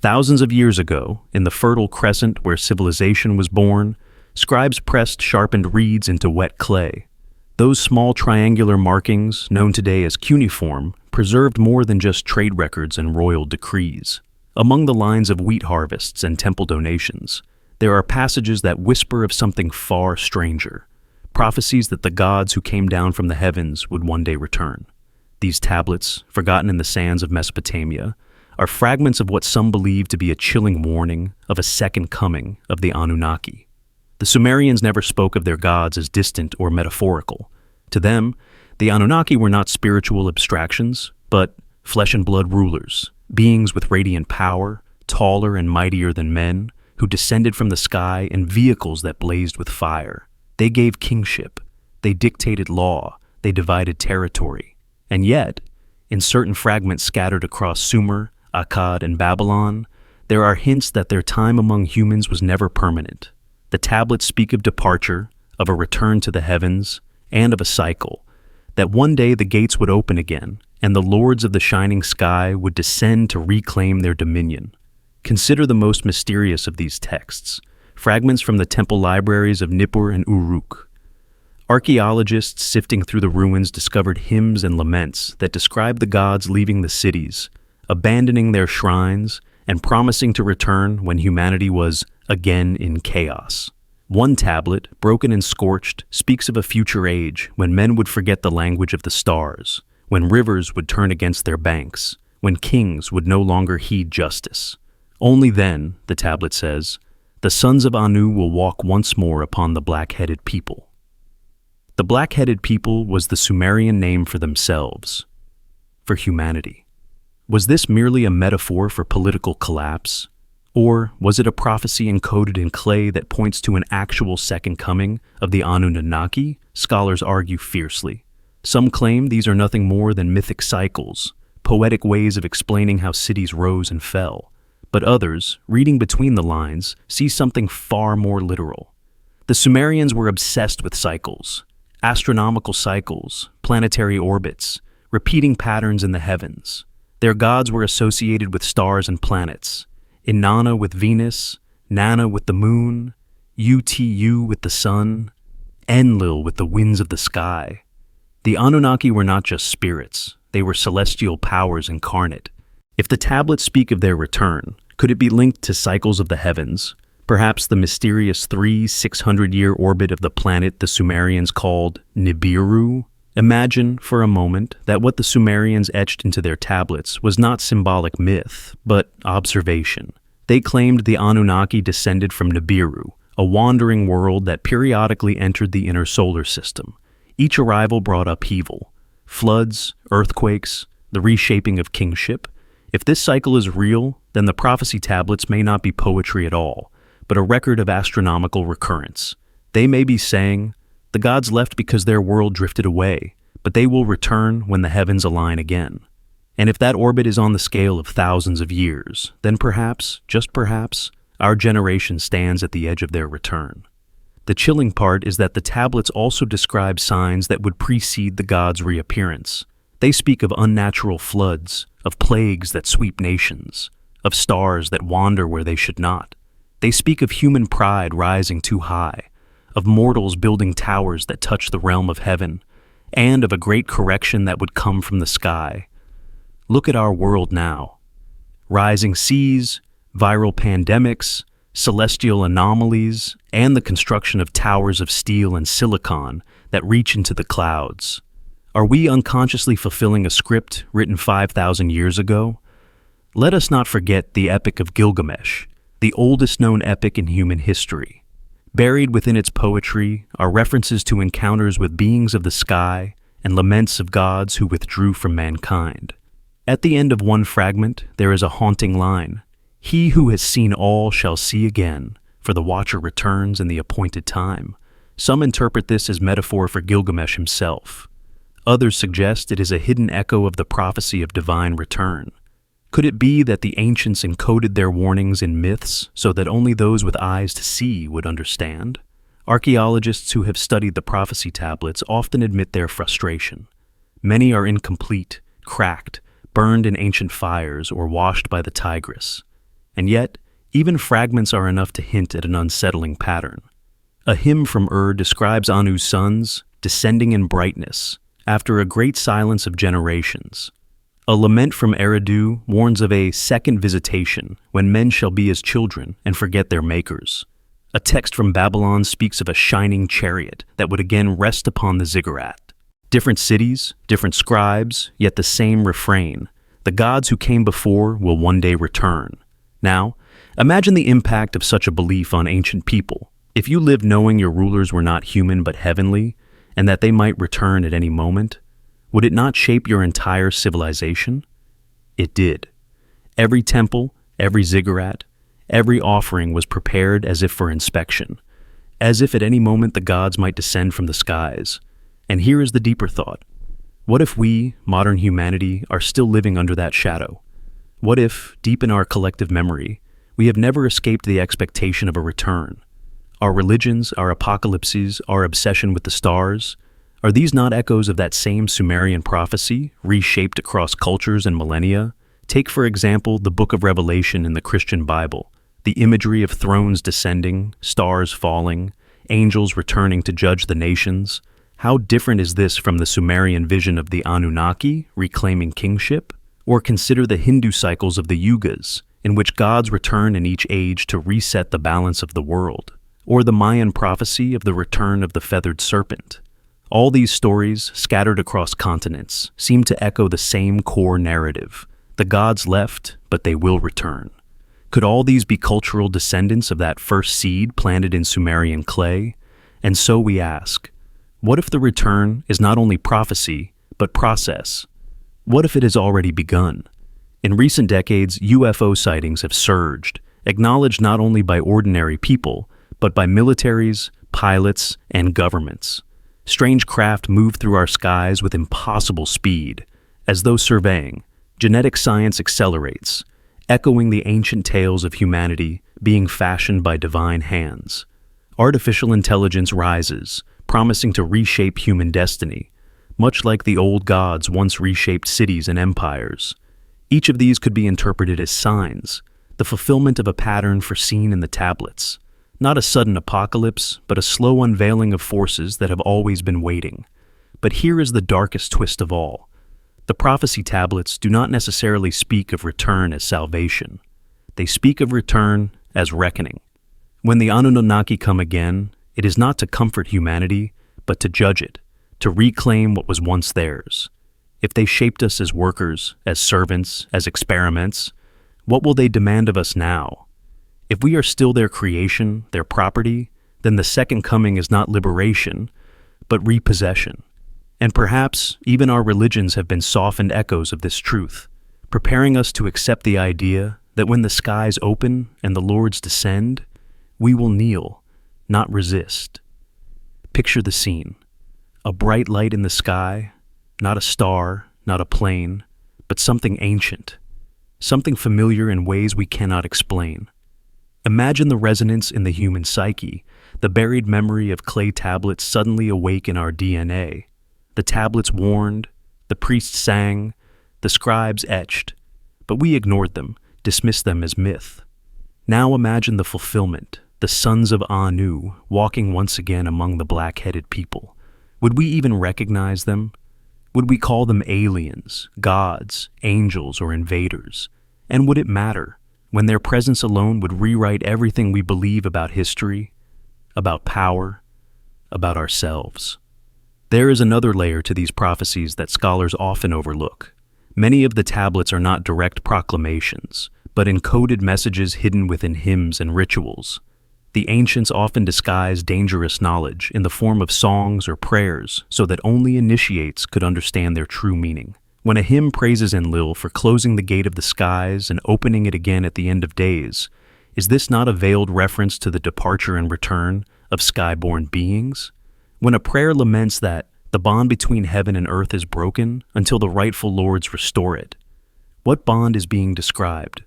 Thousands of years ago, in the Fertile Crescent where civilization was born, scribes pressed sharpened reeds into wet clay. Those small triangular markings, known today as cuneiform, preserved more than just trade records and royal decrees. Among the lines of wheat harvests and temple donations, there are passages that whisper of something far stranger, prophecies that the gods who came down from the heavens would one day return. These tablets, forgotten in the sands of Mesopotamia, are fragments of what some believe to be a chilling warning of a second coming of the Anunnaki. The Sumerians never spoke of their gods as distant or metaphorical. To them, the Anunnaki were not spiritual abstractions, but flesh and blood rulers, beings with radiant power, taller and mightier than men, who descended from the sky in vehicles that blazed with fire. They gave kingship, they dictated law, they divided territory. And yet, in certain fragments scattered across Sumer, Akkad, and Babylon, there are hints that their time among humans was never permanent. The tablets speak of departure, of a return to the heavens, and of a cycle, that one day the gates would open again, and the lords of the shining sky would descend to reclaim their dominion. Consider the most mysterious of these texts, fragments from the temple libraries of Nippur and Uruk. Archaeologists sifting through the ruins discovered hymns and laments that describe the gods leaving the cities, abandoning their shrines, and promising to return when humanity was again in chaos. One tablet, broken and scorched, speaks of a future age when men would forget the language of the stars, when rivers would turn against their banks, when kings would no longer heed justice. Only then, the tablet says, the sons of Anu will walk once more upon the black-headed people. The black-headed people was the Sumerian name for themselves, for humanity. Was this merely a metaphor for political collapse? Or was it a prophecy encoded in clay that points to an actual second coming of the Anunnaki? Scholars argue fiercely. Some claim these are nothing more than mythic cycles, poetic ways of explaining how cities rose and fell. But others, reading between the lines, see something far more literal. The Sumerians were obsessed with cycles, astronomical cycles, planetary orbits, repeating patterns in the heavens. Their gods were associated with stars and planets, Inanna with Venus, Nana with the moon, Utu with the sun, Enlil with the winds of the sky. The Anunnaki were not just spirits, they were celestial powers incarnate. If the tablets speak of their return, could it be linked to cycles of the heavens? Perhaps the mysterious 600-year orbit of the planet the Sumerians called Nibiru? Imagine, for a moment, that what the Sumerians etched into their tablets was not symbolic myth, but observation. They claimed the Anunnaki descended from Nibiru, a wandering world that periodically entered the inner solar system. Each arrival brought upheaval, floods, earthquakes, the reshaping of kingship. If this cycle is real, then the prophecy tablets may not be poetry at all, but a record of astronomical recurrence. They may be saying, the gods left because their world drifted away, but they will return when the heavens align again. And if that orbit is on the scale of thousands of years, then perhaps, just perhaps, our generation stands at the edge of their return. The chilling part is that the tablets also describe signs that would precede the gods' reappearance. They speak of unnatural floods, of plagues that sweep nations, of stars that wander where they should not. They speak of human pride rising too high, of mortals building towers that touch the realm of heaven, and of a great correction that would come from the sky. Look at our world now. Rising seas, viral pandemics, celestial anomalies, and the construction of towers of steel and silicon that reach into the clouds. Are we unconsciously fulfilling a script written 5,000 years ago? Let us not forget the Epic of Gilgamesh, the oldest known epic in human history. Buried within its poetry are references to encounters with beings of the sky and laments of gods who withdrew from mankind. At the end of one fragment, there is a haunting line. He who has seen all shall see again, for the watcher returns in the appointed time. Some interpret this as metaphor for Gilgamesh himself. Others suggest it is a hidden echo of the prophecy of divine return. Could it be that the ancients encoded their warnings in myths so that only those with eyes to see would understand? Archaeologists who have studied the prophecy tablets often admit their frustration. Many are incomplete, cracked, burned in ancient fires, or washed by the Tigris. And yet, even fragments are enough to hint at an unsettling pattern. A hymn from describes Anu's sons descending in brightness after a great silence of generations. A lament from Eridu warns of a second visitation when men shall be as children and forget their makers. A text from Babylon speaks of a shining chariot that would again rest upon the ziggurat. Different cities, different scribes, yet the same refrain. The gods who came before will one day return. Now, imagine the impact of such a belief on ancient people. If you lived knowing your rulers were not human but heavenly, and that they might return at any moment, would it not shape your entire civilization? It did. Every temple, every ziggurat, every offering was prepared as if for inspection, as if at any moment the gods might descend from the skies. And here is the deeper thought. What if we, modern humanity, are still living under that shadow? What if, deep in our collective memory, we have never escaped the expectation of a return? Our religions, our apocalypses, our obsession with the stars, are these not echoes of that same Sumerian prophecy, reshaped across cultures and millennia? Take, for example, the Book of Revelation in the Christian Bible, the imagery of thrones descending, stars falling, angels returning to judge the nations. How different is this from the Sumerian vision of the Anunnaki reclaiming kingship? Or consider the Hindu cycles of the Yugas, in which gods return in each age to reset the balance of the world. Or the Mayan prophecy of the return of the feathered serpent. All these stories, scattered across continents, seem to echo the same core narrative. The gods left, but they will return. Could all these be cultural descendants of that first seed planted in Sumerian clay? And so we ask, what if the return is not only prophecy, but process? What if it has already begun? In recent decades, UFO sightings have surged, acknowledged not only by ordinary people, but by militaries, pilots, and governments. Strange craft move through our skies with impossible speed. As though surveying, genetic science accelerates, echoing the ancient tales of humanity being fashioned by divine hands. Artificial intelligence rises, promising to reshape human destiny, much like the old gods once reshaped cities and empires. Each of these could be interpreted as signs, the fulfillment of a pattern foreseen in the tablets. Not a sudden apocalypse, but a slow unveiling of forces that have always been waiting. But here is the darkest twist of all. The prophecy tablets do not necessarily speak of return as salvation. They speak of return as reckoning. When the Anunnaki come again, it is not to comfort humanity, but to judge it, to reclaim what was once theirs. If they shaped us as workers, as servants, as experiments, what will they demand of us now? If we are still their creation, their property, then the second coming is not liberation, but repossession. And perhaps even our religions have been softened echoes of this truth, preparing us to accept the idea that when the skies open and the lords descend, we will kneel, not resist. Picture the scene. A bright light in the sky, not a star, not a plane, but something ancient, something familiar in ways we cannot explain. Imagine the resonance in the human psyche, the buried memory of clay tablets suddenly awake in our DNA. The tablets warned, the priests sang, the scribes etched, but we ignored them, dismissed them as myth. Now imagine the fulfillment, the sons of Anu walking once again among the black-headed people. Would we even recognize them? Would we call them aliens, gods, angels, or invaders? And would it matter? When their presence alone would rewrite everything we believe about history, about power, about ourselves. There is another layer to these prophecies that scholars often overlook. Many of the tablets are not direct proclamations, but encoded messages hidden within hymns and rituals. The ancients often disguised dangerous knowledge in the form of songs or prayers so that only initiates could understand their true meaning. When a hymn praises Enlil for closing the gate of the skies and opening it again at the end of days, is this not a veiled reference to the departure and return of skyborn beings? When a prayer laments that the bond between heaven and earth is broken until the rightful lords restore it, what bond is being described?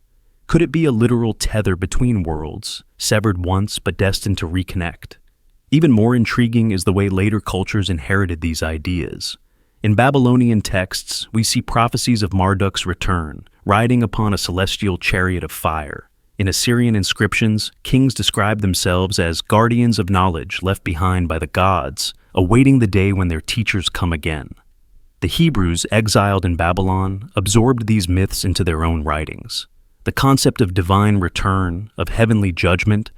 Could it be a literal tether between worlds, severed once but destined to reconnect? Even more intriguing is the way later cultures inherited these ideas. In Babylonian texts, we see prophecies of Marduk's return, riding upon a celestial chariot of fire. In Assyrian inscriptions, kings describe themselves as guardians of knowledge left behind by the gods, awaiting the day when their teachers come again. The Hebrews, exiled in Babylon, absorbed these myths into their own writings. The concept of divine return, of heavenly judgment,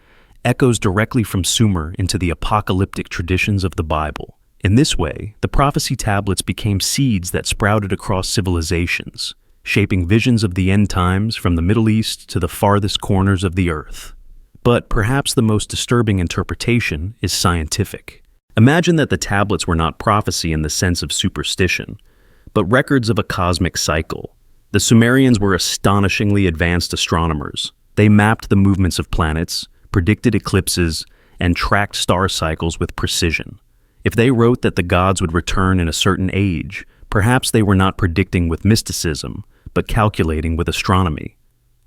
echoes directly from Sumer into the apocalyptic traditions of the Bible. In this way, the prophecy tablets became seeds that sprouted across civilizations, shaping visions of the end times from the Middle East to the farthest corners of the earth. But perhaps the most disturbing interpretation is scientific. Imagine that the tablets were not prophecy in the sense of superstition, but records of a cosmic cycle. The Sumerians were astonishingly advanced astronomers. They mapped the movements of planets, predicted eclipses, and tracked star cycles with precision. If they wrote that the gods would return in a certain age, perhaps they were not predicting with mysticism, but calculating with astronomy.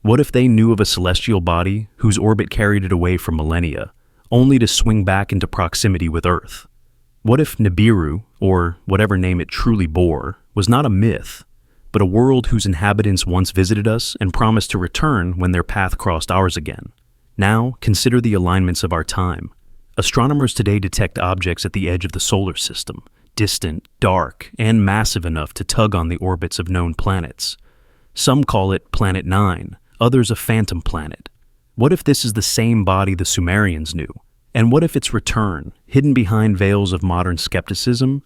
What if they knew of a celestial body whose orbit carried it away for millennia, only to swing back into proximity with Earth? What if Nibiru, or whatever name it truly bore, was not a myth, but a world whose inhabitants once visited us and promised to return when their path crossed ours again? Now, consider the alignments of our time. Astronomers today detect objects at the edge of the solar system, distant, dark, and massive enough to tug on the orbits of known planets. Some call it Planet 9, others a phantom planet. What if this is the same body the Sumerians knew? And what if its return, hidden behind veils of modern skepticism,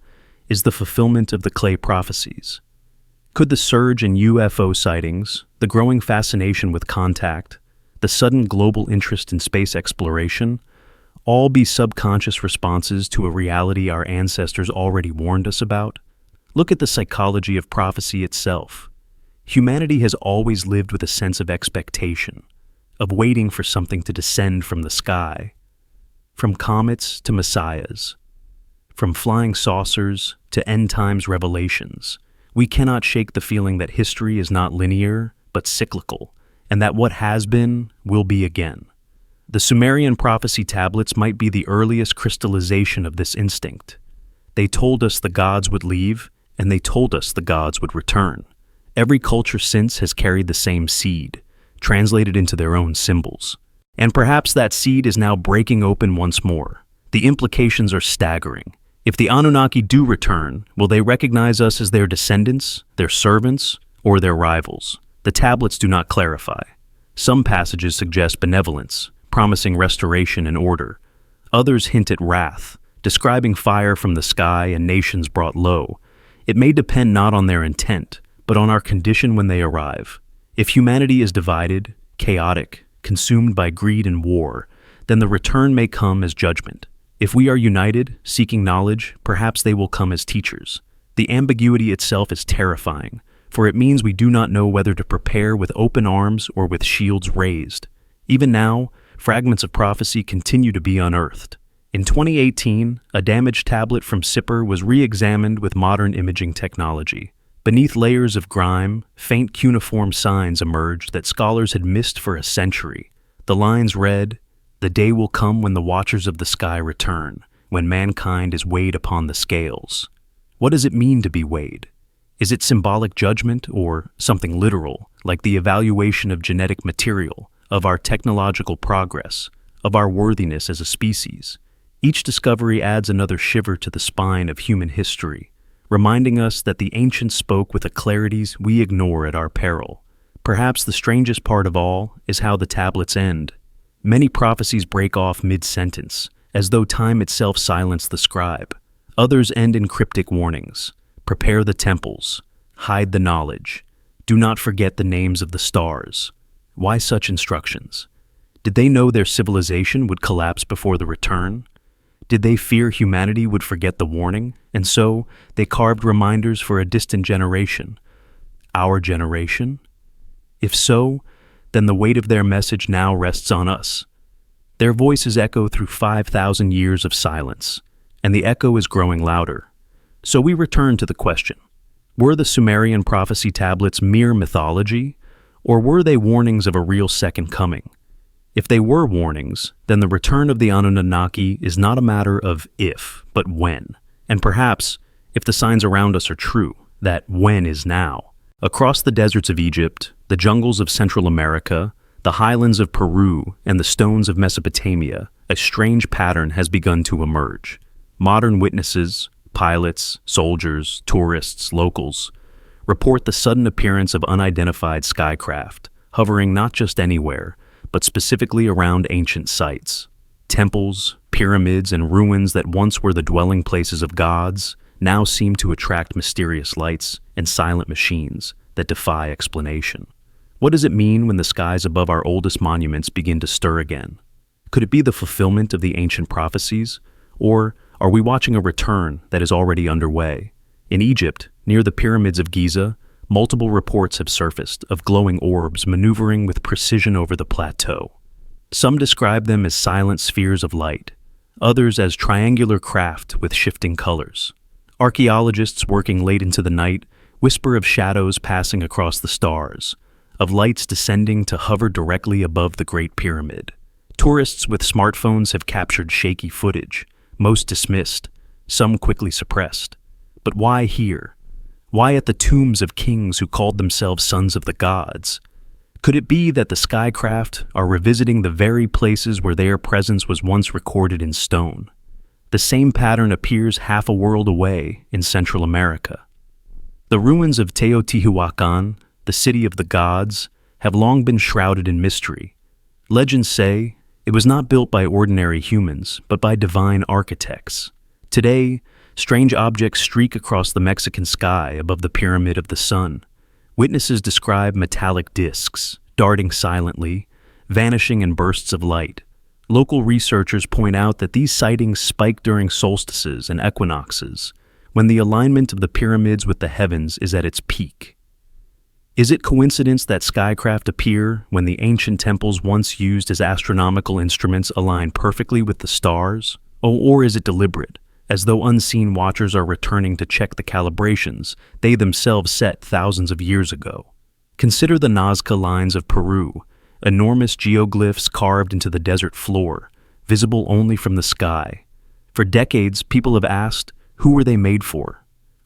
is the fulfillment of the clay prophecies? Could the surge in UFO sightings, the growing fascination with contact, the sudden global interest in space exploration, all be subconscious responses to a reality our ancestors already warned us about? Look at the psychology of prophecy itself. Humanity has always lived with a sense of expectation, of waiting for something to descend from the sky. From comets to messiahs, from flying saucers to end times revelations, we cannot shake the feeling that history is not linear, but cyclical, and that what has been will be again. The Sumerian prophecy tablets might be the earliest crystallization of this instinct. They told us the gods would leave, and they told us the gods would return. Every culture since has carried the same seed, translated into their own symbols. And perhaps that seed is now breaking open once more. The implications are staggering. If the Anunnaki do return, will they recognize us as their descendants, their servants, or their rivals? The tablets do not clarify. Some passages suggest benevolence, promising restoration and order. Others hint at wrath, describing fire from the sky and nations brought low. It may depend not on their intent, but on our condition when they arrive. If humanity is divided, chaotic, consumed by greed and war, then the return may come as judgment. If we are united, seeking knowledge, perhaps they will come as teachers. The ambiguity itself is terrifying, for it means we do not know whether to prepare with open arms or with shields raised. Even now, fragments of prophecy continue to be unearthed. In 2018, a damaged tablet from Sipper was re-examined with modern imaging technology. Beneath layers of grime, faint cuneiform signs emerged that scholars had missed for a century. The lines read, "The day will come when the watchers of the sky return, when mankind is weighed upon the scales." What does it mean to be weighed? Is it symbolic judgment or something literal, like the evaluation of genetic material, of our technological progress, of our worthiness as a species? Each discovery adds another shiver to the spine of human history, reminding us that the ancients spoke with a clarities we ignore at our peril. Perhaps the strangest part of all is how the tablets end. Many prophecies break off mid-sentence, as though time itself silenced the scribe. Others end in cryptic warnings. Prepare the temples. Hide the knowledge. Do not forget the names of the stars. Why such instructions? Did they know their civilization would collapse before the return? Did they fear humanity would forget the warning, and so they carved reminders for a distant generation? Our generation? If so, then the weight of their message now rests on us. Their voices echo through 5,000 years of silence, and the echo is growing louder. So we return to the question, were the Sumerian prophecy tablets mere mythology, or were they warnings of a real second coming? If they were warnings, then the return of the Anunnaki is not a matter of if, but when. And perhaps, if the signs around us are true, that when is now. Across the deserts of Egypt, the jungles of Central America, the highlands of Peru, and the stones of Mesopotamia, a strange pattern has begun to emerge. Modern witnesses, pilots, soldiers, tourists, locals, report the sudden appearance of unidentified skycraft, hovering not just anywhere, but specifically around ancient sites. Temples, pyramids, and ruins that once were the dwelling places of gods now seem to attract mysterious lights and silent machines that defy explanation. What does it mean when the skies above our oldest monuments begin to stir again? Could it be the fulfillment of the ancient prophecies? Or are we watching a return that is already underway? In Egypt, near the pyramids of Giza, multiple reports have surfaced of glowing orbs maneuvering with precision over the plateau. Some describe them as silent spheres of light, others as triangular craft with shifting colors. Archaeologists working late into the night whisper of shadows passing across the stars, of lights descending to hover directly above the Great Pyramid. Tourists with smartphones have captured shaky footage, most dismissed, some quickly suppressed. But why here? Why at the tombs of kings who called themselves sons of the gods? Could it be that the skycraft are revisiting the very places where their presence was once recorded in stone? The same pattern appears half a world away in Central America. The ruins of Teotihuacan, the city of the gods, have long been shrouded in mystery. Legends say it was not built by ordinary humans, but by divine architects. Today, strange objects streak across the Mexican sky above the Pyramid of the Sun. Witnesses describe metallic discs, darting silently, vanishing in bursts of light. Local researchers point out that these sightings spike during solstices and equinoxes, when the alignment of the pyramids with the heavens is at its peak. Is it coincidence that skycraft appear when the ancient temples once used as astronomical instruments align perfectly with the stars? Or is it deliberate, as though unseen watchers are returning to check the calibrations they themselves set thousands of years ago? Consider the Nazca lines of Peru, enormous geoglyphs carved into the desert floor, visible only from the sky. For decades, people have asked, who were they made for?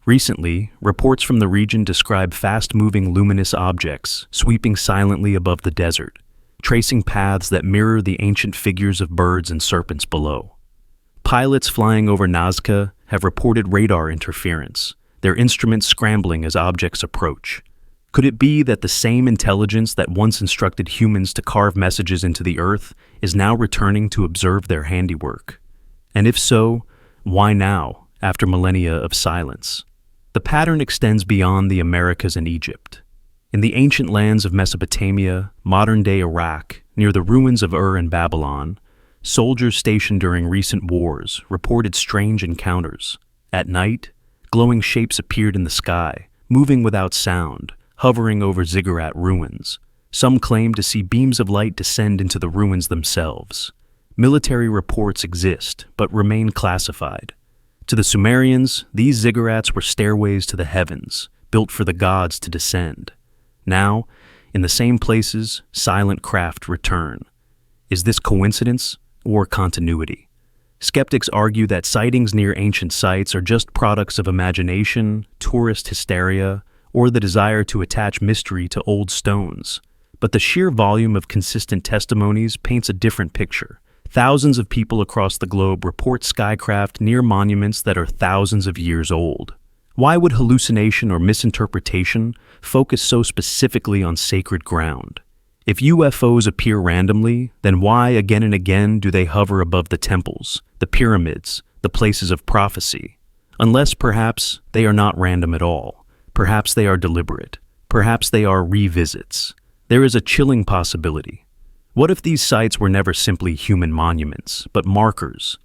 Recently, reports from the region describe fast-moving luminous objects sweeping silently above the desert, tracing paths that mirror the ancient figures of birds and serpents below. Pilots flying over Nazca have reported radar interference, their instruments scrambling as objects approach. Could it be that the same intelligence that once instructed humans to carve messages into the earth is now returning to observe their handiwork? And if so, why now, after millennia of silence? The pattern extends beyond the Americas and Egypt. In the ancient lands of Mesopotamia, modern-day Iraq, near the ruins of Ur and Babylon, soldiers stationed during recent wars reported strange encounters. At night, glowing shapes appeared in the sky, moving without sound, hovering over ziggurat ruins. Some claim to see beams of light descend into the ruins themselves. Military reports exist, but remain classified. To the Sumerians, these ziggurats were stairways to the heavens, built for the gods to descend. Now, in the same places, silent craft return. Is this coincidence or continuity? Skeptics argue that sightings near ancient sites are just products of imagination, tourist hysteria, or the desire to attach mystery to old stones. But the sheer volume of consistent testimonies paints a different picture. Thousands of people across the globe report skycraft near monuments that are thousands of years old. Why would hallucination or misinterpretation focus so specifically on sacred ground? If UFOs appear randomly, then why again and again do they hover above the temples, the pyramids, the places of prophecy? Unless perhaps they are not random at all. Perhaps they are deliberate. Perhaps they are revisits. There is a chilling possibility. What if these sites were never simply human monuments, but markers?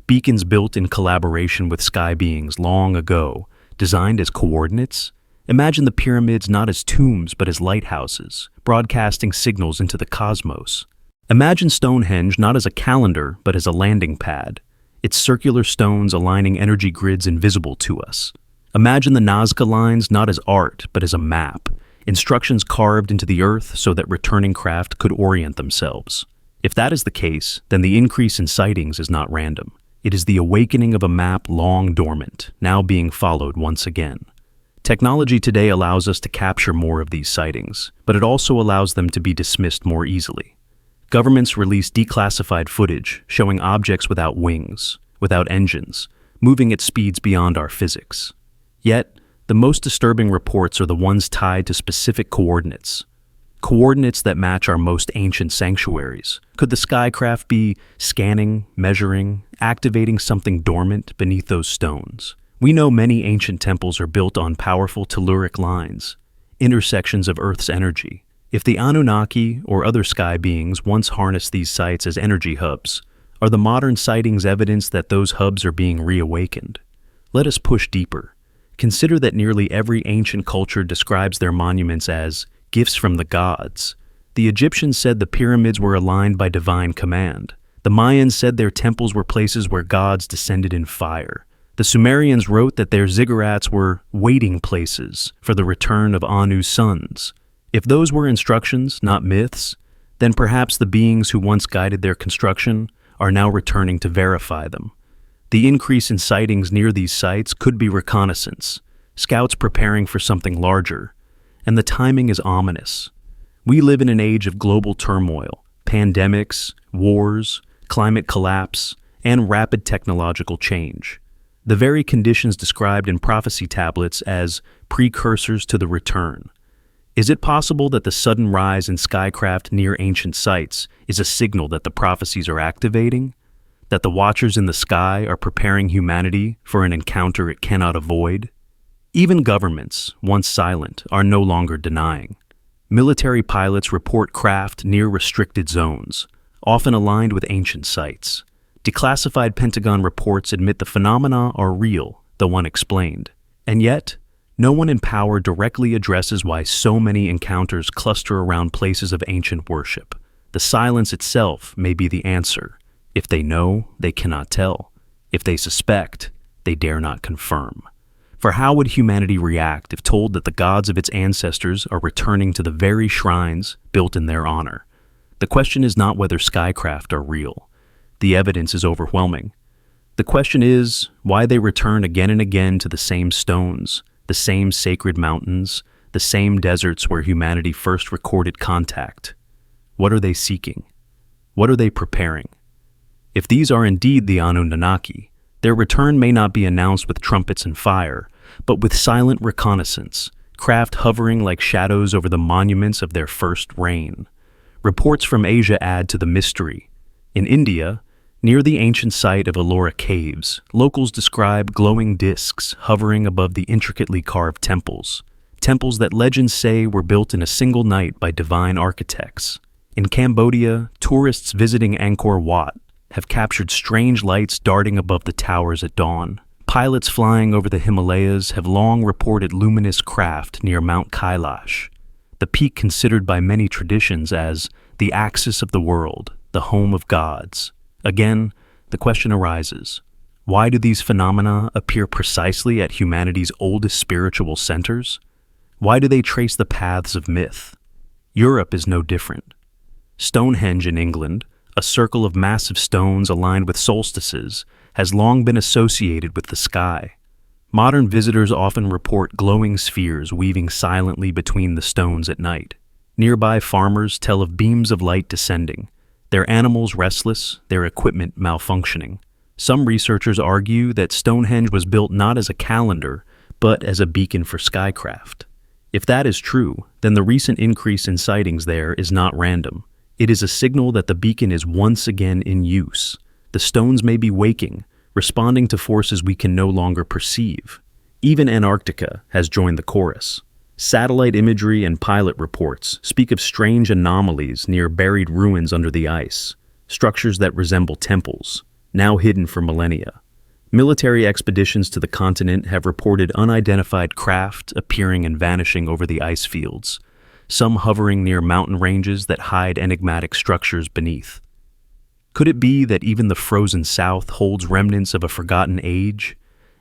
Beacons built in collaboration with sky beings long ago, designed as coordinates? Imagine the pyramids not as tombs but as lighthouses, broadcasting signals into the cosmos. Imagine Stonehenge not as a calendar but as a landing pad, its circular stones aligning energy grids invisible to us. Imagine the Nazca lines not as art but as a map, instructions carved into the earth so that returning craft could orient themselves. If that is the case, then the increase in sightings is not random. It is the awakening of a map long dormant, now being followed once again. Technology today allows us to capture more of these sightings, but it also allows them to be dismissed more easily. Governments release declassified footage showing objects without wings, without engines, moving at speeds beyond our physics. Yet, the most disturbing reports are the ones tied to specific coordinates. Coordinates that match our most ancient sanctuaries. Could the skycraft be scanning, measuring, activating something dormant beneath those stones? We know many ancient temples are built on powerful telluric lines, intersections of Earth's energy. If the Anunnaki or other sky beings once harnessed these sites as energy hubs, are the modern sightings evidence that those hubs are being reawakened? Let us push deeper. Consider that nearly every ancient culture describes their monuments as gifts from the gods. The Egyptians said the pyramids were aligned by divine command. The Mayans said their temples were places where gods descended in fire. The Sumerians wrote that their ziggurats were waiting places for the return of Anu's sons. If those were instructions, not myths, then perhaps the beings who once guided their construction are now returning to verify them. The increase in sightings near these sites could be reconnaissance, scouts preparing for something larger, and the timing is ominous. We live in an age of global turmoil, pandemics, wars, climate collapse, and rapid technological change. The very conditions described in prophecy tablets as precursors to the return. Is it possible that the sudden rise in skycraft near ancient sites is a signal that the prophecies are activating? That the watchers in the sky are preparing humanity for an encounter it cannot avoid? Even governments, once silent, are no longer denying. Military pilots report craft near restricted zones, often aligned with ancient sites. Declassified Pentagon reports admit the phenomena are real, though unexplained. And yet, no one in power directly addresses why so many encounters cluster around places of ancient worship. The silence itself may be the answer. If they know, they cannot tell. If they suspect, they dare not confirm. For how would humanity react if told that the gods of its ancestors are returning to the very shrines built in their honor? The question is not whether skycraft are real. The evidence is overwhelming. The question is why they return again and again to the same stones, the same sacred mountains, the same deserts where humanity first recorded contact. What are they seeking? What are they preparing? If these are indeed the Anunnaki, their return may not be announced with trumpets and fire, but with silent reconnaissance, craft hovering like shadows over the monuments of their first reign. Reports from Asia add to the mystery. In India, near the ancient site of Ellora Caves, locals describe glowing discs hovering above the intricately carved temples that legends say were built in a single night by divine architects. In Cambodia, tourists visiting Angkor Wat have captured strange lights darting above the towers at dawn. Pilots flying over the Himalayas have long reported luminous craft near Mount Kailash, the peak considered by many traditions as the axis of the world, the home of gods. Again, the question arises, why do these phenomena appear precisely at humanity's oldest spiritual centers? Why do they trace the paths of myth? Europe is no different. Stonehenge in England, a circle of massive stones aligned with solstices, has long been associated with the sky. Modern visitors often report glowing spheres weaving silently between the stones at night. Nearby farmers tell of beams of light descending, their animals restless, their equipment malfunctioning. Some researchers argue that Stonehenge was built not as a calendar, but as a beacon for skycraft. If that is true, then the recent increase in sightings there is not random. It is a signal that the beacon is once again in use. The stones may be waking, responding to forces we can no longer perceive. Even Antarctica has joined the chorus. Satellite imagery and pilot reports speak of strange anomalies near buried ruins under the ice, structures that resemble temples, now hidden for millennia. Military expeditions to the continent have reported unidentified craft appearing and vanishing over the ice fields, some hovering near mountain ranges that hide enigmatic structures beneath. Could it be that even the frozen south holds remnants of a forgotten age,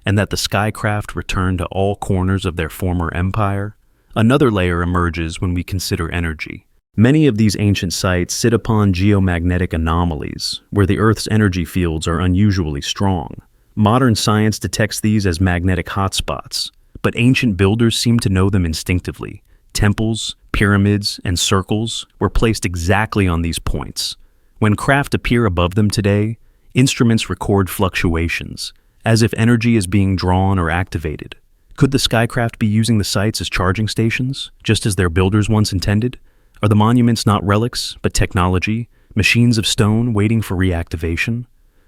and that the skycraft return to all corners of their former empire? Another layer emerges when we consider energy. Many of these ancient sites sit upon geomagnetic anomalies, where the Earth's energy fields are unusually strong. Modern science detects these as magnetic hotspots, but ancient builders seem to know them instinctively. Temples, pyramids, and circles were placed exactly on these points. When craft appear above them today, instruments record fluctuations, as if energy is being drawn or activated. Could the skycraft be using the sites as charging stations, just as their builders once intended? Are the monuments not relics, but technology, machines of stone waiting for reactivation?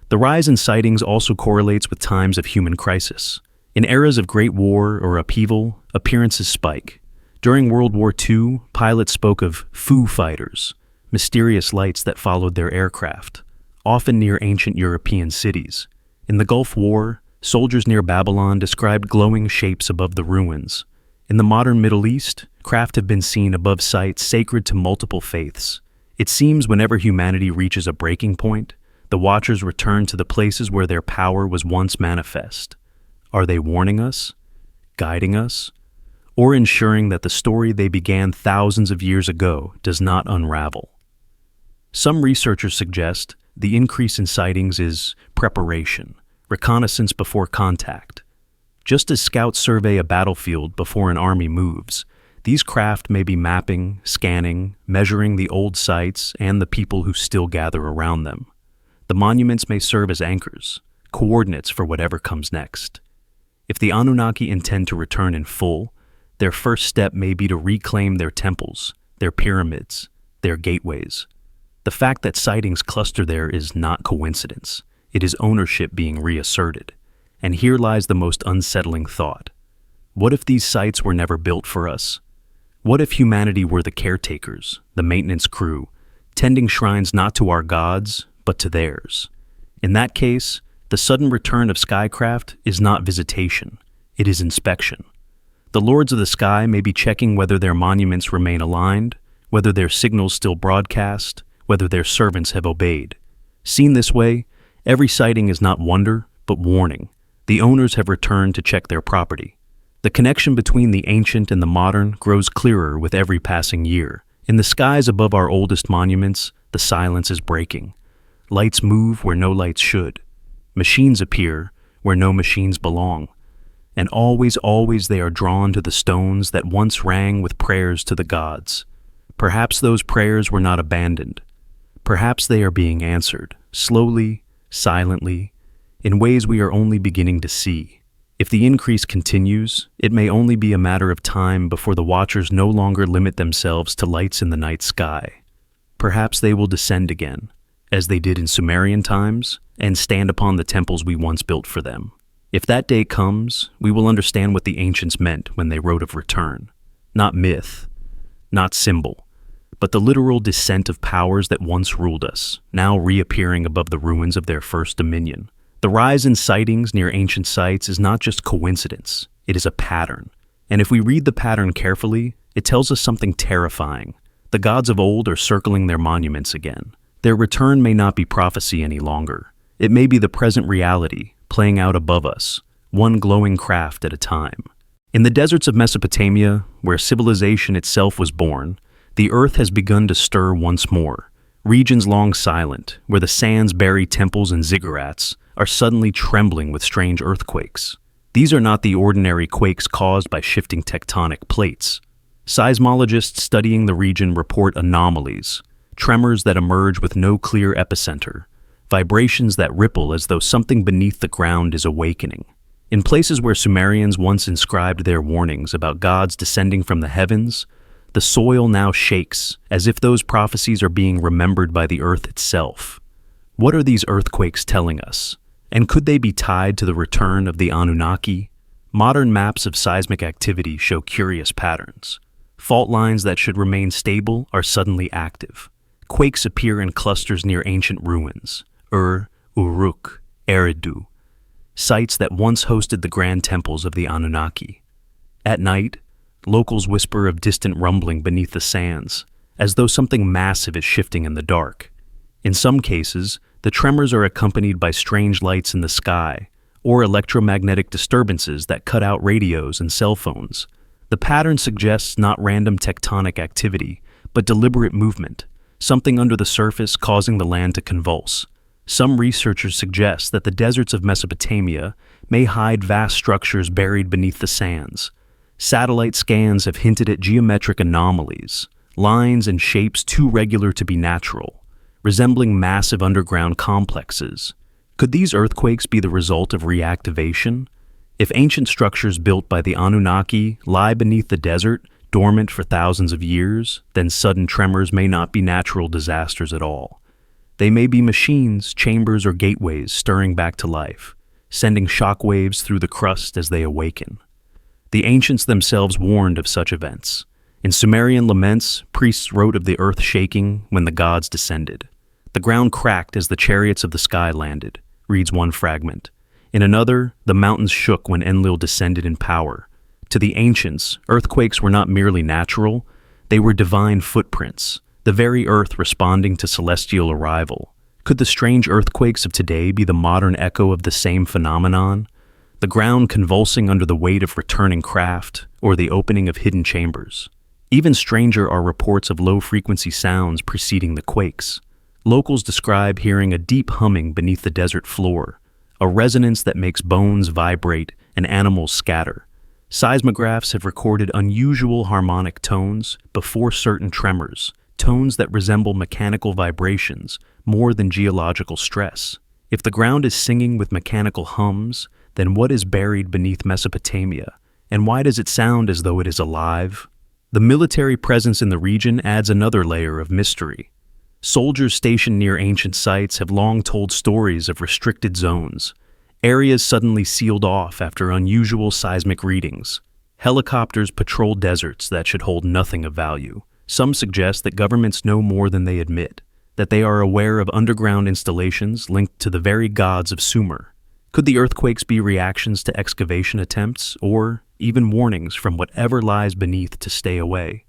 The rise in sightings also correlates with times of human crisis. In eras of great war or upheaval, appearances spike. During World War II, pilots spoke of Foo Fighters, mysterious lights that followed their aircraft, often near ancient European cities. In the Gulf War, soldiers near Babylon described glowing shapes above the ruins. In the modern Middle East, craft have been seen above sites sacred to multiple faiths. It seems whenever humanity reaches a breaking point, the watchers return to the places where their power was once manifest. Are they warning us, guiding us, or ensuring that the story they began thousands of years ago does not unravel? Some researchers suggest the increase in sightings is preparation, reconnaissance before contact. Just as scouts survey a battlefield before an army moves, these craft may be mapping, scanning, measuring the old sites and the people who still gather around them. The monuments may serve as anchors, coordinates for whatever comes next. If the Anunnaki intend to return in full, their first step may be to reclaim their temples, their pyramids, their gateways. The fact that sightings cluster there is not coincidence. It is ownership being reasserted. And here lies the most unsettling thought. What if these sites were never built for us? What if humanity were the caretakers, the maintenance crew, tending shrines not to our gods, but to theirs? In that case, the sudden return of skycraft is not visitation, it is inspection. The lords of the sky may be checking whether their monuments remain aligned, whether their signals still broadcast, whether their servants have obeyed. Seen this way, every sighting is not wonder, but warning. The owners have returned to check their property. The connection between the ancient and the modern grows clearer with every passing year. In the skies above our oldest monuments, the silence is breaking. Lights move where no lights should. Machines appear where no machines belong. And always, always they are drawn to the stones that once rang with prayers to the gods. Perhaps those prayers were not abandoned. Perhaps they are being answered, slowly, silently, in ways we are only beginning to see. If the increase continues, it may only be a matter of time before the watchers no longer limit themselves to lights in the night sky. Perhaps they will descend again, as they did in Sumerian times, and stand upon the temples we once built for them. If that day comes, we will understand what the ancients meant when they wrote of return. Not myth, not symbol, but the literal descent of powers that once ruled us, now reappearing above the ruins of their first dominion. The rise in sightings near ancient sites is not just coincidence, it is a pattern. And if we read the pattern carefully, it tells us something terrifying. The gods of old are circling their monuments again. Their return may not be prophecy any longer. It may be the present reality, playing out above us, one glowing craft at a time. In the deserts of Mesopotamia, where civilization itself was born, the earth has begun to stir once more. Regions long silent, where the sands bury temples and ziggurats, are suddenly trembling with strange earthquakes. These are not the ordinary quakes caused by shifting tectonic plates. Seismologists studying the region report anomalies, tremors that emerge with no clear epicenter, vibrations that ripple as though something beneath the ground is awakening. In places where Sumerians once inscribed their warnings about gods descending from the heavens, the soil now shakes, as if those prophecies are being remembered by the earth itself. What are these earthquakes telling us? And could they be tied to the return of the Anunnaki? Modern maps of seismic activity show curious patterns. Fault lines that should remain stable are suddenly active. Quakes appear in clusters near ancient ruins, Uruk, Eridu, sites that once hosted the grand temples of the Anunnaki. At night, locals whisper of distant rumbling beneath the sands, as though something massive is shifting in the dark. In some cases, the tremors are accompanied by strange lights in the sky, or electromagnetic disturbances that cut out radios and cell phones. The pattern suggests not random tectonic activity, but deliberate movement, something under the surface causing the land to convulse. Some researchers suggest that the deserts of Mesopotamia may hide vast structures buried beneath the sands. Satellite scans have hinted at geometric anomalies, lines and shapes too regular to be natural, resembling massive underground complexes. Could these earthquakes be the result of reactivation? If ancient structures built by the Anunnaki lie beneath the desert, dormant for thousands of years, then sudden tremors may not be natural disasters at all. They may be machines, chambers, or gateways stirring back to life, sending shock waves through the crust as they awaken. The ancients themselves warned of such events. In Sumerian laments, priests wrote of the earth shaking when the gods descended. The ground cracked as the chariots of the sky landed, reads one fragment. In another, the mountains shook when Enlil descended in power. To the ancients, earthquakes were not merely natural, they were divine footprints, the very earth responding to celestial arrival. Could the strange earthquakes of today be the modern echo of the same phenomenon? The ground convulsing under the weight of returning craft, or the opening of hidden chambers? Even stranger are reports of low-frequency sounds preceding the quakes. Locals describe hearing a deep humming beneath the desert floor, a resonance that makes bones vibrate and animals scatter. Seismographs have recorded unusual harmonic tones before certain tremors, tones that resemble mechanical vibrations more than geological stress. If the ground is singing with mechanical hums, then what is buried beneath Mesopotamia, and why does it sound as though it is alive? The military presence in the region adds another layer of mystery. Soldiers stationed near ancient sites have long told stories of restricted zones, areas suddenly sealed off after unusual seismic readings. Helicopters patrol deserts that should hold nothing of value. Some suggest that governments know more than they admit, that they are aware of underground installations linked to the very gods of Sumer. Could the earthquakes be reactions to excavation attempts, or even warnings from whatever lies beneath to stay away?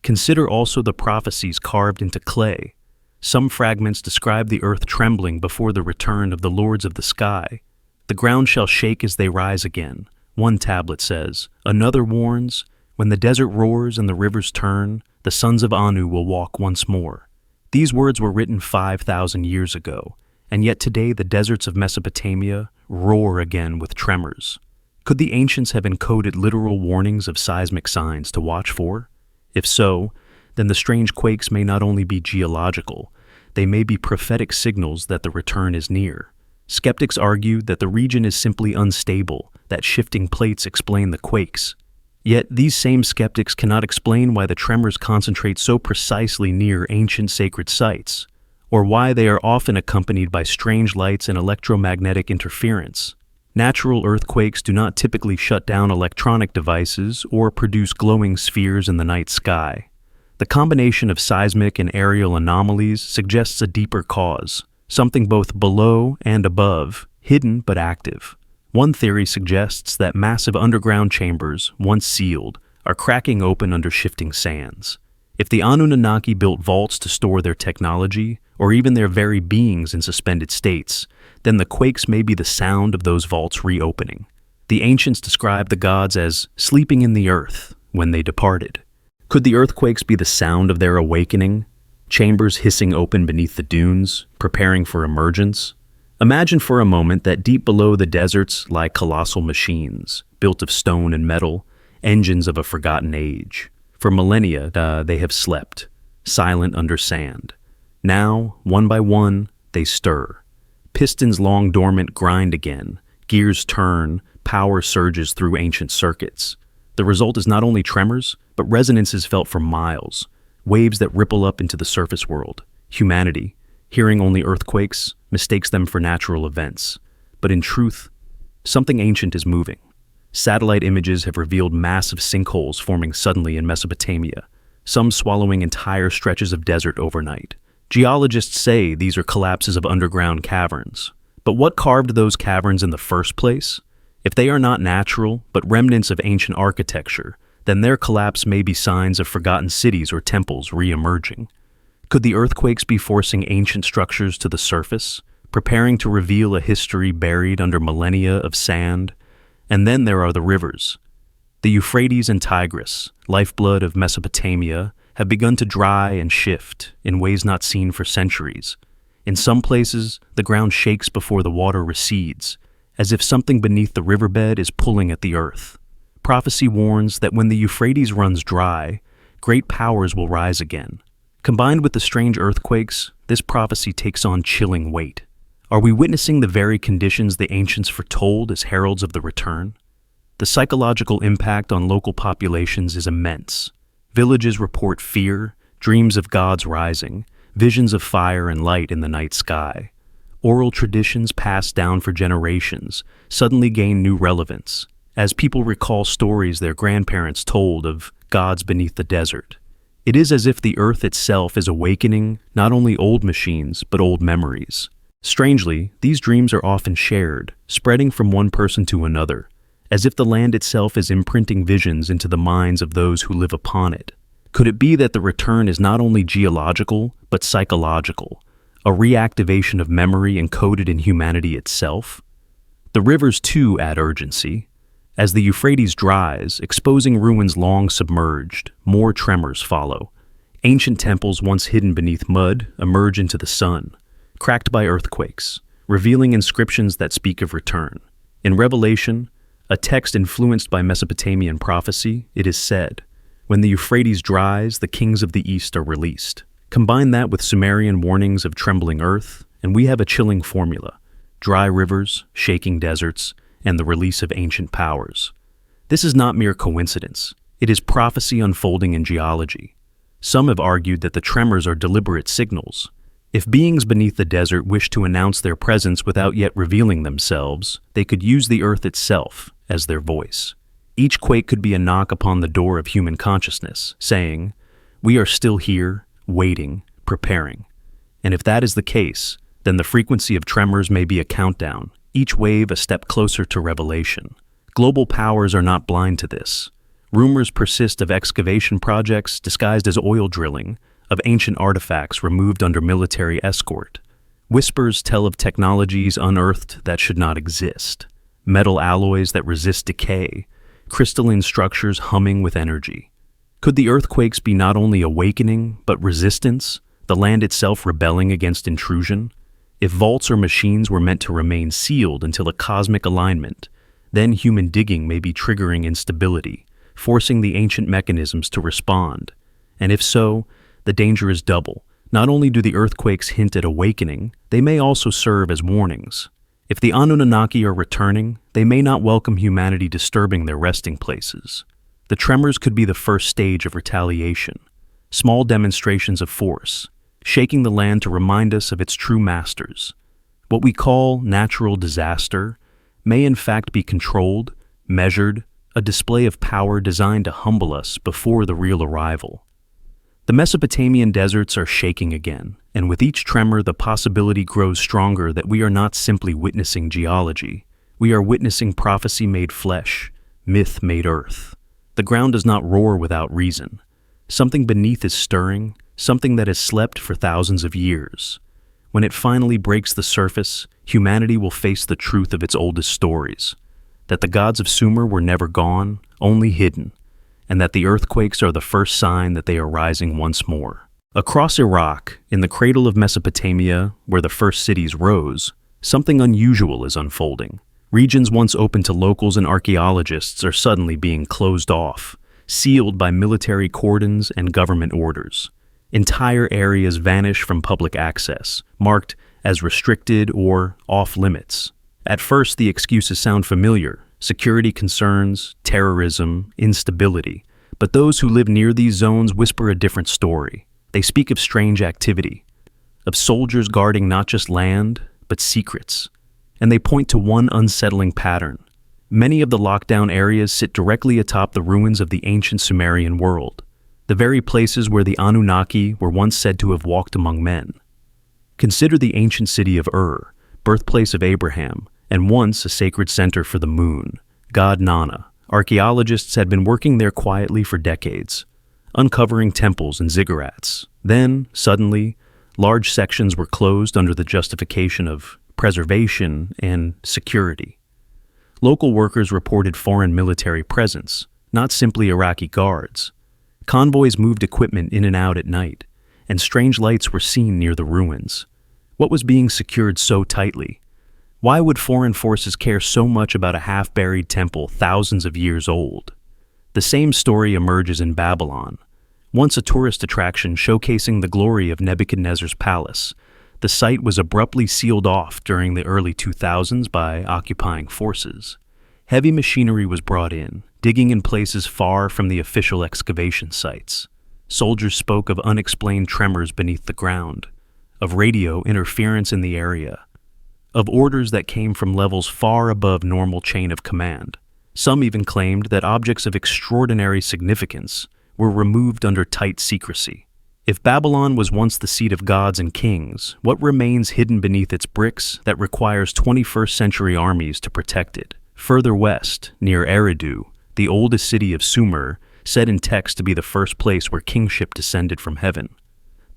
Consider also the prophecies carved into clay. Some fragments describe the earth trembling before the return of the lords of the sky. The ground shall shake as they rise again, one tablet says. Another warns, when the desert roars and the rivers turn, the sons of Anu will walk once more. These words were written 5,000 years ago, and yet today the deserts of Mesopotamia roar again with tremors. Could the ancients have encoded literal warnings of seismic signs to watch for? If so, then the strange quakes may not only be geological, they may be prophetic signals that the return is near. Skeptics argue that the region is simply unstable, that shifting plates explain the quakes. Yet these same skeptics cannot explain why the tremors concentrate so precisely near ancient sacred sites, or why they are often accompanied by strange lights and electromagnetic interference. Natural earthquakes do not typically shut down electronic devices or produce glowing spheres in the night sky. The combination of seismic and aerial anomalies suggests a deeper cause, something both below and above, hidden but active. One theory suggests that massive underground chambers, once sealed, are cracking open under shifting sands. If the Anunnaki built vaults to store their technology, or even their very beings in suspended states, then the quakes may be the sound of those vaults reopening. The ancients described the gods as sleeping in the earth when they departed. Could the earthquakes be the sound of their awakening? Chambers hissing open beneath the dunes, preparing for emergence? Imagine for a moment that deep below the deserts lie colossal machines, built of stone and metal, engines of a forgotten age. For millennia, they have slept, silent under sand. Now, one by one, they stir. Pistons long dormant grind again, gears turn, power surges through ancient circuits. The result is not only tremors, but resonances felt for miles, waves that ripple up into the surface world. Humanity, hearing only earthquakes, mistakes them for natural events. But in truth, something ancient is moving. Satellite images have revealed massive sinkholes forming suddenly in Mesopotamia, some swallowing entire stretches of desert overnight. Geologists say these are collapses of underground caverns. But what carved those caverns in the first place? If they are not natural, but remnants of ancient architecture, then their collapse may be signs of forgotten cities or temples re-emerging. Could the earthquakes be forcing ancient structures to the surface, preparing to reveal a history buried under millennia of sand? And then there are the rivers. The Euphrates and Tigris, lifeblood of Mesopotamia, have begun to dry and shift in ways not seen for centuries. In some places, the ground shakes before the water recedes, as if something beneath the riverbed is pulling at the earth. Prophecy warns that when the Euphrates runs dry, great powers will rise again. Combined with the strange earthquakes, this prophecy takes on chilling weight. Are we witnessing the very conditions the ancients foretold as heralds of the return? The psychological impact on local populations is immense. Villages report fear, dreams of gods rising, visions of fire and light in the night sky. Oral traditions passed down for generations suddenly gain new relevance, as people recall stories their grandparents told of gods beneath the desert. It is as if the earth itself is awakening not only old machines, but old memories. Strangely, these dreams are often shared, spreading from one person to another, as if the land itself is imprinting visions into the minds of those who live upon it. Could it be that the return is not only geological, but psychological, a reactivation of memory encoded in humanity itself? The rivers too add urgency. As the Euphrates dries, exposing ruins long submerged, more tremors follow. Ancient temples once hidden beneath mud emerge into the sun, cracked by earthquakes, revealing inscriptions that speak of return. In Revelation, a text influenced by Mesopotamian prophecy, it is said, "When the Euphrates dries, the kings of the east are released." Combine that with Sumerian warnings of trembling earth, and we have a chilling formula: dry rivers, shaking deserts, and the release of ancient powers. This is not mere coincidence. It is prophecy unfolding in geology. Some have argued that the tremors are deliberate signals. If beings beneath the desert wish to announce their presence without yet revealing themselves, they could use the earth itself as their voice. Each quake could be a knock upon the door of human consciousness, saying, "We are still here, waiting, preparing." And if that is the case, then the frequency of tremors may be a countdown, each wave a step closer to revelation. Global powers are not blind to this. Rumors persist of excavation projects disguised as oil drilling, of ancient artifacts removed under military escort. Whispers tell of technologies unearthed that should not exist, metal alloys that resist decay, crystalline structures humming with energy. Could the earthquakes be not only awakening, but resistance, the land itself rebelling against intrusion? If vaults or machines were meant to remain sealed until a cosmic alignment, then human digging may be triggering instability, forcing the ancient mechanisms to respond. And if so, the danger is double. Not only do the earthquakes hint at awakening, they may also serve as warnings. If the Anunnaki are returning, they may not welcome humanity disturbing their resting places. The tremors could be the first stage of retaliation, small demonstrations of force, shaking the land to remind us of its true masters. What we call natural disaster may in fact be controlled, measured, a display of power designed to humble us before the real arrival. The Mesopotamian deserts are shaking again, and with each tremor the possibility grows stronger that we are not simply witnessing geology. We are witnessing prophecy made flesh, myth made earth. The ground does not roar without reason. Something beneath is stirring, something that has slept for thousands of years. When it finally breaks the surface, humanity will face the truth of its oldest stories, that the gods of Sumer were never gone, only hidden, and that the earthquakes are the first sign that they are rising once more. Across Iraq, in the cradle of Mesopotamia, where the first cities rose, something unusual is unfolding. Regions once open to locals and archaeologists are suddenly being closed off, sealed by military cordons and government orders. Entire areas vanish from public access, marked as restricted or off-limits. At first, the excuses sound familiar: security concerns, terrorism, instability. But those who live near these zones whisper a different story. They speak of strange activity, of soldiers guarding not just land, but secrets. And they point to one unsettling pattern. Many of the lockdown areas sit directly atop the ruins of the ancient Sumerian world, the very places where the Anunnaki were once said to have walked among men. Consider the ancient city of Ur, birthplace of Abraham, and once a sacred center for the moon, god Nana. Archaeologists had been working there quietly for decades, uncovering temples and ziggurats. Then, suddenly, large sections were closed under the justification of preservation and security. Local workers reported foreign military presence, not simply Iraqi guards. Convoys moved equipment in and out at night, and strange lights were seen near the ruins. What was being secured so tightly? Why would foreign forces care so much about a half-buried temple thousands of years old? The same story emerges in Babylon. Once a tourist attraction showcasing the glory of Nebuchadnezzar's palace, the site was abruptly sealed off during the early 2000s by occupying forces. Heavy machinery was brought in, digging in places far from the official excavation sites. Soldiers spoke of unexplained tremors beneath the ground, of radio interference in the area, of orders that came from levels far above normal chain of command. Some even claimed that objects of extraordinary significance were removed under tight secrecy. If Babylon was once the seat of gods and kings, what remains hidden beneath its bricks that requires 21st century armies to protect it? Further west, near Eridu, the oldest city of Sumer, said in text to be the first place where kingship descended from heaven.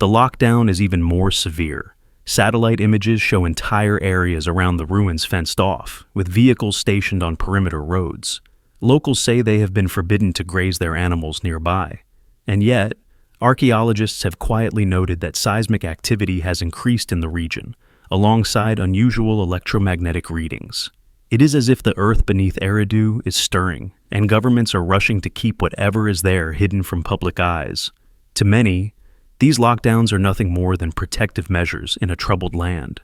The lockdown is even more severe. Satellite images show entire areas around the ruins fenced off, with vehicles stationed on perimeter roads. Locals say they have been forbidden to graze their animals nearby. And yet, archaeologists have quietly noted that seismic activity has increased in the region, alongside unusual electromagnetic readings. It is as if the earth beneath Eridu is stirring, and governments are rushing to keep whatever is there hidden from public eyes. To many, these lockdowns are nothing more than protective measures in a troubled land.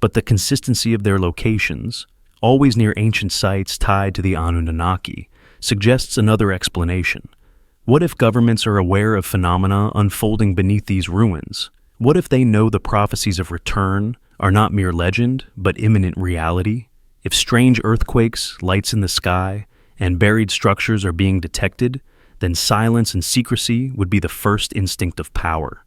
But the consistency of their locations, always near ancient sites tied to the Anunnaki, suggests another explanation. What if governments are aware of phenomena unfolding beneath these ruins? What if they know the prophecies of return are not mere legend, but imminent reality? If strange earthquakes, lights in the sky, and buried structures are being detected, then silence and secrecy would be the first instinct of power.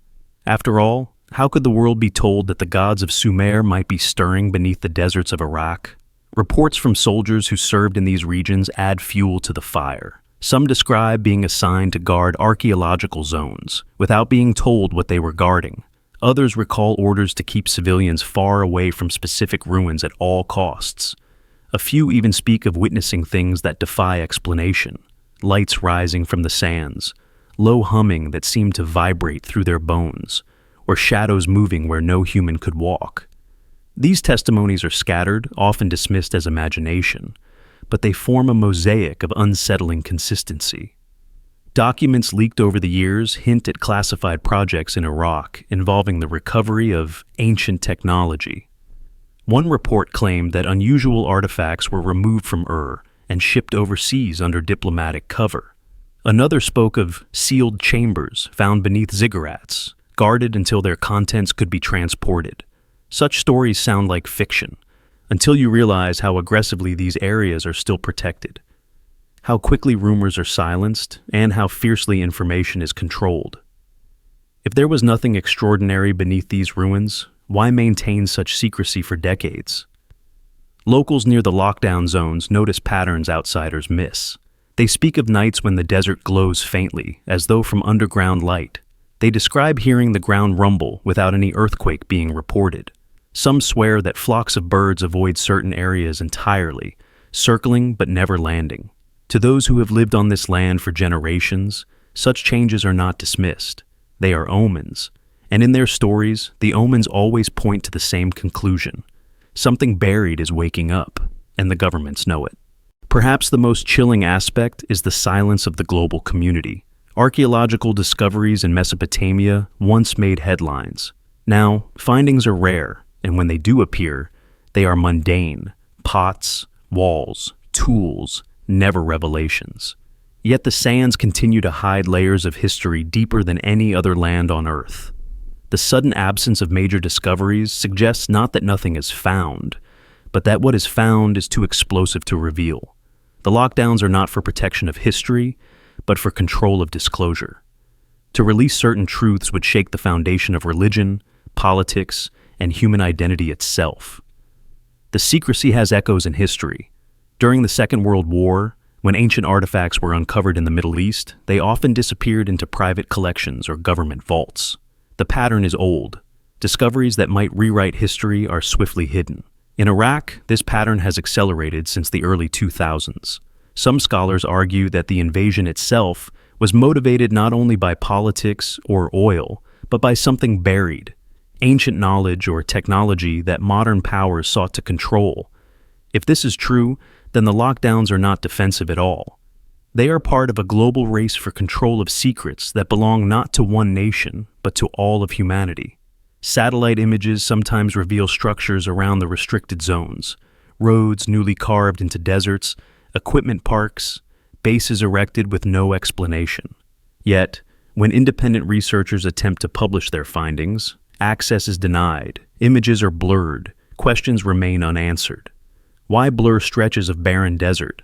After all, how could the world be told that the gods of Sumer might be stirring beneath the deserts of Iraq? Reports from soldiers who served in these regions add fuel to the fire. Some describe being assigned to guard archaeological zones, without being told what they were guarding. Others recall orders to keep civilians far away from specific ruins at all costs. A few even speak of witnessing things that defy explanation. Lights rising from the sands, low humming that seemed to vibrate through their bones, or shadows moving where no human could walk. These testimonies are scattered, often dismissed as imagination, but they form a mosaic of unsettling consistency. Documents leaked over the years hint at classified projects in Iraq involving the recovery of ancient technology. One report claimed that unusual artifacts were removed from Ur and shipped overseas under diplomatic cover. Another spoke of sealed chambers found beneath ziggurats, guarded until their contents could be transported. Such stories sound like fiction, until you realize how aggressively these areas are still protected, how quickly rumors are silenced, and how fiercely information is controlled. If there was nothing extraordinary beneath these ruins, why maintain such secrecy for decades? Locals near the lockdown zones notice patterns outsiders miss. They speak of nights when the desert glows faintly, as though from underground light. They describe hearing the ground rumble without any earthquake being reported. Some swear that flocks of birds avoid certain areas entirely, circling but never landing. To those who have lived on this land for generations, such changes are not dismissed. They are omens. And in their stories, the omens always point to the same conclusion. Something buried is waking up, and the governments know it. Perhaps the most chilling aspect is the silence of the global community. Archaeological discoveries in Mesopotamia once made headlines. Now, findings are rare, and when they do appear, they are mundane. Pots, walls, tools, never revelations. Yet the sands continue to hide layers of history deeper than any other land on Earth. The sudden absence of major discoveries suggests not that nothing is found, but that what is found is too explosive to reveal. The lockdowns are not for protection of history, but for control of disclosure. To release certain truths would shake the foundation of religion, politics, and human identity itself. The secrecy has echoes in history. During the Second World War, when ancient artifacts were uncovered in the Middle East, they often disappeared into private collections or government vaults. The pattern is old. Discoveries that might rewrite history are swiftly hidden. In Iraq, this pattern has accelerated since the early 2000s. Some scholars argue that the invasion itself was motivated not only by politics or oil, but by something buried, ancient knowledge or technology that modern powers sought to control. If this is true, then the lockdowns are not defensive at all. They are part of a global race for control of secrets that belong not to one nation, but to all of humanity. Satellite images sometimes reveal structures around the restricted zones, roads newly carved into deserts, equipment parks, bases erected with no explanation. Yet, when independent researchers attempt to publish their findings, access is denied, images are blurred, questions remain unanswered. Why blur stretches of barren desert?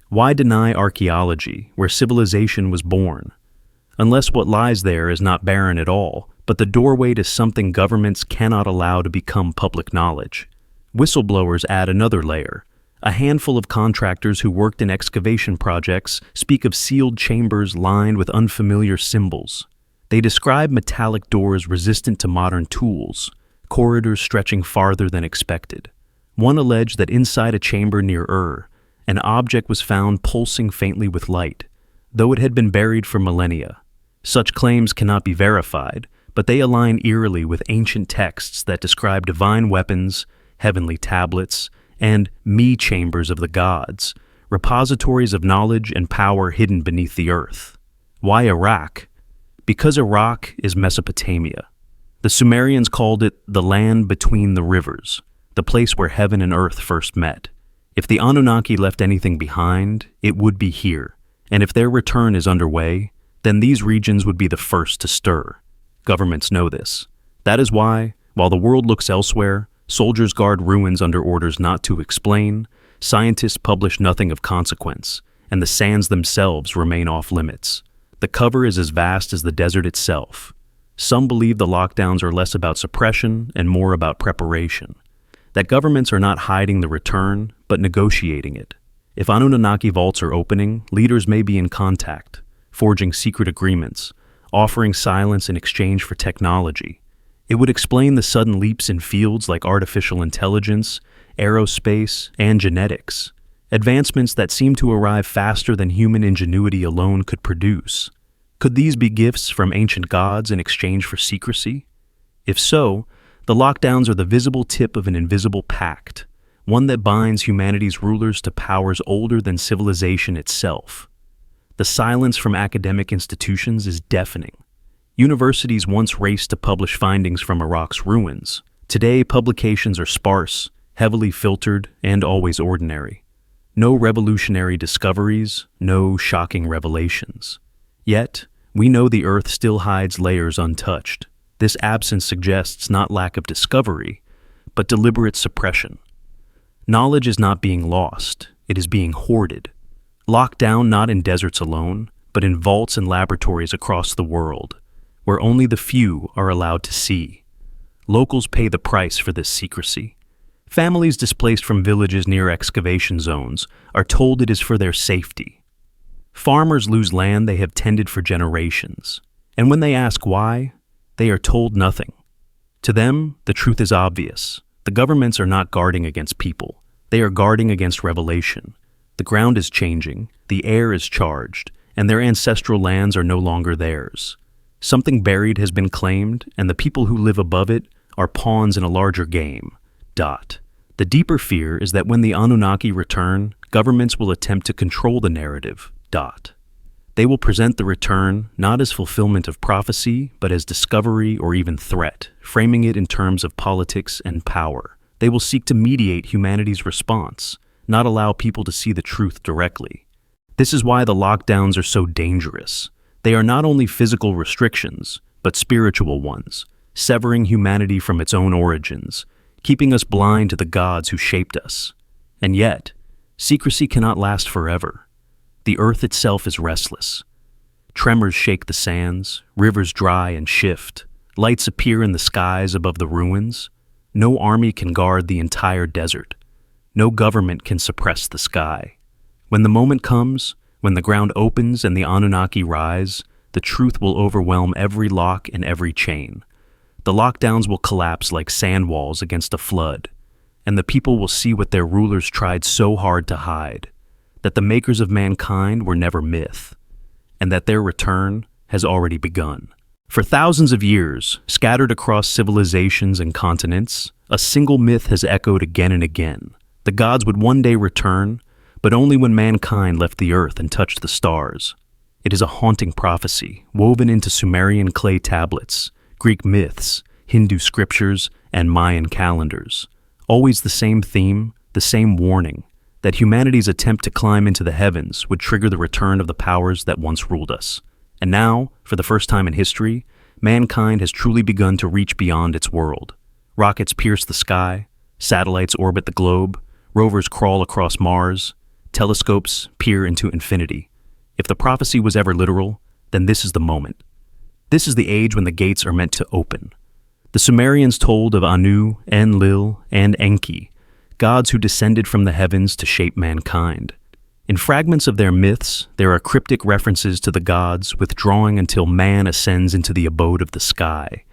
Why deny archaeology, where civilization was born? Unless what lies there is not barren at all, but the doorway to something governments cannot allow to become public knowledge. Whistleblowers add another layer. A handful of contractors who worked in excavation projects speak of sealed chambers lined with unfamiliar symbols. They describe metallic doors resistant to modern tools, corridors stretching farther than expected. One alleged that inside a chamber near Ur, an object was found pulsing faintly with light, though it had been buried for millennia. Such claims cannot be verified, but they align eerily with ancient texts that describe divine weapons, heavenly tablets, and chambers of the gods, repositories of knowledge and power hidden beneath the earth. Why Iraq? Because Iraq is Mesopotamia. The Sumerians called it the land between the rivers, the place where heaven and earth first met. If the Anunnaki left anything behind, it would be here, and if their return is underway, then these regions would be the first to stir. Governments know this. That is why, while the world looks elsewhere, soldiers guard ruins under orders not to explain, scientists publish nothing of consequence, and the sands themselves remain off limits. The cover is as vast as the desert itself. Some believe the lockdowns are less about suppression and more about preparation. That governments are not hiding the return, but negotiating it. If Anunnaki vaults are opening, leaders may be in contact, forging secret agreements, offering silence in exchange for technology. It would explain the sudden leaps in fields like artificial intelligence, aerospace, and genetics, advancements that seem to arrive faster than human ingenuity alone could produce. Could these be gifts from ancient gods in exchange for secrecy? If so, the lockdowns are the visible tip of an invisible pact, one that binds humanity's rulers to powers older than civilization itself. The silence from academic institutions is deafening. Universities once raced to publish findings from Iraq's ruins. Today, publications are sparse, heavily filtered, and always ordinary. No revolutionary discoveries, no shocking revelations. Yet, we know the Earth still hides layers untouched. This absence suggests not lack of discovery, but deliberate suppression. Knowledge is not being lost, it is being hoarded. Locked down not in deserts alone, but in vaults and laboratories across the world, where only the few are allowed to see. Locals pay the price for this secrecy. Families displaced from villages near excavation zones are told it is for their safety. Farmers lose land they have tended for generations, and when they ask why, they are told nothing. To them, the truth is obvious. The governments are not guarding against people. They are guarding against revelation. The ground is changing, the air is charged, and their ancestral lands are no longer theirs. Something buried has been claimed, and the people who live above it are pawns in a larger game. The deeper fear is that when the Anunnaki return, governments will attempt to control the narrative. They will present the return not as fulfillment of prophecy, but as discovery or even threat, framing it in terms of politics and power. They will seek to mediate humanity's response, not allow people to see the truth directly. This is why the lockdowns are so dangerous. They are not only physical restrictions, but spiritual ones, severing humanity from its own origins, keeping us blind to the gods who shaped us. And yet, secrecy cannot last forever. The earth itself is restless. Tremors shake the sands, rivers dry and shift, lights appear in the skies above the ruins. No army can guard the entire desert. No government can suppress the sky. When the moment comes, when the ground opens and the Anunnaki rise, the truth will overwhelm every lock and every chain. The lockdowns will collapse like sand walls against a flood, and the people will see what their rulers tried so hard to hide, that the makers of mankind were never myth, and that their return has already begun. For thousands of years, scattered across civilizations and continents, a single myth has echoed again and again. The gods would one day return, but only when mankind left the earth and touched the stars. It is a haunting prophecy, woven into Sumerian clay tablets, Greek myths, Hindu scriptures, and Mayan calendars. Always the same theme, the same warning, that humanity's attempt to climb into the heavens would trigger the return of the powers that once ruled us. And now, for the first time in history, mankind has truly begun to reach beyond its world. Rockets pierce the sky, satellites orbit the globe, rovers crawl across Mars, telescopes peer into infinity. If the prophecy was ever literal, then this is the moment. This is the age when the gates are meant to open. The Sumerians told of Anu, Enlil, and Enki, gods who descended from the heavens to shape mankind. In fragments of their myths, there are cryptic references to the gods withdrawing until man ascends into the abode of the sky.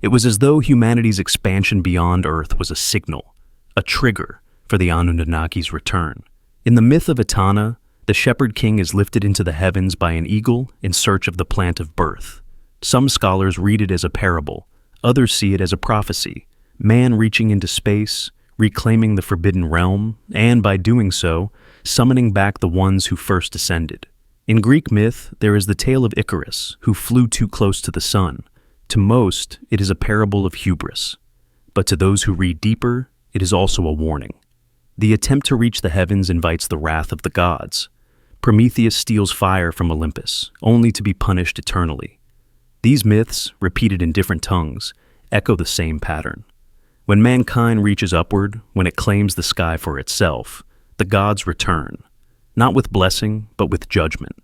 It was as though humanity's expansion beyond Earth was a signal, a trigger for the Anunnaki's return. In the myth of Etana, the shepherd king is lifted into the heavens by an eagle in search of the plant of birth. Some scholars read it as a parable, others see it as a prophecy, man reaching into space, reclaiming the forbidden realm, and by doing so, summoning back the ones who first ascended. In Greek myth, there is the tale of Icarus, who flew too close to the sun. To most, it is a parable of hubris. But to those who read deeper, it is also a warning. The attempt to reach the heavens invites the wrath of the gods. Prometheus steals fire from Olympus, only to be punished eternally. These myths, repeated in different tongues, echo the same pattern. When mankind reaches upward, when it claims the sky for itself, the gods return, not with blessing, but with judgment.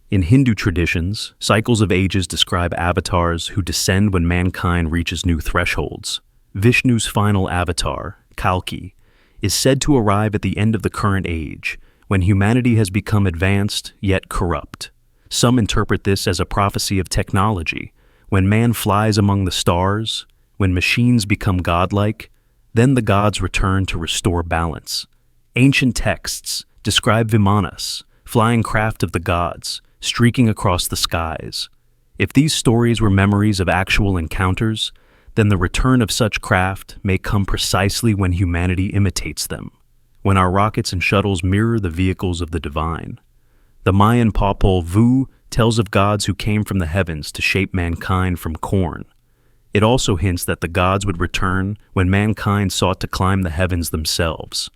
In Hindu traditions, cycles of ages describe avatars who descend when mankind reaches new thresholds. Vishnu's final avatar, Kalki, is said to arrive at the end of the current age, when humanity has become advanced yet corrupt. Some interpret this as a prophecy of technology. When man flies among the stars, when machines become godlike, then the gods return to restore balance. Ancient texts describe Vimanas, flying craft of the gods, streaking across the skies. If these stories were memories of actual encounters, then the return of such craft may come precisely when humanity imitates them, when our rockets and shuttles mirror the vehicles of the divine. The Mayan Popol Vuh tells of gods who came from the heavens to shape mankind from corn. It also hints that the gods would return when mankind sought to climb the heavens themselves.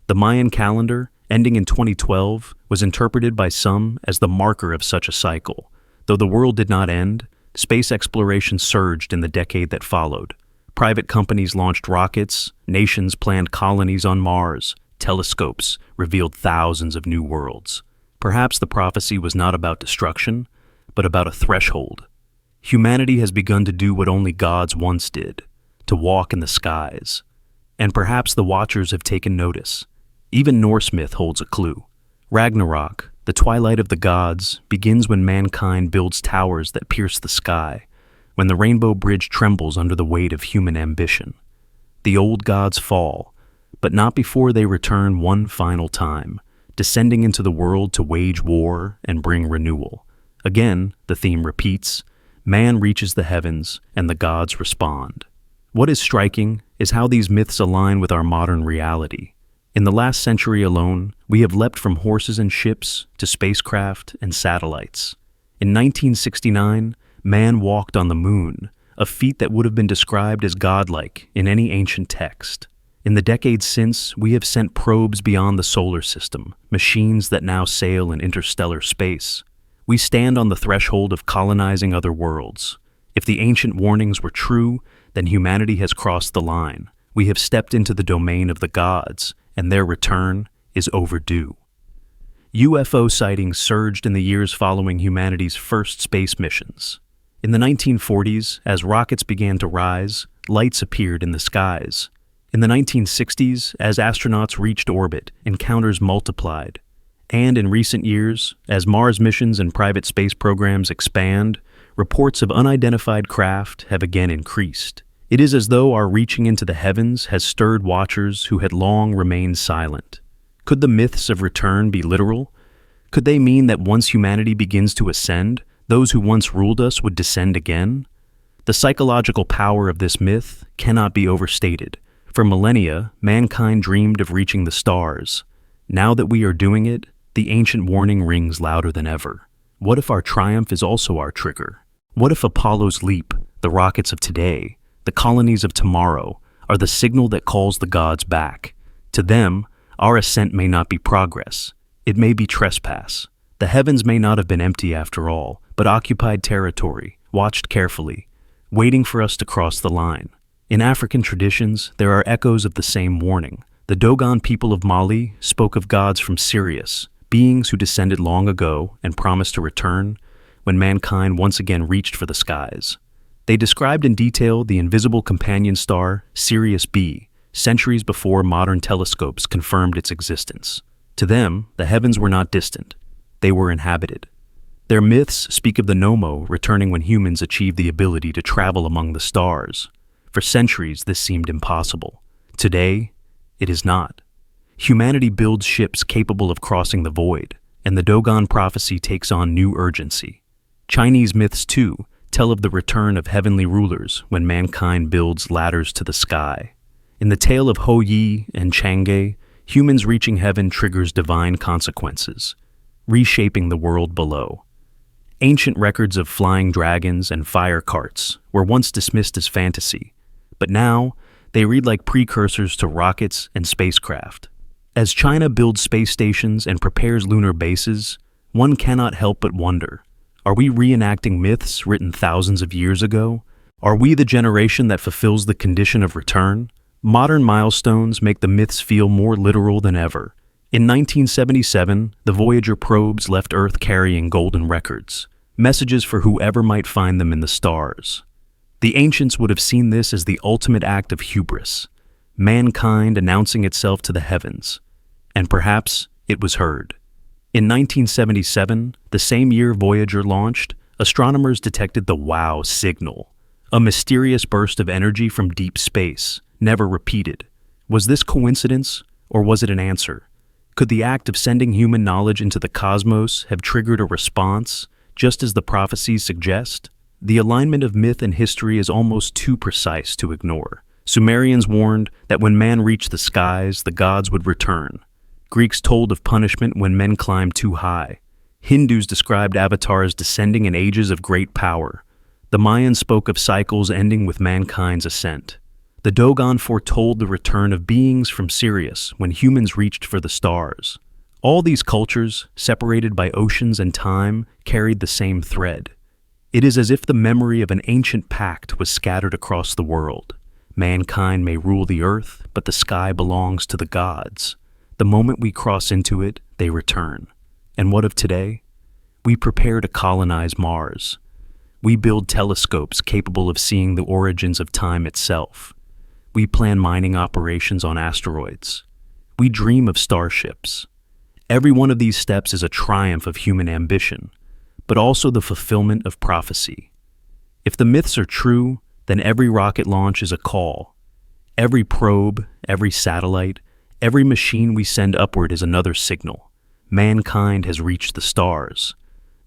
The Mayan calendar, ending in 2012, was interpreted by some as the marker of such a cycle. Though the world did not end, space exploration surged in the decade that followed. Private companies launched rockets, nations planned colonies on Mars, telescopes revealed thousands of new worlds. Perhaps the prophecy was not about destruction, but about a threshold. Humanity has begun to do what only gods once did, to walk in the skies. And perhaps the Watchers have taken notice. Even Norse myth holds a clue. Ragnarok, the twilight of the gods, begins when mankind builds towers that pierce the sky, when the rainbow bridge trembles under the weight of human ambition. The old gods fall, but not before they return one final time, descending into the world to wage war and bring renewal. Again, the theme repeats. Man reaches the heavens, and the gods respond. What is striking is how these myths align with our modern reality. In the last century alone, we have leapt from horses and ships to spacecraft and satellites. In 1969, man walked on the moon, a feat that would have been described as godlike in any ancient text. In the decades since, we have sent probes beyond the solar system, machines that now sail in interstellar space. We stand on the threshold of colonizing other worlds. If the ancient warnings were true, then humanity has crossed the line. We have stepped into the domain of the gods, and their return is overdue. UFO sightings surged in the years following humanity's first space missions. In the 1940s, as rockets began to rise, lights appeared in the skies. In the 1960s, as astronauts reached orbit, encounters multiplied. And in recent years, as Mars missions and private space programs expand, reports of unidentified craft have again increased. It is as though our reaching into the heavens has stirred watchers who had long remained silent. Could the myths of return be literal? Could they mean that once humanity begins to ascend, those who once ruled us would descend again? The psychological power of this myth cannot be overstated. For millennia, mankind dreamed of reaching the stars. Now that we are doing it, the ancient warning rings louder than ever. What if our triumph is also our trigger? What if Apollo's leap, the rockets of today, the colonies of tomorrow, are the signal that calls the gods back? To them, our ascent may not be progress. It may be trespass. The heavens may not have been empty after all, but occupied territory, watched carefully, waiting for us to cross the line. In African traditions, there are echoes of the same warning. The Dogon people of Mali spoke of gods from Sirius, beings who descended long ago and promised to return when mankind once again reached for the skies. They described in detail the invisible companion star Sirius B, centuries before modern telescopes confirmed its existence. To them, the heavens were not distant. They were inhabited. Their myths speak of the Nomo returning when humans achieved the ability to travel among the stars. For centuries, this seemed impossible. Today, it is not. Humanity builds ships capable of crossing the void, and the Dogon prophecy takes on new urgency. Chinese myths, too, tell of the return of heavenly rulers when mankind builds ladders to the sky. In the tale of Ho Yi and Chang'e, humans reaching heaven triggers divine consequences, reshaping the world below. Ancient records of flying dragons and fire carts were once dismissed as fantasy, but now they read like precursors to rockets and spacecraft. As China builds space stations and prepares lunar bases, one cannot help but wonder, are we reenacting myths written thousands of years ago? Are we the generation that fulfills the condition of return? Modern milestones make the myths feel more literal than ever. In 1977, the Voyager probes left Earth carrying golden records, messages for whoever might find them in the stars. The ancients would have seen this as the ultimate act of hubris, mankind announcing itself to the heavens. And perhaps it was heard. In 1977, the same year Voyager launched, astronomers detected the WOW signal, a mysterious burst of energy from deep space, never repeated. Was this coincidence, or was it an answer? Could the act of sending human knowledge into the cosmos have triggered a response, just as the prophecies suggest? The alignment of myth and history is almost too precise to ignore. Sumerians warned that when man reached the skies, the gods would return. Greeks told of punishment when men climbed too high. Hindus described avatars descending in ages of great power. The Mayans spoke of cycles ending with mankind's ascent. The Dogon foretold the return of beings from Sirius when humans reached for the stars. All these cultures, separated by oceans and time, carried the same thread. It is as if the memory of an ancient pact was scattered across the world. Mankind may rule the earth, but the sky belongs to the gods. The moment we cross into it, they return. And what of today? We prepare to colonize Mars. We build telescopes capable of seeing the origins of time itself. We plan mining operations on asteroids. We dream of starships. Every one of these steps is a triumph of human ambition, but also the fulfillment of prophecy. If the myths are true, then every rocket launch is a call. Every probe, every satellite, every machine we send upward is another signal. Mankind has reached the stars.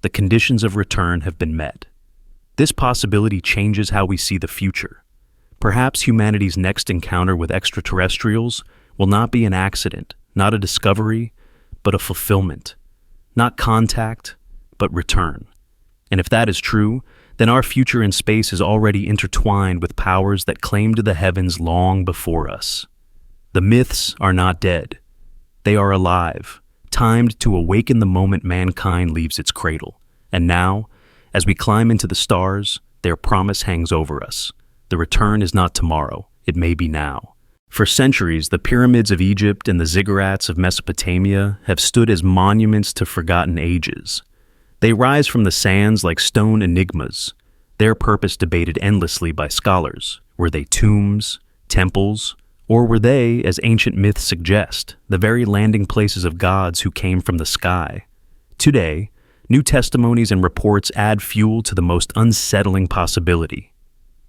The conditions of return have been met. This possibility changes how we see the future. Perhaps humanity's next encounter with extraterrestrials will not be an accident, not a discovery, but a fulfillment. Not contact, but return. And if that is true, then our future in space is already intertwined with powers that claimed the heavens long before us. The myths are not dead. They are alive, timed to awaken the moment mankind leaves its cradle. And now, as we climb into the stars, their promise hangs over us. The return is not tomorrow, it may be now. For centuries, the pyramids of Egypt and the ziggurats of Mesopotamia have stood as monuments to forgotten ages. They rise from the sands like stone enigmas, their purpose debated endlessly by scholars. Were they tombs, temples, or were they, as ancient myths suggest, the very landing places of gods who came from the sky? Today, new testimonies and reports add fuel to the most unsettling possibility.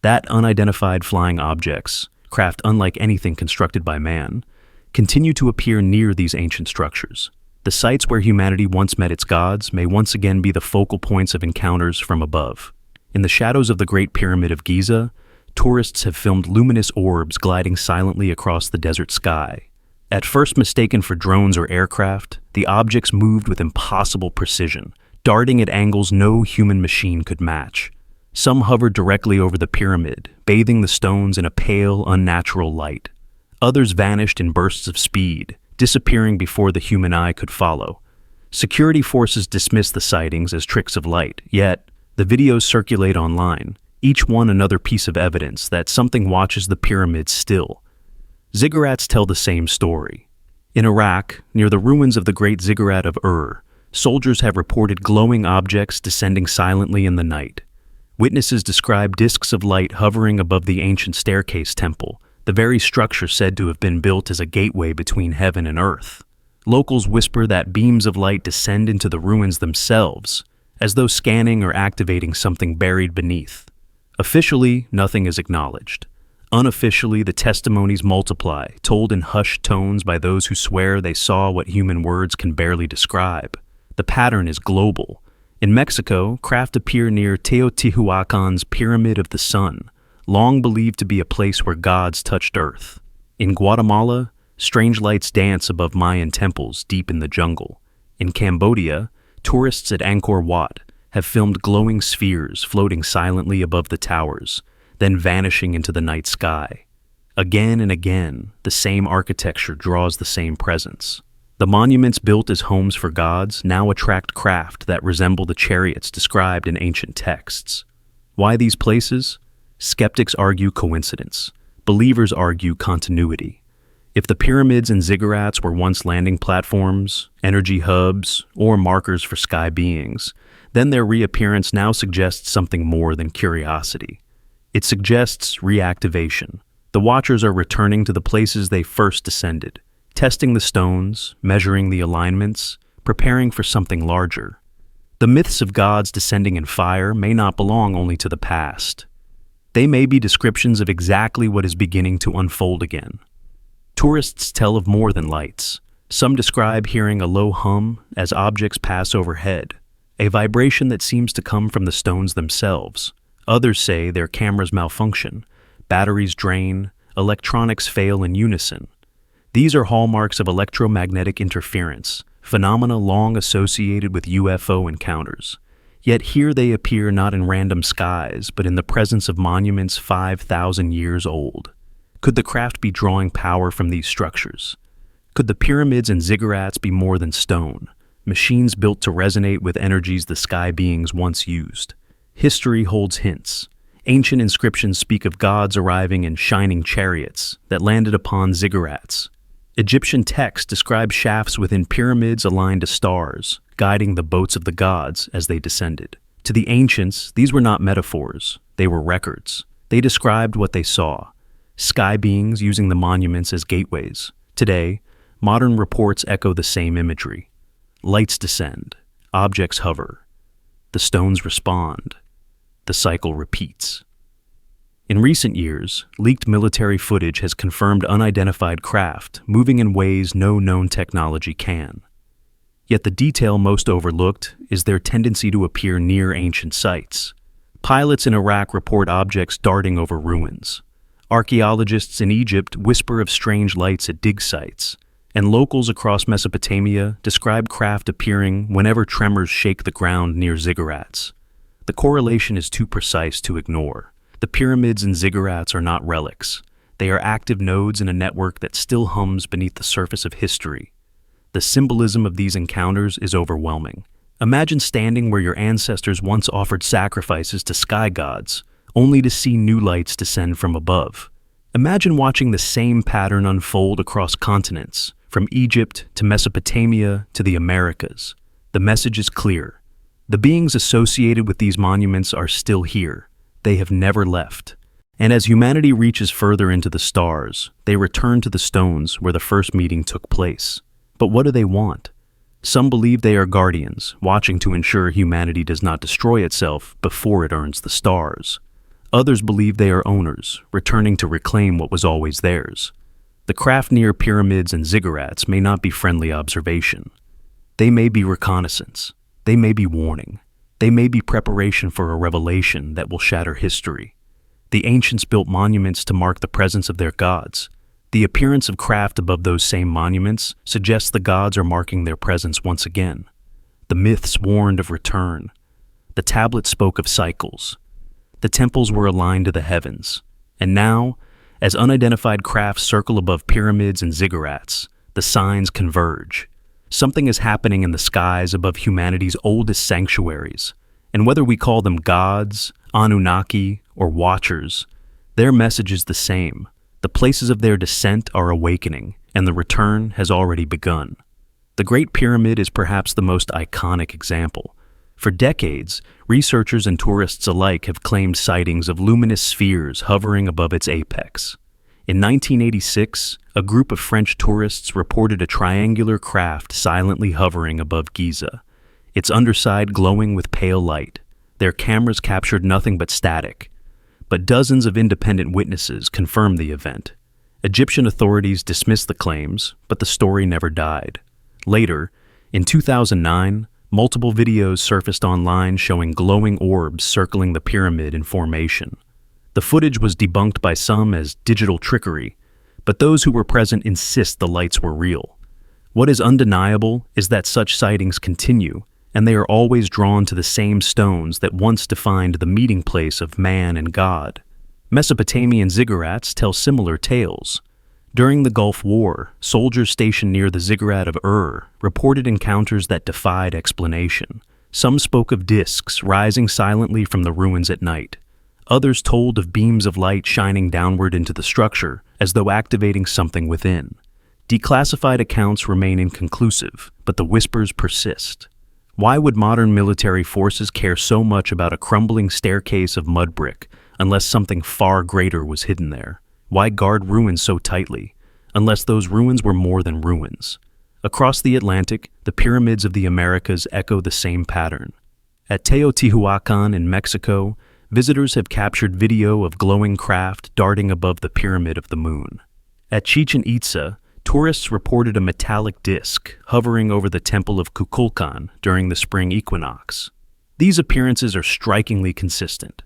That unidentified flying objects, craft unlike anything constructed by man, continue to appear near these ancient structures. The sites where humanity once met its gods may once again be the focal points of encounters from above. In the shadows of the Great Pyramid of Giza, tourists have filmed luminous orbs gliding silently across the desert sky. At first mistaken for drones or aircraft, the objects moved with impossible precision, darting at angles no human machine could match. Some hovered directly over the pyramid, bathing the stones in a pale, unnatural light. Others vanished in bursts of speed, disappearing before the human eye could follow. Security forces dismiss the sightings as tricks of light, yet the videos circulate online, each one another piece of evidence that something watches the pyramids still. Ziggurats tell the same story. In Iraq, near the ruins of the Great Ziggurat of Ur, soldiers have reported glowing objects descending silently in the night. Witnesses describe discs of light hovering above the ancient staircase temple, the very structure said to have been built as a gateway between heaven and earth. Locals whisper that beams of light descend into the ruins themselves, as though scanning or activating something buried beneath. Officially, nothing is acknowledged. Unofficially, the testimonies multiply, told in hushed tones by those who swear they saw what human words can barely describe. The pattern is global. In Mexico, craft appear near Teotihuacan's Pyramid of the Sun, long believed to be a place where gods touched earth. In Guatemala, strange lights dance above Mayan temples deep in the jungle. In Cambodia, tourists at Angkor Wat have filmed glowing spheres floating silently above the towers, then vanishing into the night sky. Again and again, the same architecture draws the same presence. The monuments built as homes for gods now attract craft that resemble the chariots described in ancient texts. Why these places? Skeptics argue coincidence. Believers argue continuity. If the pyramids and ziggurats were once landing platforms, energy hubs, or markers for sky beings, then their reappearance now suggests something more than curiosity. It suggests reactivation. The watchers are returning to the places they first descended, testing the stones, measuring the alignments, preparing for something larger. The myths of gods descending in fire may not belong only to the past. They may be descriptions of exactly what is beginning to unfold again. Tourists tell of more than lights. Some describe hearing a low hum as objects pass overhead, a vibration that seems to come from the stones themselves. Others say their cameras malfunction, batteries drain, electronics fail in unison. These are hallmarks of electromagnetic interference, phenomena long associated with UFO encounters. Yet here they appear not in random skies, but in the presence of monuments 5,000 years old. Could the craft be drawing power from these structures? Could the pyramids and ziggurats be more than stone, machines built to resonate with energies the sky beings once used? History holds hints. Ancient inscriptions speak of gods arriving in shining chariots that landed upon ziggurats. Egyptian texts describe shafts within pyramids aligned to stars, guiding the boats of the gods as they descended. To the ancients, these were not metaphors, they were records. They described what they saw. Sky beings using the monuments as gateways. Today, modern reports echo the same imagery. Lights descend, objects hover, the stones respond, the cycle repeats. In recent years, leaked military footage has confirmed unidentified craft moving in ways no known technology can. Yet the detail most overlooked is their tendency to appear near ancient sites. Pilots in Iraq report objects darting over ruins. Archaeologists in Egypt whisper of strange lights at dig sites, and locals across Mesopotamia describe craft appearing whenever tremors shake the ground near ziggurats. The correlation is too precise to ignore. The pyramids and ziggurats are not relics. They are active nodes in a network that still hums beneath the surface of history. The symbolism of these encounters is overwhelming. Imagine standing where your ancestors once offered sacrifices to sky gods, only to see new lights descend from above. Imagine watching the same pattern unfold across continents, from Egypt to Mesopotamia to the Americas. The message is clear. The beings associated with these monuments are still here. They have never left. And as humanity reaches further into the stars, they return to the stones where the first meeting took place. But what do they want? Some believe they are guardians, watching to ensure humanity does not destroy itself before it earns the stars. Others believe they are owners, returning to reclaim what was always theirs. The craft near pyramids and ziggurats may not be friendly observation. They may be reconnaissance. They may be warning. They may be preparation for a revelation that will shatter history. The ancients built monuments to mark the presence of their gods. The appearance of craft above those same monuments suggests the gods are marking their presence once again. The myths warned of return. The tablets spoke of cycles. The temples were aligned to the heavens. And now, as unidentified crafts circle above pyramids and ziggurats, the signs converge. Something is happening in the skies above humanity's oldest sanctuaries. And whether we call them gods, Anunnaki, or watchers, their message is the same. The places of their descent are awakening, and the return has already begun. The Great Pyramid is perhaps the most iconic example. For decades, researchers and tourists alike have claimed sightings of luminous spheres hovering above its apex. In 1986, a group of French tourists reported a triangular craft silently hovering above Giza, its underside glowing with pale light. Their cameras captured nothing but static. But dozens of independent witnesses confirmed the event. Egyptian authorities dismissed the claims, but the story never died. Later, in 2009, multiple videos surfaced online showing glowing orbs circling the pyramid in formation. The footage was debunked by some as digital trickery, but those who were present insist the lights were real. What is undeniable is that such sightings continue, and they are always drawn to the same stones that once defined the meeting place of man and God. Mesopotamian ziggurats tell similar tales. During the Gulf War, soldiers stationed near the ziggurat of Ur reported encounters that defied explanation. Some spoke of discs rising silently from the ruins at night. Others told of beams of light shining downward into the structure, as though activating something within. Declassified accounts remain inconclusive, but the whispers persist. Why would modern military forces care so much about a crumbling staircase of mud brick unless something far greater was hidden there? Why guard ruins so tightly, unless those ruins were more than ruins? Across the Atlantic, the pyramids of the Americas echo the same pattern. At Teotihuacan in Mexico, visitors have captured video of glowing craft darting above the Pyramid of the Moon. At Chichen Itza, tourists reported a metallic disc hovering over the Temple of Kukulkan during the spring equinox. These appearances are strikingly consistent.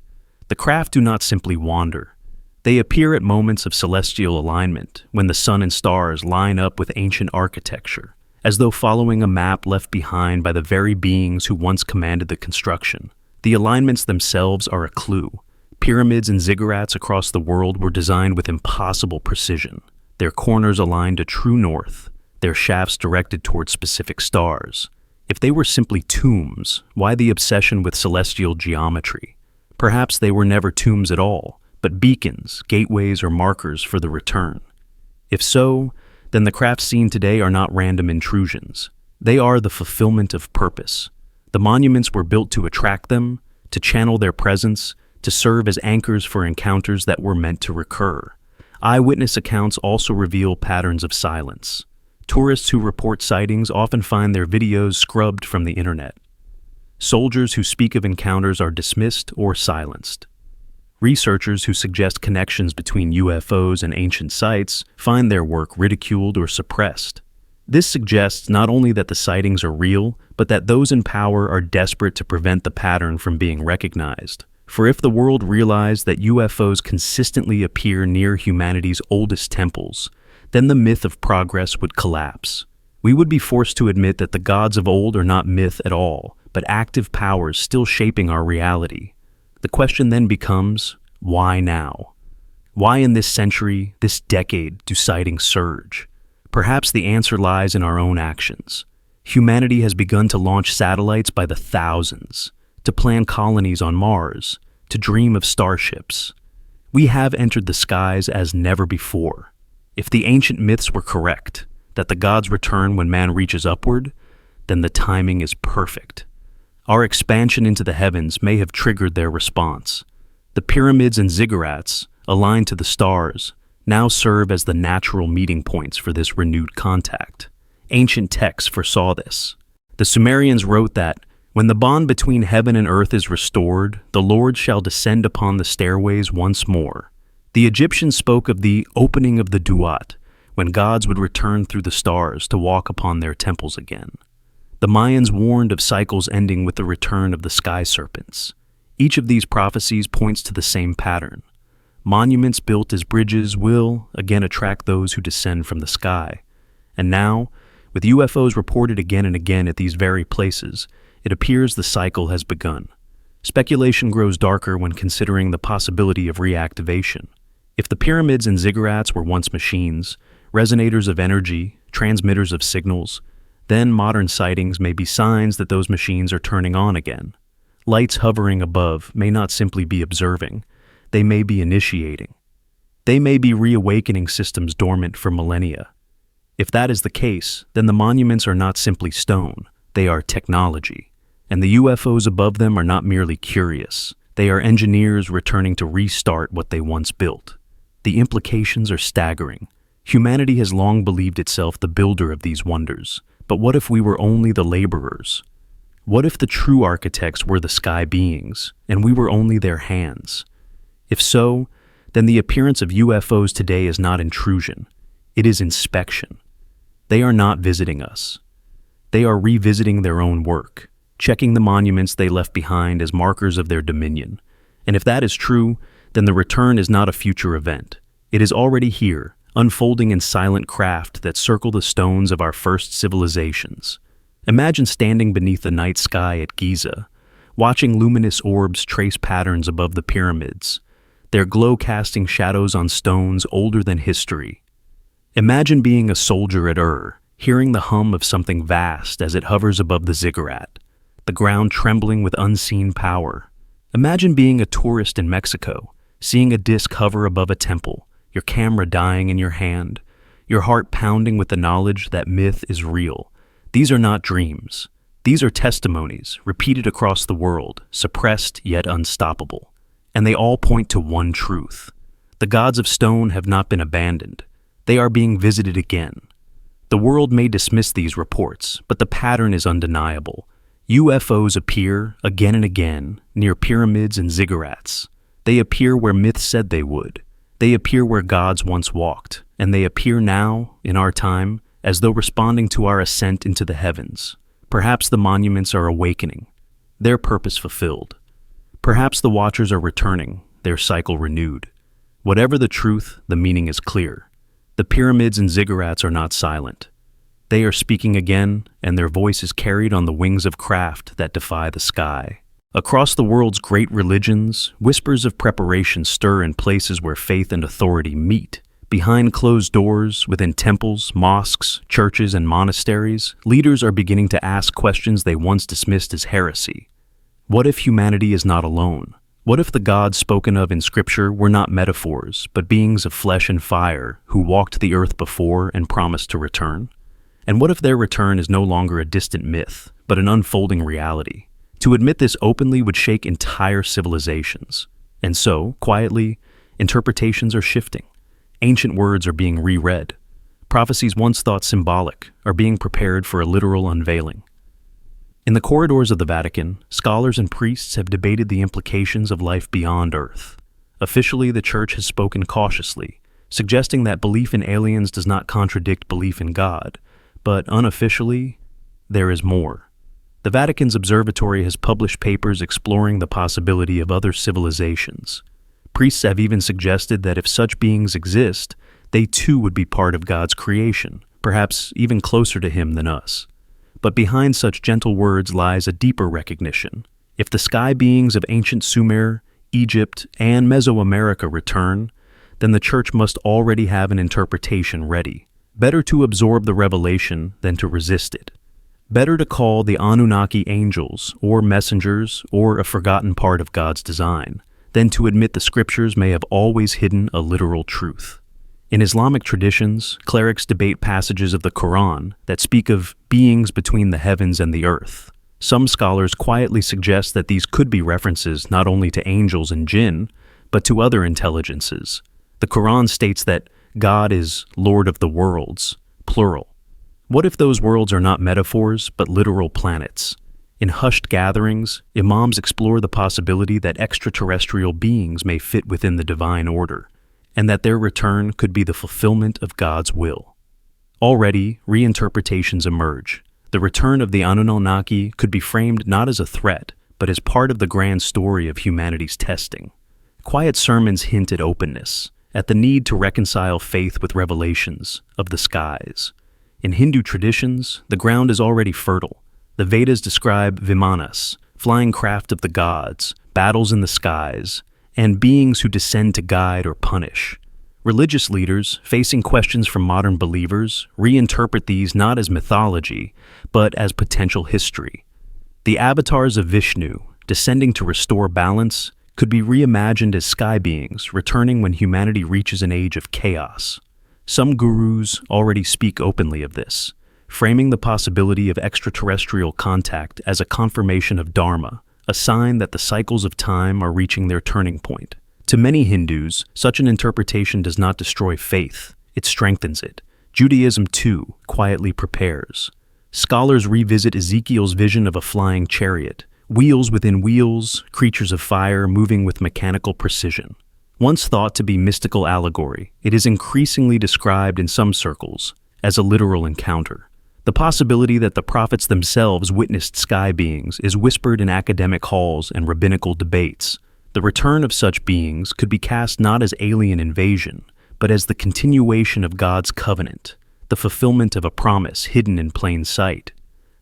The craft do not simply wander. They appear at moments of celestial alignment, when the sun and stars line up with ancient architecture, as though following a map left behind by the very beings who once commanded the construction. The alignments themselves are a clue. Pyramids and ziggurats across the world were designed with impossible precision. Their corners aligned to true north, their shafts directed toward specific stars. If they were simply tombs, why the obsession with celestial geometry? Perhaps they were never tombs at all, but beacons, gateways, or markers for the return. If so, then the crafts seen today are not random intrusions. They are the fulfillment of purpose. The monuments were built to attract them, to channel their presence, to serve as anchors for encounters that were meant to recur. Eyewitness accounts also reveal patterns of silence. Tourists who report sightings often find their videos scrubbed from the internet. Soldiers who speak of encounters are dismissed or silenced. Researchers who suggest connections between UFOs and ancient sites find their work ridiculed or suppressed. This suggests not only that the sightings are real, but that those in power are desperate to prevent the pattern from being recognized. For if the world realized that UFOs consistently appear near humanity's oldest temples, then the myth of progress would collapse. We would be forced to admit that the gods of old are not myth at all, but active powers still shaping our reality. The question then becomes, why now? Why in this century, this decade, do sightings surge? Perhaps the answer lies in our own actions. Humanity has begun to launch satellites by the thousands, to plan colonies on Mars, to dream of starships. We have entered the skies as never before. If the ancient myths were correct, that the gods return when man reaches upward, then the timing is perfect. Our expansion into the heavens may have triggered their response. The pyramids and ziggurats, aligned to the stars, now serve as the natural meeting points for this renewed contact. Ancient texts foresaw this. The Sumerians wrote that, "When the bond between heaven and earth is restored, the Lord shall descend upon the stairways once more." The Egyptians spoke of the opening of the Duat, when gods would return through the stars to walk upon their temples again. The Mayans warned of cycles ending with the return of the sky serpents. Each of these prophecies points to the same pattern. Monuments built as bridges will again attract those who descend from the sky. And now, with UFOs reported again and again at these very places, it appears the cycle has begun. Speculation grows darker when considering the possibility of reactivation. If the pyramids and ziggurats were once machines, resonators of energy, transmitters of signals, then modern sightings may be signs that those machines are turning on again. Lights hovering above may not simply be observing, they may be initiating. They may be reawakening systems dormant for millennia. If that is the case, then the monuments are not simply stone, they are technology. And the UFOs above them are not merely curious, they are engineers returning to restart what they once built. The implications are staggering. Humanity has long believed itself the builder of these wonders, but what if we were only the laborers? What if the true architects were the sky beings, and we were only their hands? If so, then the appearance of UFOs today is not intrusion, it is inspection. They are not visiting us. They are revisiting their own work, checking the monuments they left behind as markers of their dominion. And if that is true, then the return is not a future event. It is already here, unfolding in silent craft that circle the stones of our first civilizations. Imagine standing beneath the night sky at Giza, watching luminous orbs trace patterns above the pyramids, their glow casting shadows on stones older than history. Imagine being a soldier at hearing the hum of something vast as it hovers above the ziggurat, the ground trembling with unseen power. Imagine being a tourist in Mexico, seeing a disc hover above a temple, your camera dying in your hand, your heart pounding with the knowledge that myth is real. These are not dreams. These are testimonies, repeated across the world, suppressed yet unstoppable. And they all point to one truth. The gods of stone have not been abandoned. They are being visited again. The world may dismiss these reports, but the pattern is undeniable. UFOs appear, again and again, near pyramids and ziggurats. They appear where myths said they would. They appear where gods once walked, and they appear now, in our time, as though responding to our ascent into the heavens. Perhaps the monuments are awakening, their purpose fulfilled. Perhaps the watchers are returning, their cycle renewed. Whatever the truth, the meaning is clear. The pyramids and ziggurats are not silent. They are speaking again, and their voice is carried on the wings of craft that defy the sky. Across the world's great religions, whispers of preparation stir in places where faith and authority meet. Behind closed doors, within temples, mosques, churches, and monasteries, leaders are beginning to ask questions they once dismissed as heresy. What if humanity is not alone? What if the gods spoken of in Scripture were not metaphors, but beings of flesh and fire who walked the earth before and promised to return? And what if their return is no longer a distant myth, but an unfolding reality? To admit this openly would shake entire civilizations. And so, quietly, interpretations are shifting. Ancient words are being reread. Prophecies once thought symbolic are being prepared for a literal unveiling. In the corridors of the Vatican, scholars and priests have debated the implications of life beyond Earth. Officially, the Church has spoken cautiously, suggesting that belief in aliens does not contradict belief in God. But unofficially, there is more. The Vatican's observatory has published papers exploring the possibility of other civilizations. Priests have even suggested that if such beings exist, they too would be part of God's creation, perhaps even closer to Him than us. But behind such gentle words lies a deeper recognition. If the sky beings of ancient Sumer, Egypt, and Mesoamerica return, then the Church must already have an interpretation ready. Better to absorb the revelation than to resist it. Better to call the Anunnaki angels, or messengers, or a forgotten part of God's design, than to admit the Scriptures may have always hidden a literal truth. In Islamic traditions, clerics debate passages of the Quran that speak of beings between the heavens and the earth. Some scholars quietly suggest that these could be references not only to angels and jinn, but to other intelligences. The Quran states that God is Lord of the worlds, plural. What if those worlds are not metaphors, but literal planets? In hushed gatherings, imams explore the possibility that extraterrestrial beings may fit within the divine order, and that their return could be the fulfillment of God's will. Already, reinterpretations emerge. The return of the Anunnaki could be framed not as a threat, but as part of the grand story of humanity's testing. Quiet sermons hint at openness, at the need to reconcile faith with revelations of the skies. In Hindu traditions, the ground is already fertile. The Vedas describe vimanas, flying craft of the gods, battles in the skies, and beings who descend to guide or punish. Religious leaders, facing questions from modern believers, reinterpret these not as mythology, but as potential history. The avatars of Vishnu, descending to restore balance, could be reimagined as sky beings returning when humanity reaches an age of chaos. Some gurus already speak openly of this, framing the possibility of extraterrestrial contact as a confirmation of Dharma, a sign that the cycles of time are reaching their turning point. To many Hindus, such an interpretation does not destroy faith, it strengthens it. Judaism, too, quietly prepares. Scholars revisit Ezekiel's vision of a flying chariot, wheels within wheels, creatures of fire moving with mechanical precision. Once thought to be mystical allegory, it is increasingly described in some circles as a literal encounter. The possibility that the prophets themselves witnessed sky beings is whispered in academic halls and rabbinical debates. The return of such beings could be cast not as alien invasion, but as the continuation of God's covenant, the fulfillment of a promise hidden in plain sight.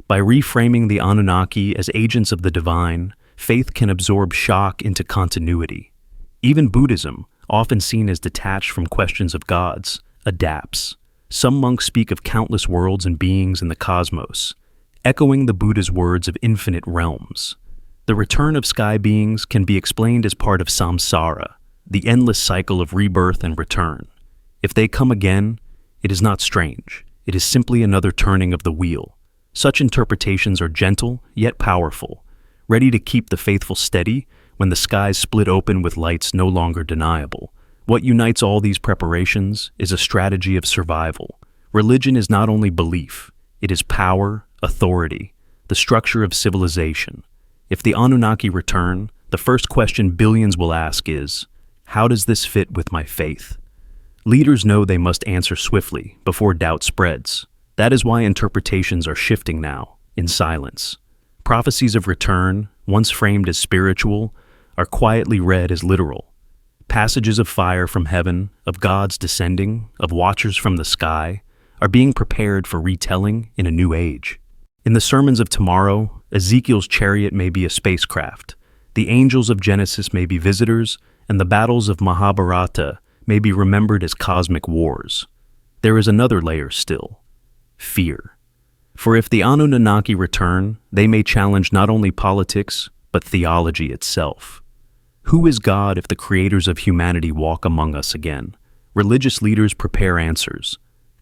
By reframing the Anunnaki as agents of the divine, faith can absorb shock into continuity. Even Buddhism, often seen as detached from questions of gods, adapts. Some monks speak of countless worlds and beings in the cosmos, echoing the Buddha's words of infinite realms. The return of sky beings can be explained as part of samsara, the endless cycle of rebirth and return. If they come again, it is not strange. It is simply another turning of the wheel. Such interpretations are gentle, yet powerful, ready to keep the faithful steady when the skies split open with lights no longer deniable. What unites all these preparations is a strategy of survival. Religion is not only belief, it is power, authority, the structure of civilization. If the Anunnaki return, the first question billions will ask is, how does this fit with my faith? Leaders know they must answer swiftly before doubt spreads. That is why interpretations are shifting now, in silence. Prophecies of return, once framed as spiritual, are quietly read as literal. Passages of fire from heaven, of gods descending, of watchers from the sky, are being prepared for retelling in a new age. In the sermons of tomorrow, Ezekiel's chariot may be a spacecraft, the angels of Genesis may be visitors, and the battles of Mahabharata may be remembered as cosmic wars. There is another layer still: fear. For if the Anunnaki return, they may challenge not only politics, but theology itself. Who is God if the creators of humanity walk among us again? Religious leaders prepare answers.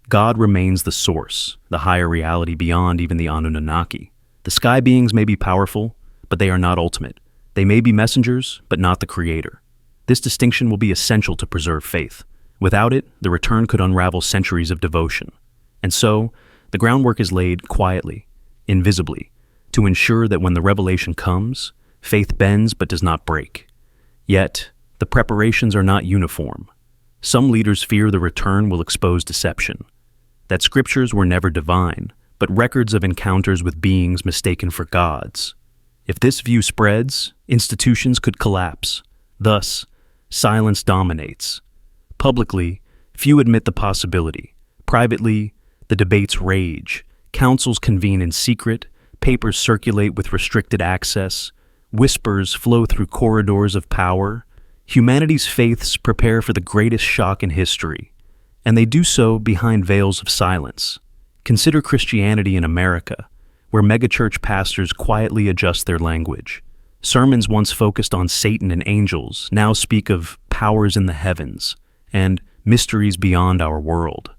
God remains the source, the higher reality beyond even the Anunnaki. The sky beings may be powerful, but they are not ultimate. They may be messengers, but not the creator. This distinction will be essential to preserve faith. Without it, the return could unravel centuries of devotion. And so, the groundwork is laid quietly, invisibly, to ensure that when the revelation comes, faith bends but does not break. Yet, the preparations are not uniform. Some leaders fear the return will expose deception, that scriptures were never divine, but records of encounters with beings mistaken for gods. If this view spreads, institutions could collapse. Thus, silence dominates. Publicly, few admit the possibility. Privately, the debates rage. Councils convene in secret, papers circulate with restricted access, whispers flow through corridors of power. Humanity's faiths prepare for the greatest shock in history, and they do so behind veils of silence. Consider Christianity in America, where megachurch pastors quietly adjust their language. Sermons once focused on Satan and angels now speak of powers in the heavens and mysteries beyond our world.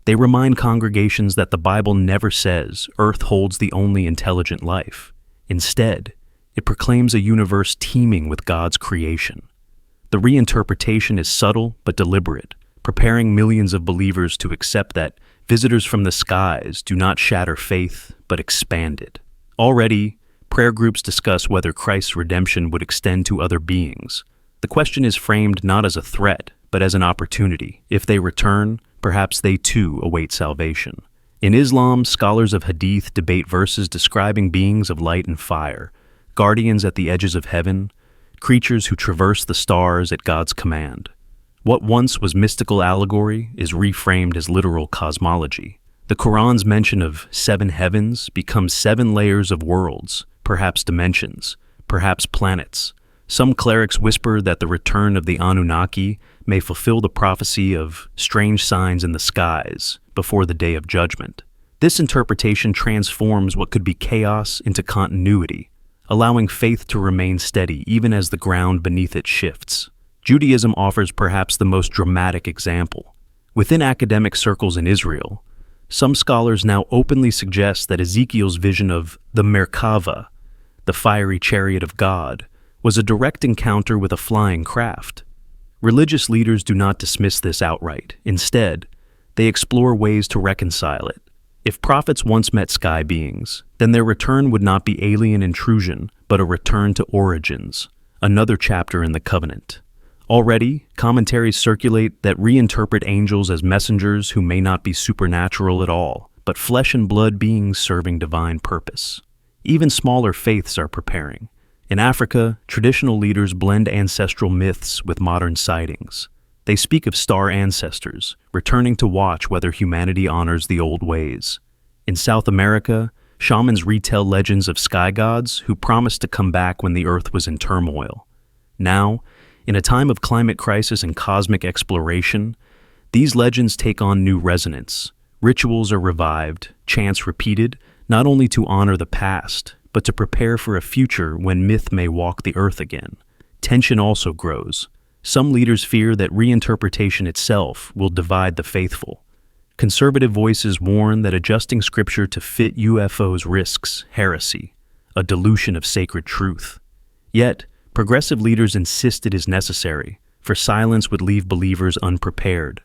They remind congregations that the Bible never says Earth holds the only intelligent life. Instead, it proclaims a universe teeming with God's creation. The reinterpretation is subtle but deliberate, preparing millions of believers to accept that visitors from the skies do not shatter faith but expand it. Already, prayer groups discuss whether Christ's redemption would extend to other beings. The question is framed not as a threat, but as an opportunity. If they return, perhaps they too await salvation. In Islam, scholars of Hadith debate verses describing beings of light and fire, guardians at the edges of heaven, creatures who traverse the stars at God's command. What once was mystical allegory is reframed as literal cosmology. The Quran's mention of 7 heavens becomes 7 layers of worlds, perhaps dimensions, perhaps planets. Some clerics whisper that the return of the Anunnaki may fulfill the prophecy of strange signs in the skies before the day of judgment. This interpretation transforms what could be chaos into continuity, allowing faith to remain steady even as the ground beneath it shifts. Judaism offers perhaps the most dramatic example. Within academic circles in Israel, some scholars now openly suggest that Ezekiel's vision of the Merkava, the fiery chariot of God, was a direct encounter with a flying craft. Religious leaders do not dismiss this outright. Instead, they explore ways to reconcile it. If prophets once met sky beings, then their return would not be alien intrusion, but a return to origins, another chapter in the covenant. Already, commentaries circulate that reinterpret angels as messengers who may not be supernatural at all, but flesh and blood beings serving divine purpose. Even smaller faiths are preparing. In Africa, traditional leaders blend ancestral myths with modern sightings. They speak of star ancestors, returning to watch whether humanity honors the old ways. In South America, shamans retell legends of sky gods who promised to come back when the earth was in turmoil. Now, in a time of climate crisis and cosmic exploration, these legends take on new resonance. Rituals are revived, chants repeated, not only to honor the past, but to prepare for a future when myth may walk the earth again. Tension also grows. Some leaders fear that reinterpretation itself will divide the faithful. Conservative voices warn that adjusting scripture to fit UFOs risks heresy, a dilution of sacred truth. Yet, progressive leaders insist it is necessary, for silence would leave believers unprepared.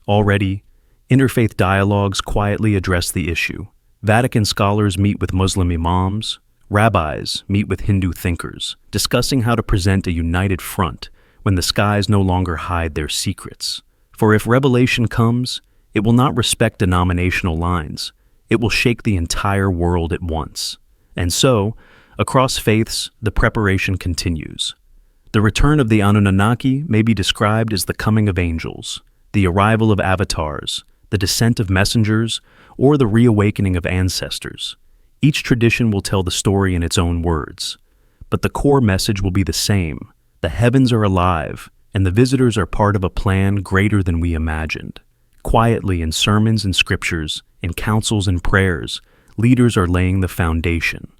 Already, interfaith dialogues quietly address the issue. Vatican scholars meet with Muslim imams, rabbis meet with Hindu thinkers, discussing how to present a united front when the skies no longer hide their secrets. For if revelation comes, it will not respect denominational lines. It will shake the entire world at once. And so, across faiths, the preparation continues. The return of the Anunnaki may be described as the coming of angels, the arrival of avatars, the descent of messengers, or the reawakening of ancestors. Each tradition will tell the story in its own words, but the core message will be the same. The heavens are alive, and the visitors are part of a plan greater than we imagined. Quietly in sermons and scriptures, in councils and prayers, leaders are laying the foundation.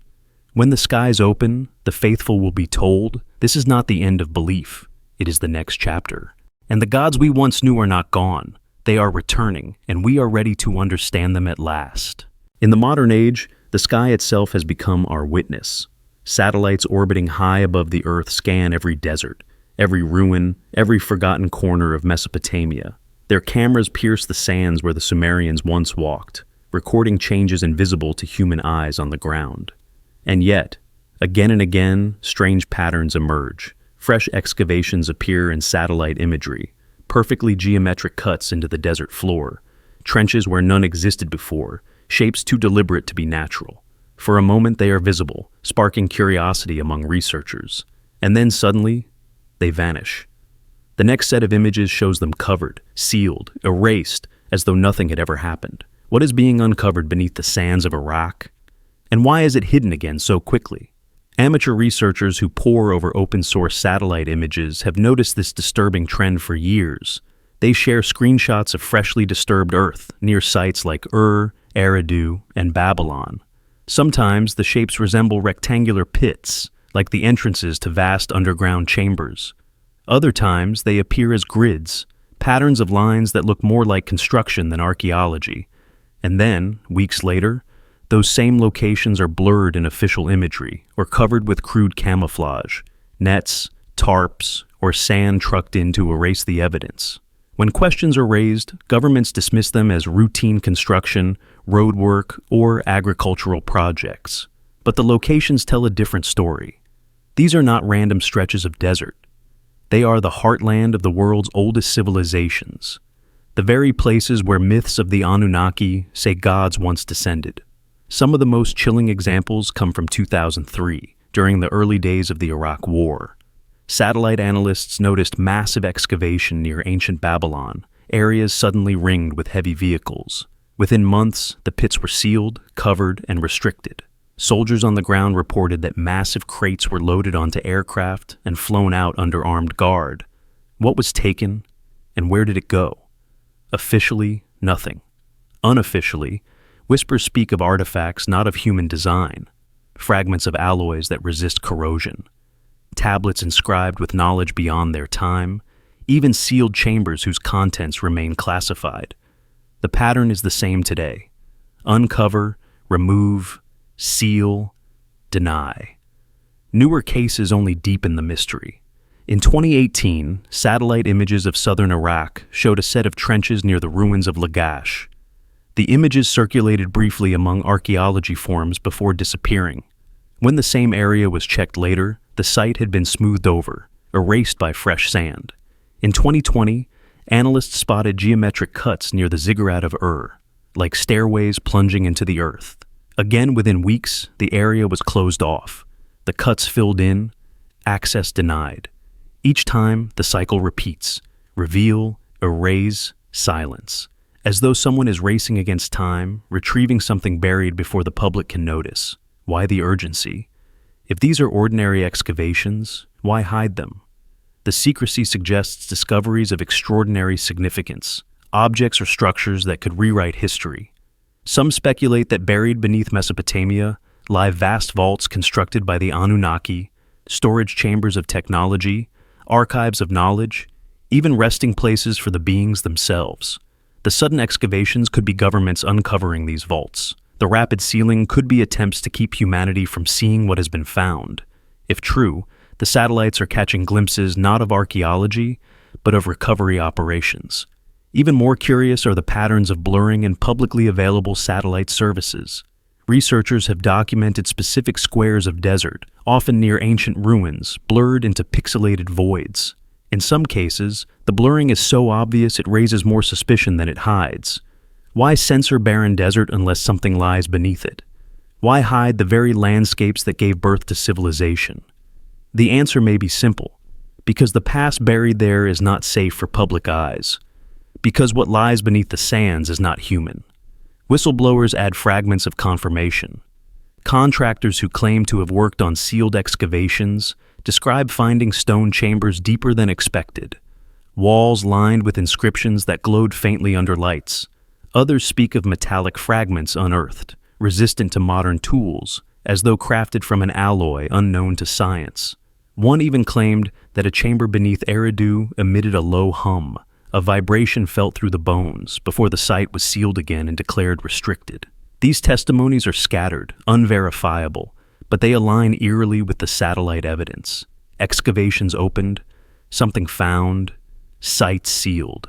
When the skies open, the faithful will be told, this is not the end of belief, it is the next chapter. And the gods we once knew are not gone. They are returning, and we are ready to understand them at last. In the modern age, the sky itself has become our witness. Satellites orbiting high above the Earth scan every desert, every ruin, every forgotten corner of Mesopotamia. Their cameras pierce the sands where the Sumerians once walked, recording changes invisible to human eyes on the ground. And yet, again and again, strange patterns emerge. Fresh excavations appear in satellite imagery, perfectly geometric cuts into the desert floor, trenches where none existed before, shapes too deliberate to be natural. For a moment they are visible, sparking curiosity among researchers. And then suddenly, they vanish. The next set of images shows them covered, sealed, erased, as though nothing had ever happened. What is being uncovered beneath the sands of Iraq? And why is it hidden again so quickly? Amateur researchers who pore over open-source satellite images have noticed this disturbing trend for years. They share screenshots of freshly disturbed Earth near sites like Ur, Eridu, and Babylon. Sometimes the shapes resemble rectangular pits, like the entrances to vast underground chambers. Other times they appear as grids, patterns of lines that look more like construction than archaeology. And then, weeks later, those same locations are blurred in official imagery or covered with crude camouflage, nets, tarps, or sand trucked in to erase the evidence. When questions are raised, governments dismiss them as routine construction, roadwork, or agricultural projects. But the locations tell a different story. These are not random stretches of desert. They are the heartland of the world's oldest civilizations. the very places where myths of the Anunnaki say gods once descended. Some of the most chilling examples come from 2003, during the early days of the Iraq War. Satellite analysts noticed massive excavation near ancient Babylon, areas suddenly ringed with heavy vehicles. Within months, the pits were sealed, covered, and restricted. Soldiers on the ground reported that massive crates were loaded onto aircraft and flown out under armed guard. What was taken, and where did it go? Officially, nothing. Unofficially, whispers speak of artifacts not of human design, fragments of alloys that resist corrosion, tablets inscribed with knowledge beyond their time, even sealed chambers whose contents remain classified. The pattern is the same today. Uncover, remove, seal, deny. Newer cases only deepen the mystery. In 2018, satellite images of southern Iraq showed a set of trenches near the ruins of Lagash. The images circulated briefly among archaeology forums before disappearing. When the same area was checked later, the site had been smoothed over, erased by fresh sand. In 2020, analysts spotted geometric cuts near the ziggurat of Ur, like stairways plunging into the earth. Again, within weeks, the area was closed off. The cuts filled in, access denied. Each time, the cycle repeats: reveal, erase, silence. As though someone is racing against time, retrieving something buried before the public can notice. Why the urgency? If these are ordinary excavations, why hide them? The secrecy suggests discoveries of extraordinary significance, objects or structures that could rewrite history. Some speculate that buried beneath Mesopotamia lie vast vaults constructed by the Anunnaki, storage chambers of technology, archives of knowledge, even resting places for the beings themselves. The sudden excavations could be governments uncovering these vaults. The rapid sealing could be attempts to keep humanity from seeing what has been found. If true, the satellites are catching glimpses not of archaeology, but of recovery operations. Even more curious are the patterns of blurring in publicly available satellite services. Researchers have documented specific squares of desert, often near ancient ruins, blurred into pixelated voids. In some cases, the blurring is so obvious it raises more suspicion than it hides. Why censor barren desert unless something lies beneath it? Why hide the very landscapes that gave birth to civilization? The answer may be simple: because the past buried there is not safe for public eyes. Because what lies beneath the sands is not human. Whistleblowers add fragments of confirmation. Contractors who claim to have worked on sealed excavations describe finding stone chambers deeper than expected, walls lined with inscriptions that glowed faintly under lights. Others speak of metallic fragments unearthed, resistant to modern tools, as though crafted from an alloy unknown to science. One even claimed that a chamber beneath Eridu emitted a low hum, a vibration felt through the bones, before the site was sealed again and declared restricted. These testimonies are scattered, unverifiable, but they align eerily with the satellite evidence. Excavations opened, something found, site sealed.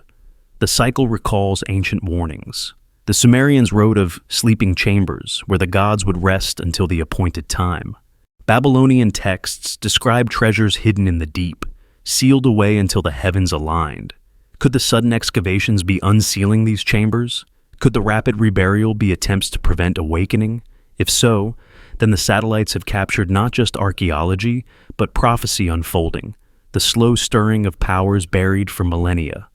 The cycle recalls ancient warnings. The Sumerians wrote of sleeping chambers, where the gods would rest until the appointed time. Babylonian texts describe treasures hidden in the deep, sealed away until the heavens aligned. Could the sudden excavations be unsealing these chambers? Could the rapid reburial be attempts to prevent awakening? If so, then the satellites have captured not just archaeology, but prophecy unfolding, the slow stirring of powers buried for millennia.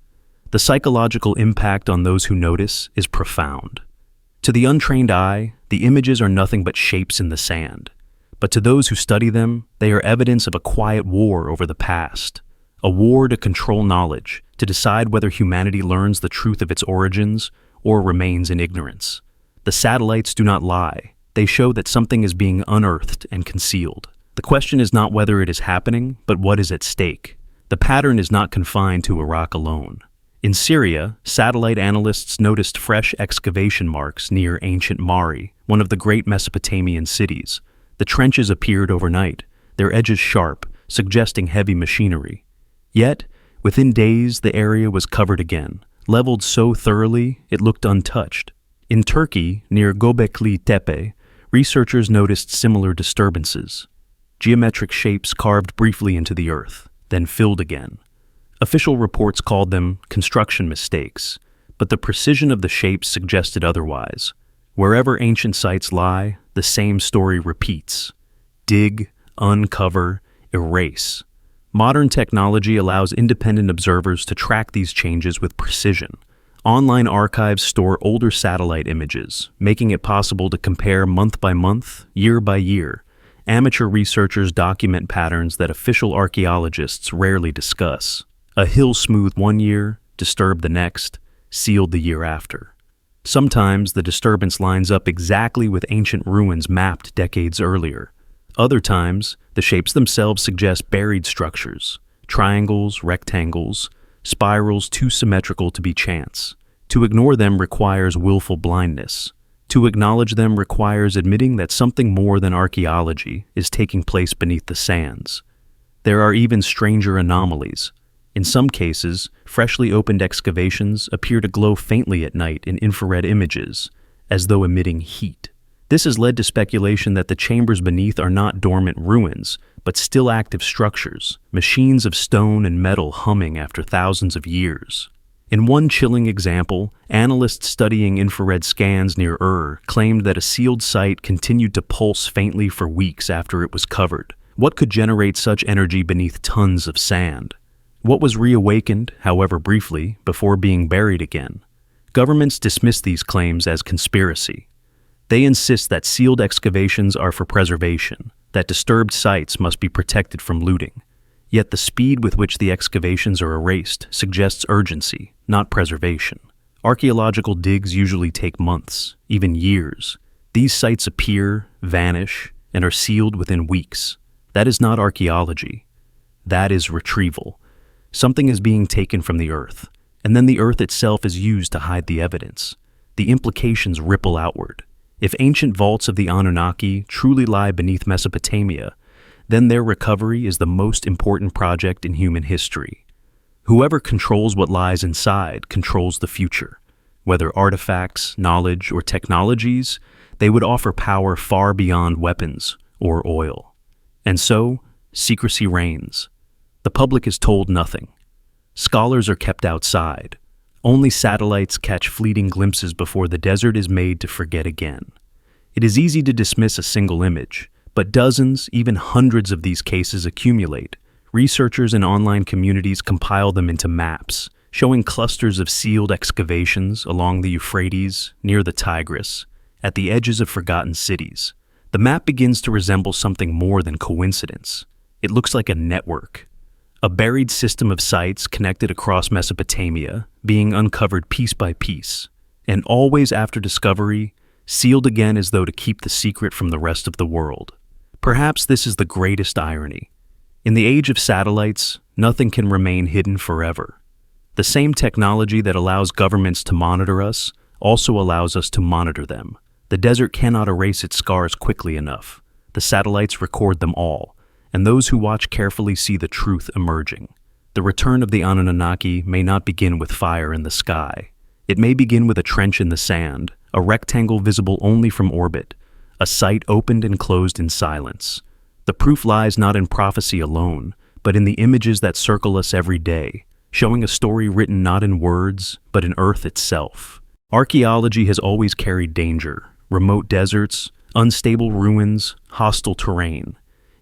The psychological impact on those who notice is profound. To the untrained eye, the images are nothing but shapes in the sand. But to those who study them, they are evidence of a quiet war over the past. A war to control knowledge, to decide whether humanity learns the truth of its origins or remains in ignorance. The satellites do not lie. They show that something is being unearthed and concealed. The question is not whether it is happening, but what is at stake. The pattern is not confined to Iraq alone. In Syria, satellite analysts noticed fresh excavation marks near ancient Mari, one of the great Mesopotamian cities. The trenches appeared overnight, their edges sharp, suggesting heavy machinery. Yet, within days, the area was covered again, leveled so thoroughly it looked untouched. In Turkey, near Göbekli Tepe, researchers noticed similar disturbances. Geometric shapes carved briefly into the earth, then filled again. Official reports called them construction mistakes, but the precision of the shapes suggested otherwise. Wherever ancient sites lie, the same story repeats. Dig, uncover, erase. Modern technology allows independent observers to track these changes with precision. Online archives store older satellite images, making it possible to compare month by month, year by year. Amateur researchers document patterns that official archaeologists rarely discuss. A hill smoothed one year, disturbed the next, sealed the year after. Sometimes the disturbance lines up exactly with ancient ruins mapped decades earlier. Other times, the shapes themselves suggest buried structures, triangles, rectangles, spirals too symmetrical to be chance. To ignore them requires willful blindness. To acknowledge them requires admitting that something more than archaeology is taking place beneath the sands. There are even stranger anomalies. In some cases, freshly opened excavations appear to glow faintly at night in infrared images, as though emitting heat. This has led to speculation that the chambers beneath are not dormant ruins, but still active structures, machines of stone and metal humming after thousands of years. In one chilling example, analysts studying infrared scans near claimed that a sealed site continued to pulse faintly for weeks after it was covered. What could generate such energy beneath tons of sand? What was reawakened, however briefly, before being buried again? Governments dismiss these claims as conspiracy. They insist that sealed excavations are for preservation, that disturbed sites must be protected from looting. Yet the speed with which the excavations are erased suggests urgency, not preservation. Archaeological digs usually take months, even years. These sites appear, vanish, and are sealed within weeks. That is not archaeology. That is retrieval. Something is being taken from the earth, and then the earth itself is used to hide the evidence. The implications ripple outward. If ancient vaults of the Anunnaki truly lie beneath Mesopotamia, then their recovery is the most important project in human history. Whoever controls what lies inside controls the future. Whether artifacts, knowledge, or technologies, they would offer power far beyond weapons or oil. And so, secrecy reigns. The public is told nothing. Scholars are kept outside. Only satellites catch fleeting glimpses before the desert is made to forget again. It is easy to dismiss a single image, but dozens, even hundreds of these cases accumulate. Researchers and online communities compile them into maps, showing clusters of sealed excavations along the Euphrates, near the Tigris, at the edges of forgotten cities. The map begins to resemble something more than coincidence. It looks like a network. A buried system of sites connected across Mesopotamia, being uncovered piece by piece, and always after discovery, sealed again as though to keep the secret from the rest of the world. Perhaps this is the greatest irony. In the age of satellites, nothing can remain hidden forever. The same technology that allows governments to monitor us also allows us to monitor them. The desert cannot erase its scars quickly enough. The satellites record them all, and those who watch carefully see the truth emerging. The return of the Anunnaki may not begin with fire in the sky. It may begin with a trench in the sand, a rectangle visible only from orbit, a site opened and closed in silence. The proof lies not in prophecy alone, but in the images that circle us every day, showing a story written not in words, but in earth itself. Archaeology has always carried danger: remote deserts, unstable ruins, hostile terrain.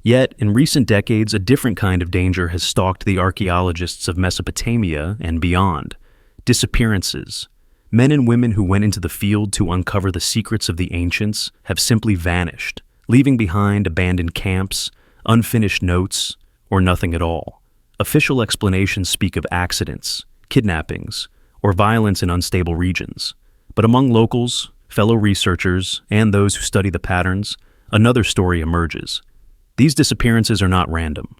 Yet, in recent decades, a different kind of danger has stalked the archaeologists of Mesopotamia and beyond: disappearances. Men and women who went into the field to uncover the secrets of the ancients have simply vanished, leaving behind abandoned camps, unfinished notes, or nothing at all. Official explanations speak of accidents, kidnappings, or violence in unstable regions. But among locals, fellow researchers, and those who study the patterns, another story emerges. These disappearances are not random.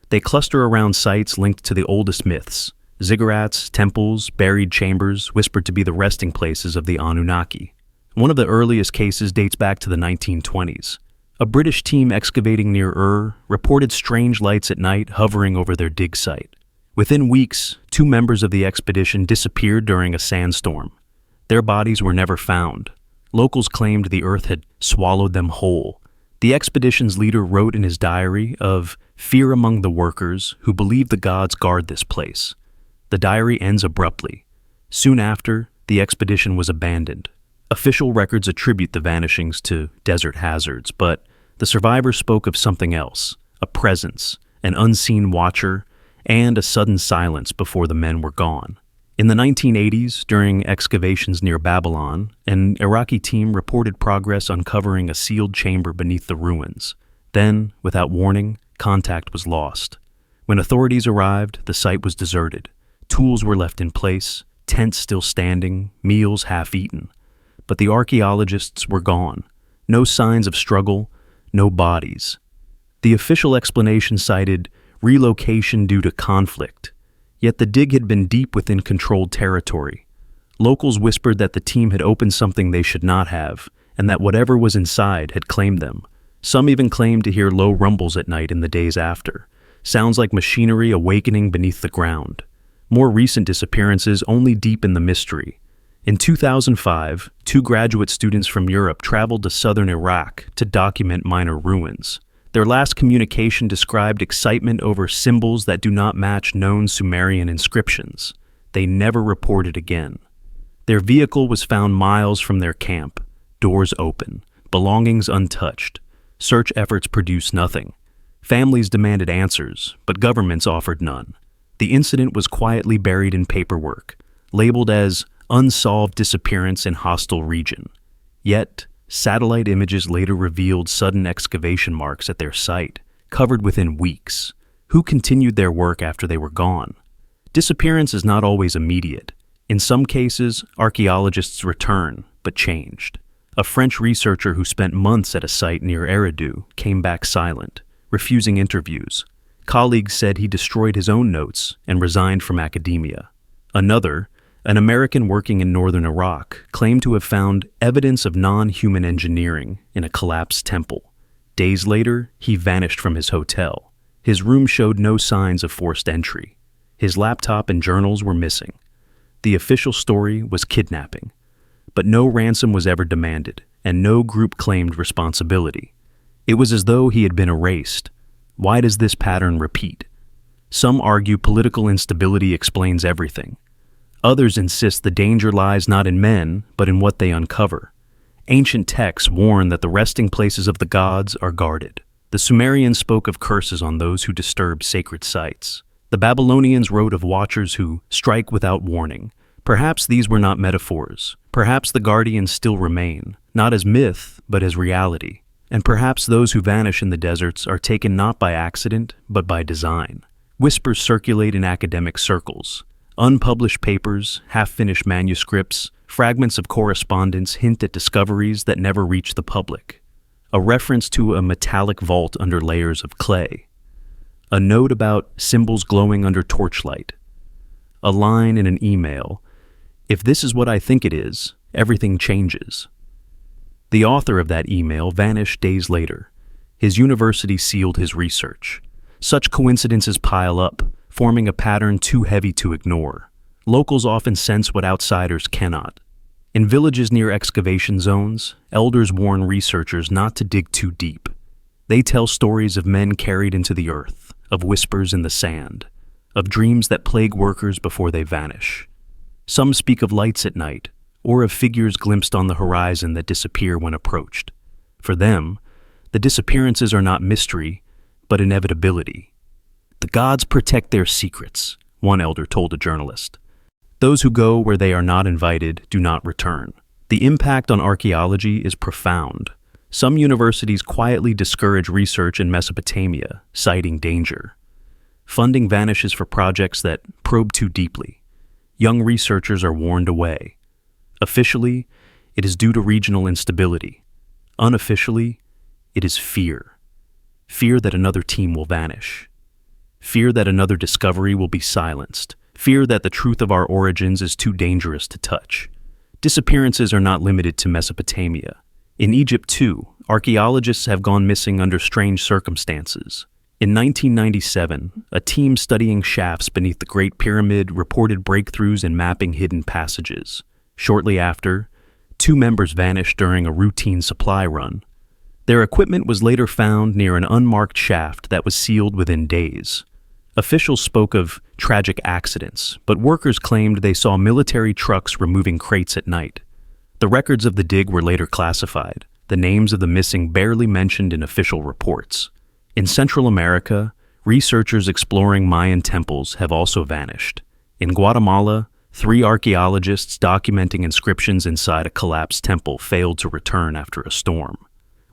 They cluster around sites linked to the oldest myths: ziggurats, temples, buried chambers whispered to be the resting places of the Anunnaki. One of the earliest cases dates back to the 1920s. A British team excavating near reported strange lights at night hovering over their dig site. Within weeks, 2 members of the expedition disappeared during a sandstorm. Their bodies were never found. Locals claimed the earth had swallowed them whole. The expedition's leader wrote in his diary of fear among the workers who believe the gods guard this place. The diary ends abruptly. Soon after, the expedition was abandoned. Official records attribute the vanishings to desert hazards, but the survivors spoke of something else, a presence, an unseen watcher, and a sudden silence before the men were gone. In the 1980s, during excavations near Babylon, an Iraqi team reported progress uncovering a sealed chamber beneath the ruins. Then, without warning, contact was lost. When authorities arrived, the site was deserted. Tools were left in place, tents still standing, meals half-eaten. But the archaeologists were gone. No signs of struggle, no bodies. The official explanation cited relocation due to conflict. Yet the dig had been deep within controlled territory. Locals whispered that the team had opened something they should not have, and that whatever was inside had claimed them. Some even claimed to hear low rumbles at night in the days after. Sounds like machinery awakening beneath the ground. More recent disappearances only deepen the mystery. In 2005, 2 graduate students from Europe traveled to southern Iraq to document minor ruins. Their last communication described excitement over symbols that do not match known Sumerian inscriptions. They never reported again. Their vehicle was found miles from their camp, doors open, belongings untouched. Search efforts produced nothing. Families demanded answers, but governments offered none. The incident was quietly buried in paperwork, labeled as unsolved disappearance in hostile region. Yet, satellite images later revealed sudden excavation marks at their site, covered within weeks. Who continued their work after they were gone? Disappearance is not always immediate. In some cases, archaeologists return, but changed. A French researcher who spent months at a site near Eridu came back silent, refusing interviews. Colleagues said he destroyed his own notes and resigned from academia. Another, an American working in northern Iraq, claimed to have found evidence of non-human engineering in a collapsed temple. Days later, he vanished from his hotel. His room showed no signs of forced entry. His laptop and journals were missing. The official story was kidnapping. But no ransom was ever demanded, and no group claimed responsibility. It was as though he had been erased. Why does this pattern repeat? Some argue political instability explains everything. Others insist the danger lies not in men, but in what they uncover. Ancient texts warn that the resting places of the gods are guarded. The Sumerians spoke of curses on those who disturb sacred sites. The Babylonians wrote of watchers who strike without warning. Perhaps these were not metaphors. Perhaps the guardians still remain, not as myth, but as reality. And perhaps those who vanish in the deserts are taken not by accident, but by design. Whispers circulate in academic circles. Unpublished papers, half-finished manuscripts, fragments of correspondence hint at discoveries that never reach the public. A reference to a metallic vault under layers of clay. A note about symbols glowing under torchlight. A line in an email, "If this is what I think it is, everything changes." The author of that email vanished days later. His university sealed his research. Such coincidences pile up, forming a pattern too heavy to ignore. Locals often sense what outsiders cannot. In villages near excavation zones, elders warn researchers not to dig too deep. They tell stories of men carried into the earth, of whispers in the sand, of dreams that plague workers before they vanish. Some speak of lights at night, or of figures glimpsed on the horizon that disappear when approached. For them, the disappearances are not mystery, but inevitability. "The gods protect their secrets," one elder told a journalist. "Those who go where they are not invited do not return." The impact on archaeology is profound. Some universities quietly discourage research in Mesopotamia, citing danger. Funding vanishes for projects that probe too deeply. Young researchers are warned away. Officially, it is due to regional instability. Unofficially, it is fear. Fear that another team will vanish. Fear that another discovery will be silenced. Fear that the truth of our origins is too dangerous to touch. Disappearances are not limited to Mesopotamia. In Egypt, too, archaeologists have gone missing under strange circumstances. In 1997, a team studying shafts beneath the Great Pyramid reported breakthroughs in mapping hidden passages. Shortly after, 2 members vanished during a routine supply run. Their equipment was later found near an unmarked shaft that was sealed within days. Officials spoke of tragic accidents, but workers claimed they saw military trucks removing crates at night. The records of the dig were later classified, the names of the missing barely mentioned in official reports. In Central America, researchers exploring Mayan temples have also vanished. In Guatemala, 3 archaeologists documenting inscriptions inside a collapsed temple failed to return after a storm.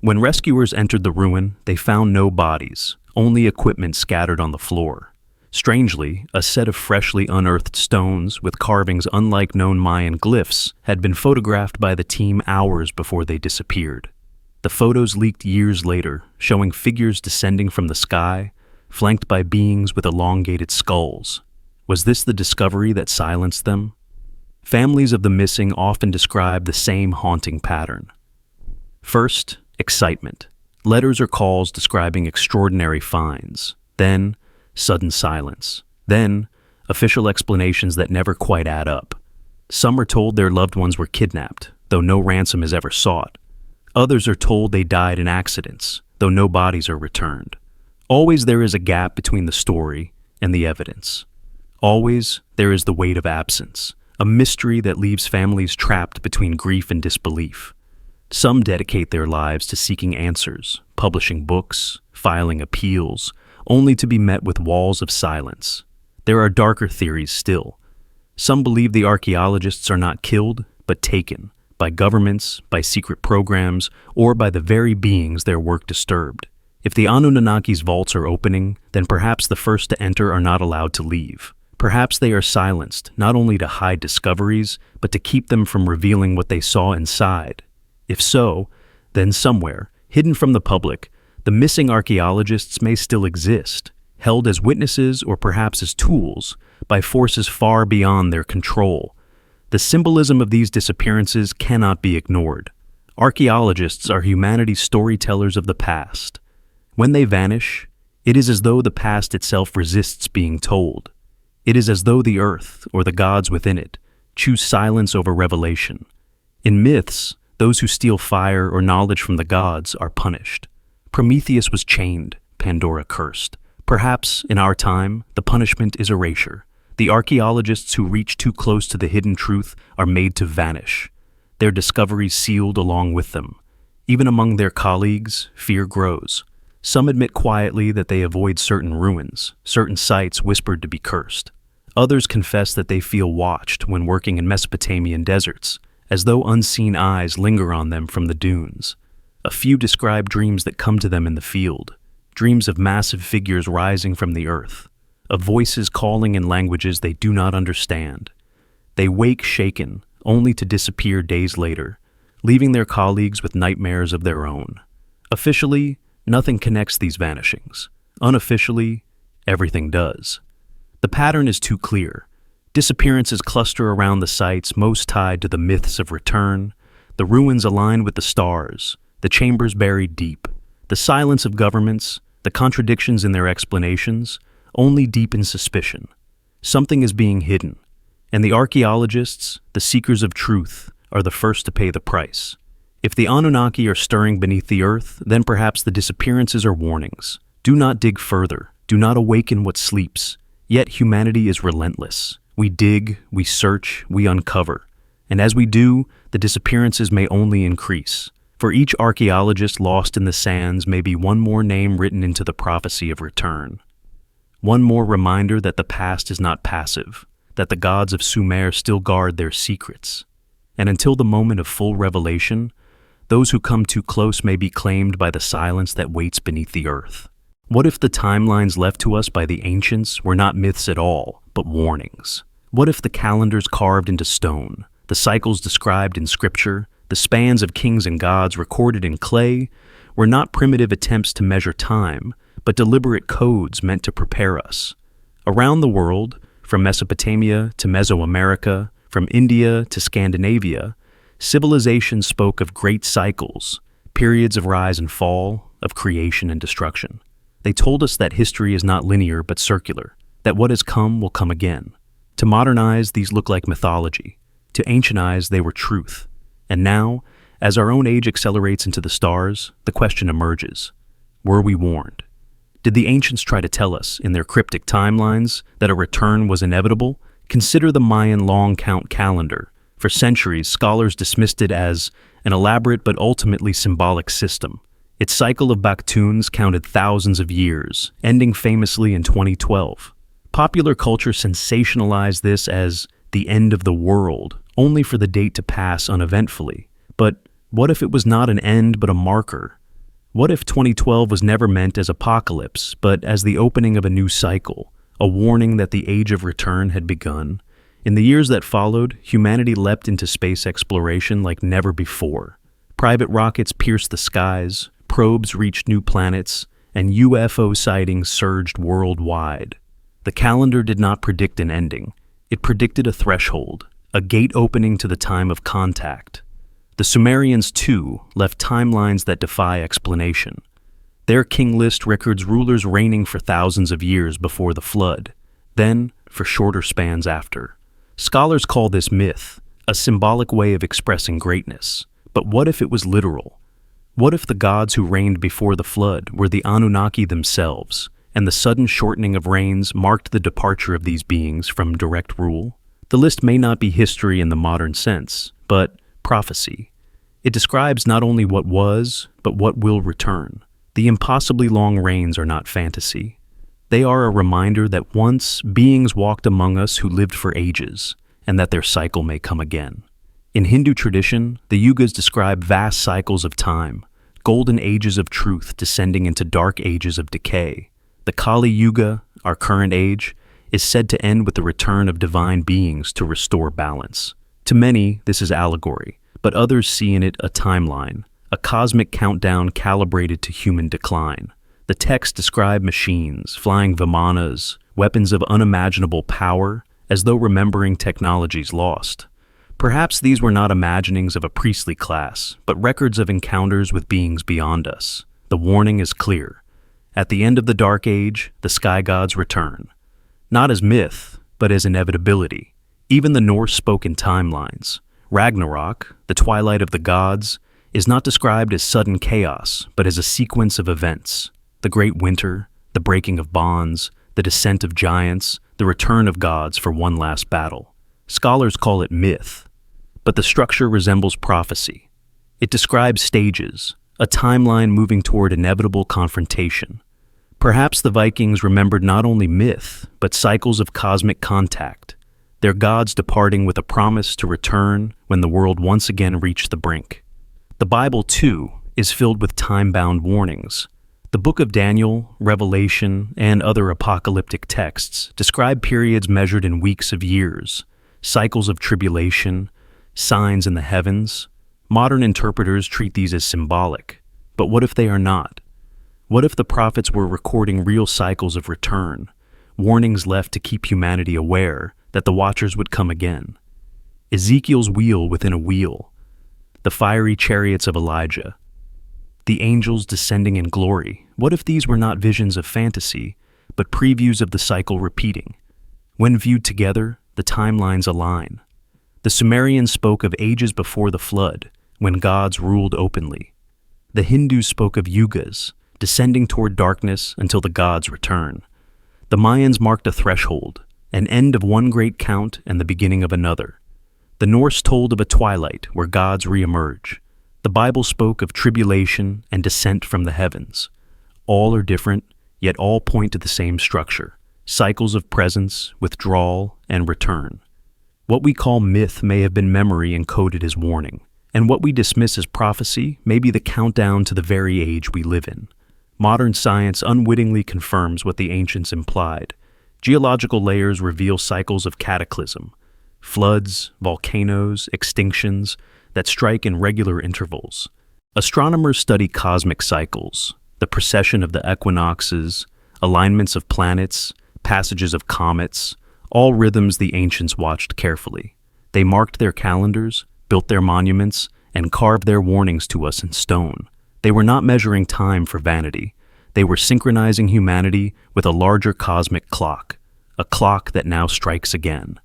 When rescuers entered the ruin, they found no bodies, only equipment scattered on the floor. Strangely, a set of freshly unearthed stones with carvings unlike known Mayan glyphs had been photographed by the team hours before they disappeared. The photos leaked years later, showing figures descending from the sky, flanked by beings with elongated skulls. Was this the discovery that silenced them? Families of the missing often describe the same haunting pattern. First, excitement. Letters or calls describing extraordinary finds. Then, sudden silence. Then, official explanations that never quite add up. Some are told their loved ones were kidnapped, though no ransom is ever sought. Others are told they died in accidents, though no bodies are returned. Always there is a gap between the story and the evidence. Always there is the weight of absence, a mystery that leaves families trapped between grief and disbelief. Some dedicate their lives to seeking answers, publishing books, filing appeals, only to be met with walls of silence. There are darker theories still. Some believe the archaeologists are not killed, but taken, by governments, by secret programs, or by the very beings their work disturbed. If the Anunnaki's vaults are opening, then perhaps the first to enter are not allowed to leave. Perhaps they are silenced, not only to hide discoveries, but to keep them from revealing what they saw inside. If so, then somewhere, hidden from the public, the missing archaeologists may still exist, held as witnesses or perhaps as tools by forces far beyond their control. The symbolism of these disappearances cannot be ignored. Archaeologists are humanity's storytellers of the past. When they vanish, it is as though the past itself resists being told. It is as though the earth, or the gods within it, choose silence over revelation. In myths, those who steal fire or knowledge from the gods are punished. Prometheus was chained, Pandora cursed. Perhaps, in our time, the punishment is erasure. The archaeologists who reach too close to the hidden truth are made to vanish, their discoveries sealed along with them. Even among their colleagues, fear grows. Some admit quietly that they avoid certain ruins, certain sites whispered to be cursed. Others confess that they feel watched when working in Mesopotamian deserts, as though unseen eyes linger on them from the dunes. A few describe dreams that come to them in the field, dreams of massive figures rising from the earth, of voices calling in languages they do not understand. They wake shaken, only to disappear days later, leaving their colleagues with nightmares of their own. Officially, nothing connects these vanishings. Unofficially, everything does. The pattern is too clear. Disappearances cluster around the sites most tied to the myths of return, the ruins aligned with the stars, the chambers buried deep. The silence of governments, the contradictions in their explanations, only deepen suspicion. Something is being hidden, and the archaeologists, the seekers of truth, are the first to pay the price. If the Anunnaki are stirring beneath the earth, then perhaps the disappearances are warnings. Do not dig further. Do not awaken what sleeps. Yet humanity is relentless. We dig, we search, we uncover. And as we do, the disappearances may only increase. For each archaeologist lost in the sands may be one more name written into the prophecy of return. One more reminder that the past is not passive, that the gods of Sumer still guard their secrets. And until the moment of full revelation, those who come too close may be claimed by the silence that waits beneath the earth. What if the timelines left to us by the ancients were not myths at all, but warnings? What if the calendars carved into stone, the cycles described in scripture, the spans of kings and gods recorded in clay, were not primitive attempts to measure time, but deliberate codes meant to prepare us? Around the world, from Mesopotamia to Mesoamerica, from India to Scandinavia, civilization spoke of great cycles, periods of rise and fall, of creation and destruction. They told us that history is not linear but circular, that what has come will come again. To modern eyes, these look like mythology. To ancient eyes, they were truth. And now, as our own age accelerates into the stars, the question emerges. Were we warned? Did the ancients try to tell us, in their cryptic timelines, that a return was inevitable? Consider the Mayan long count calendar. For centuries, scholars dismissed it as an elaborate but ultimately symbolic system. Its cycle of Baktuns counted thousands of years, ending famously in 2012. Popular culture sensationalized this as the end of the world, only for the date to pass uneventfully. But what if it was not an end but a marker? What if 2012 was never meant as apocalypse, but as the opening of a new cycle, a warning that the age of return had begun? In the years that followed, humanity leapt into space exploration like never before. Private rockets pierced the skies, probes reached new planets, and UFO sightings surged worldwide. The calendar did not predict an ending. It predicted a threshold, a gate opening to the time of contact. The Sumerians, too, left timelines that defy explanation. Their king list records rulers reigning for thousands of years before the flood, then for shorter spans after. Scholars call this myth, a symbolic way of expressing greatness. But what if it was literal? What if the gods who reigned before the flood were the Anunnaki themselves, and the sudden shortening of reigns marked the departure of these beings from direct rule? The list may not be history in the modern sense, but prophecy. It describes not only what was, but what will return. The impossibly long reigns are not fantasy. They are a reminder that once beings walked among us who lived for ages, and that their cycle may come again. In Hindu tradition, the yugas describe vast cycles of time, golden ages of truth descending into dark ages of decay. The Kali Yuga, our current age, is said to end with the return of divine beings to restore balance. To many, this is allegory, but others see in it a timeline, a cosmic countdown calibrated to human decline. The text described machines, flying vimanas, weapons of unimaginable power, as though remembering technologies lost. Perhaps these were not imaginings of a priestly class, but records of encounters with beings beyond us. The warning is clear. At the end of the Dark Age, the sky gods return. Not as myth, but as inevitability. Even the Norse spoke in timelines. Ragnarok, the twilight of the gods, is not described as sudden chaos, but as a sequence of events. The Great Winter, the breaking of bonds, the descent of giants, the return of gods for one last battle. Scholars call it myth, but the structure resembles prophecy. It describes stages, a timeline moving toward inevitable confrontation. Perhaps the Vikings remembered not only myth, but cycles of cosmic contact, their gods departing with a promise to return when the world once again reached the brink. The Bible, too, is filled with time-bound warnings. The Book of Daniel, Revelation, and other apocalyptic texts describe periods measured in weeks of years, cycles of tribulation, signs in the heavens. Modern interpreters treat these as symbolic. But what if they are not? What if the prophets were recording real cycles of return, warnings left to keep humanity aware that the watchers would come again? Ezekiel's wheel within a wheel, the fiery chariots of Elijah, the angels descending in glory. What if these were not visions of fantasy, but previews of the cycle repeating? When viewed together, the timelines align. The Sumerians spoke of ages before the flood, when gods ruled openly. The Hindus spoke of yugas, descending toward darkness until the gods return. The Mayans marked a threshold, an end of one great count and the beginning of another. The Norse told of a twilight where gods re-emerge. The Bible spoke of tribulation and descent from the heavens. All are different, yet all point to the same structure: cycles of presence, withdrawal, and return. What we call myth may have been memory encoded as warning, and what we dismiss as prophecy may be the countdown to the very age we live in. Modern science unwittingly confirms what the ancients implied. Geological layers reveal cycles of cataclysm, floods, volcanoes, extinctions, that strike in regular intervals. Astronomers study cosmic cycles, the precession of the equinoxes, alignments of planets, passages of comets, all rhythms the ancients watched carefully. They marked their calendars, built their monuments, and carved their warnings to us in stone. They were not measuring time for vanity. They were synchronizing humanity with a larger cosmic clock, a clock that now strikes again.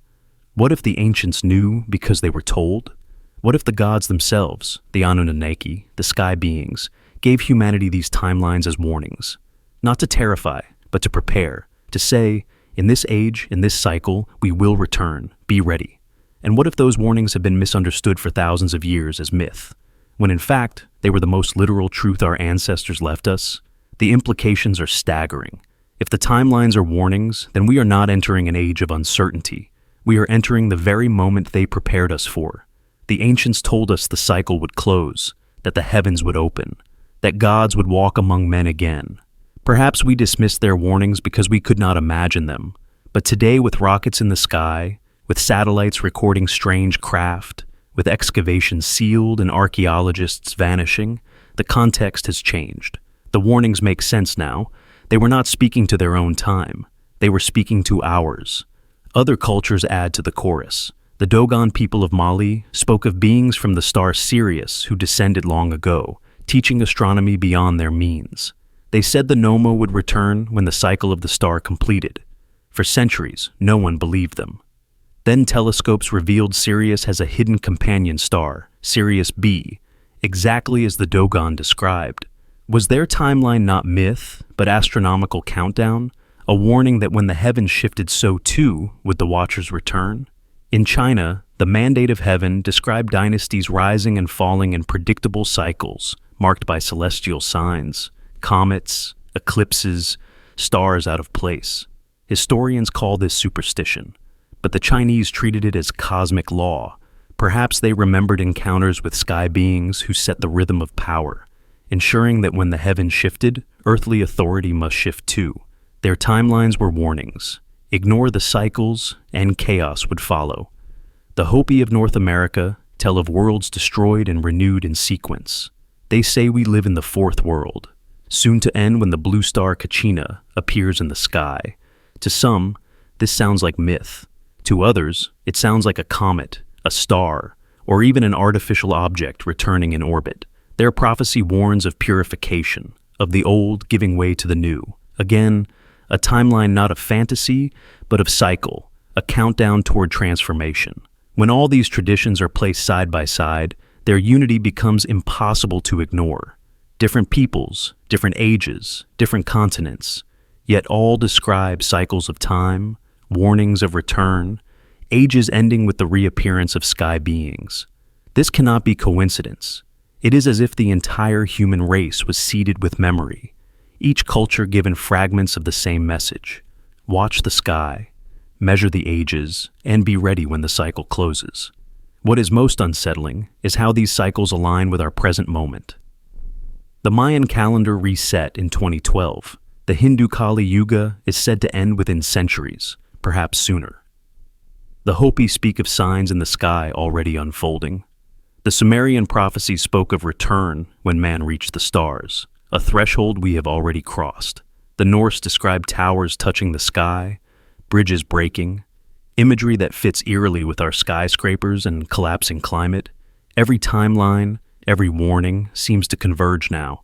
What if the ancients knew because they were told? What if the gods themselves, the Anunnaki, the sky beings, gave humanity these timelines as warnings? Not to terrify, but to prepare, to say, in this age, in this cycle, we will return, be ready. And what if those warnings have been misunderstood for thousands of years as myth, when in fact, they were the most literal truth our ancestors left us? The implications are staggering. If the timelines are warnings, then we are not entering an age of uncertainty. We are entering the very moment they prepared us for. The ancients told us the cycle would close, that the heavens would open, that gods would walk among men again. Perhaps we dismissed their warnings because we could not imagine them. But today, with rockets in the sky, with satellites recording strange craft, with excavations sealed and archaeologists vanishing, the context has changed. The warnings make sense now. They were not speaking to their own time. They were speaking to ours. Other cultures add to the chorus. The Dogon people of Mali spoke of beings from the star Sirius who descended long ago, teaching astronomy beyond their means. They said the Nomo would return when the cycle of the star completed. For centuries, no one believed them. Then telescopes revealed Sirius has a hidden companion star, Sirius B, exactly as the Dogon described. Was their timeline not myth, but astronomical countdown? A warning that when the heavens shifted, so too would the Watchers return? In China, the Mandate of Heaven described dynasties rising and falling in predictable cycles, marked by celestial signs, comets, eclipses, stars out of place. Historians call this superstition, but the Chinese treated it as cosmic law. Perhaps they remembered encounters with sky beings who set the rhythm of power, ensuring that when the heavens shifted, earthly authority must shift too. Their timelines were warnings. Ignore the cycles, and chaos would follow. The Hopi of North America tell of worlds destroyed and renewed in sequence. They say we live in the fourth world, soon to end when the blue star Kachina appears in the sky. To some, this sounds like myth. To others, it sounds like a comet, a star, or even an artificial object returning in orbit. Their prophecy warns of purification, of the old giving way to the new. Again, a timeline not of fantasy, but of cycle, a countdown toward transformation. When all these traditions are placed side by side, their unity becomes impossible to ignore. Different peoples, different ages, different continents, yet all describe cycles of time, warnings of return, ages ending with the reappearance of sky beings. This cannot be coincidence. It is as if the entire human race was seeded with memory, each culture given fragments of the same message. Watch the sky, measure the ages, and be ready when the cycle closes. What is most unsettling is how these cycles align with our present moment. The Mayan calendar reset in 2012. The Hindu Kali Yuga is said to end within centuries, perhaps sooner. The Hopi speak of signs in the sky already unfolding. The Sumerian prophecies spoke of return when man reached the stars, a threshold we have already crossed. The Norse described towers touching the sky, bridges breaking, imagery that fits eerily with our skyscrapers and collapsing climate. Every timeline, every warning seems to converge now.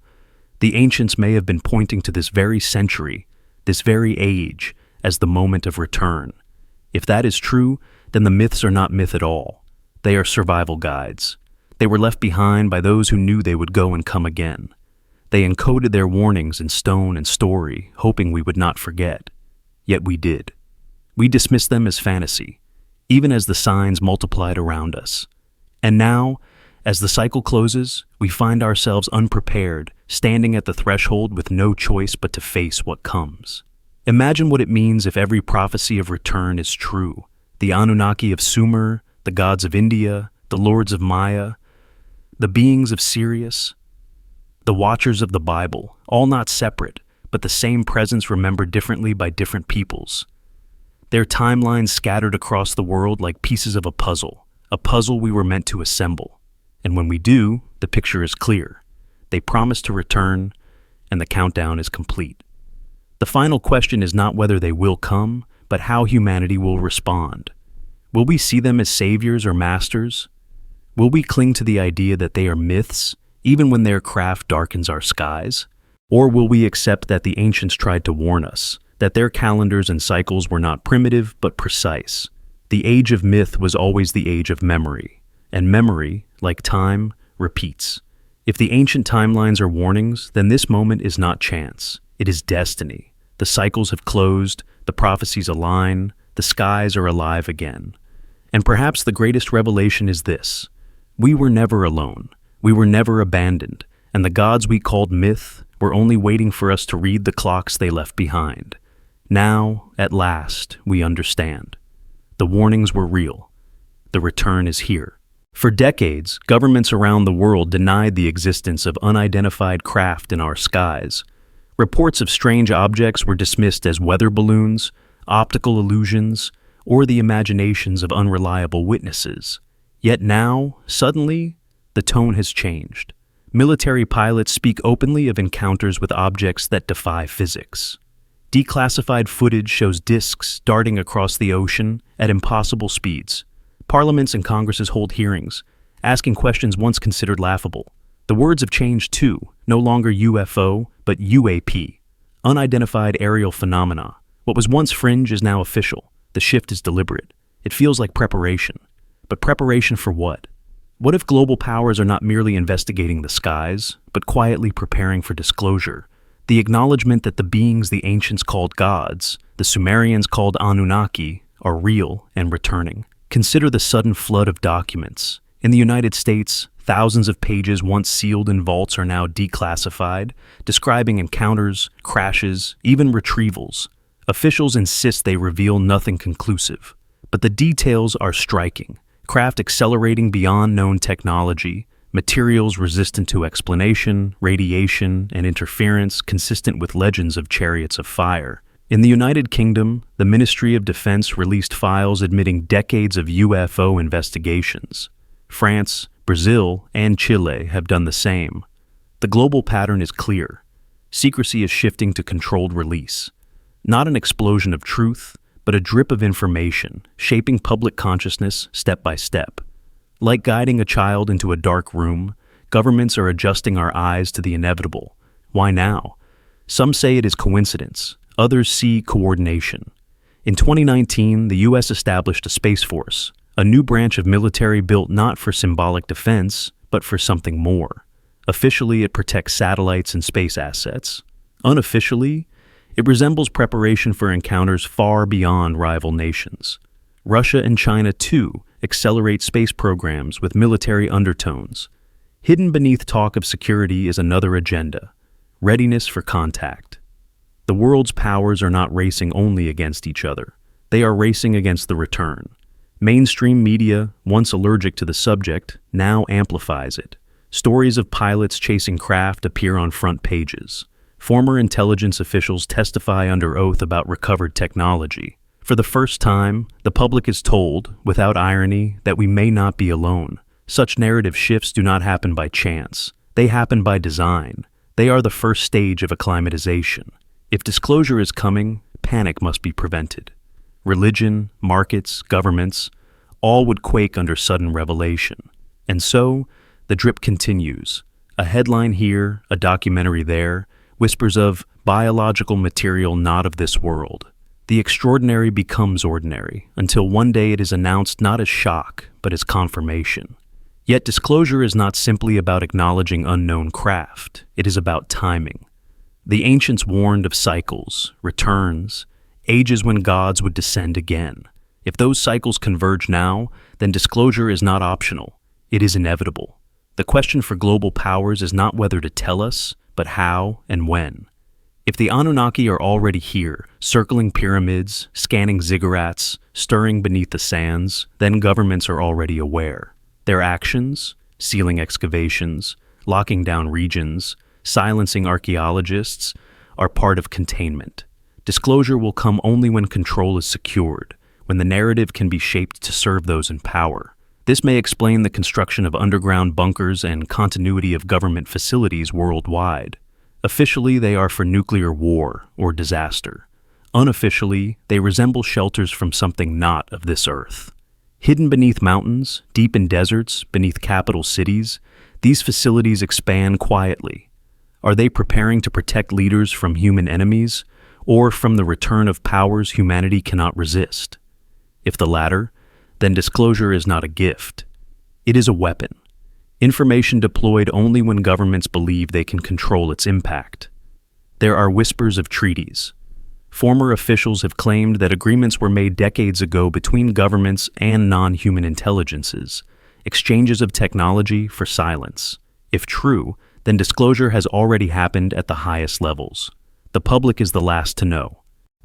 The ancients may have been pointing to this very century, this very age, as the moment of return. If that is true, then the myths are not myth at all. They are survival guides. They were left behind by those who knew they would go and come again. They encoded their warnings in stone and story, hoping we would not forget. Yet we did. We dismissed them as fantasy, even as the signs multiplied around us. And now, as the cycle closes, we find ourselves unprepared, standing at the threshold with no choice but to face what comes. Imagine what it means if every prophecy of return is true. The Anunnaki of Sumer, the gods of India, the lords of Maya, the beings of Sirius, the watchers of the Bible, all not separate, but the same presence remembered differently by different peoples. Their timelines scattered across the world like pieces of a puzzle we were meant to assemble. And when we do, the picture is clear. They promise to return, and the countdown is complete. The final question is not whether they will come, but how humanity will respond. Will we see them as saviors or masters? Will we cling to the idea that they are myths, even when their craft darkens our skies? Or will we accept that the ancients tried to warn us, that their calendars and cycles were not primitive but precise? The age of myth was always the age of memory, and memory, like time, repeats. If the ancient timelines are warnings, then this moment is not chance. It is destiny. The cycles have closed, the prophecies align, the skies are alive again. And perhaps the greatest revelation is this: we were never alone, we were never abandoned, and the gods we called myth were only waiting for us to read the clocks they left behind. Now, at last, we understand. The warnings were real. The return is here. For decades, governments around the world denied the existence of unidentified craft in our skies. Reports of strange objects were dismissed as weather balloons, optical illusions, or the imaginations of unreliable witnesses. Yet now, suddenly, the tone has changed. Military pilots speak openly of encounters with objects that defy physics. Declassified footage shows disks darting across the ocean at impossible speeds. Parliaments and Congresses hold hearings, asking questions once considered laughable. The words have changed too, no longer UFO, but UAP, unidentified aerial phenomena. What was once fringe is now official. The shift is deliberate. It feels like preparation. But preparation for what? What if global powers are not merely investigating the skies, but quietly preparing for disclosure? The acknowledgement that the beings the ancients called gods, the Sumerians called Anunnaki, are real and returning. Consider the sudden flood of documents. In the United States, thousands of pages once sealed in vaults are now declassified, describing encounters, crashes, even retrievals. Officials insist they reveal nothing conclusive, but the details are striking. Craft accelerating beyond known technology, materials resistant to explanation, radiation, and interference consistent with legends of chariots of fire. In the United Kingdom, the Ministry of Defense released files admitting decades of UFO investigations. France, Brazil, and Chile have done the same. The global pattern is clear. Secrecy is shifting to controlled release. Not an explosion of truth, but a drip of information, shaping public consciousness step by step. Like guiding a child into a dark room, governments are adjusting our eyes to the inevitable. Why now? Some say it is coincidence. Others see coordination. In 2019, the U.S. established a Space Force, a new branch of military built not for symbolic defense, but for something more. Officially, it protects satellites and space assets. Unofficially, it resembles preparation for encounters far beyond rival nations. Russia and China, too, accelerate space programs with military undertones. Hidden beneath talk of security is another agenda: readiness for contact. The world's powers are not racing only against each other. They are racing against the return. Mainstream media, once allergic to the subject, now amplifies it. Stories of pilots chasing craft appear on front pages. Former intelligence officials testify under oath about recovered technology. For the first time, the public is told, without irony, that we may not be alone. Such narrative shifts do not happen by chance. They happen by design. They are the first stage of acclimatization. If disclosure is coming, panic must be prevented. Religion, markets, governments, all would quake under sudden revelation. And so, the drip continues. A headline here, a documentary there, whispers of biological material not of this world. The extraordinary becomes ordinary, until one day it is announced not as shock, but as confirmation. Yet disclosure is not simply about acknowledging unknown craft. It is about timing. The ancients warned of cycles, returns, ages when gods would descend again. If those cycles converge now, then disclosure is not optional. It is inevitable. The question for global powers is not whether to tell us, but how and when. If the Anunnaki are already here, circling pyramids, scanning ziggurats, stirring beneath the sands, then governments are already aware. Their actions, sealing excavations, locking down regions, silencing archaeologists, are part of containment. Disclosure will come only when control is secured, when the narrative can be shaped to serve those in power. This may explain the construction of underground bunkers and continuity of government facilities worldwide. Officially, they are for nuclear war or disaster. Unofficially, they resemble shelters from something not of this earth. Hidden beneath mountains, deep in deserts, beneath capital cities, these facilities expand quietly. Are they preparing to protect leaders from human enemies, or from the return of powers humanity cannot resist? If the latter, then disclosure is not a gift. It is a weapon. Information deployed only when governments believe they can control its impact. there are whispers of treaties. Former officials have claimed that agreements were made decades ago between governments and non-human intelligences, exchanges of technology for silence. If true, then disclosure has already happened at the highest levels. The public is the last to know.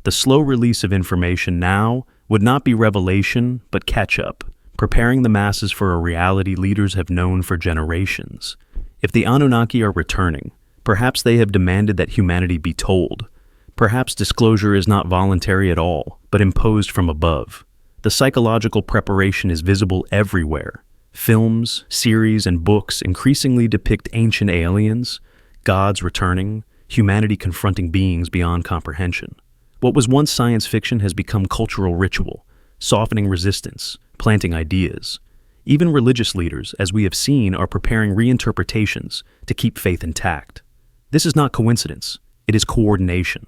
The slow release of information now would not be revelation, but catch-up, preparing the masses for a reality leaders have known for generations. If the Anunnaki are returning, perhaps they have demanded that humanity be told. Perhaps disclosure is not voluntary at all, but imposed from above. The psychological preparation is visible everywhere. Films, series, and books increasingly depict ancient aliens, gods returning, humanity confronting beings beyond comprehension. What was once science fiction has become cultural ritual, softening resistance, planting ideas. Even religious leaders, as we have seen, are preparing reinterpretations to keep faith intact. This is not coincidence, it is coordination.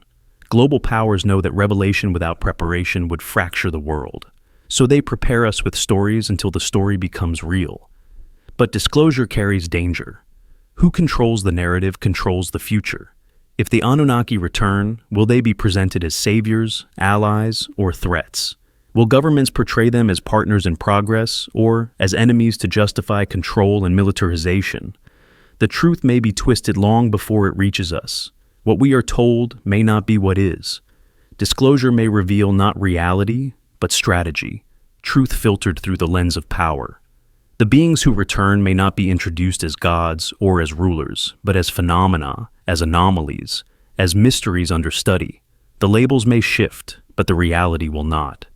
Global powers know that revelation without preparation would fracture the world. So they prepare us with stories until the story becomes real. But disclosure carries danger. Who controls the narrative controls the future. If the Anunnaki return, will they be presented as saviors, allies, or threats? Will governments portray them as partners in progress or as enemies to justify control and militarization? The truth may be twisted long before it reaches us. What we are told may not be what is. Disclosure may reveal not reality, but strategy, truth filtered through the lens of power. The beings who return may not be introduced as gods or as rulers, but as phenomena, as anomalies, as mysteries under study. The labels may shift, but the reality will not.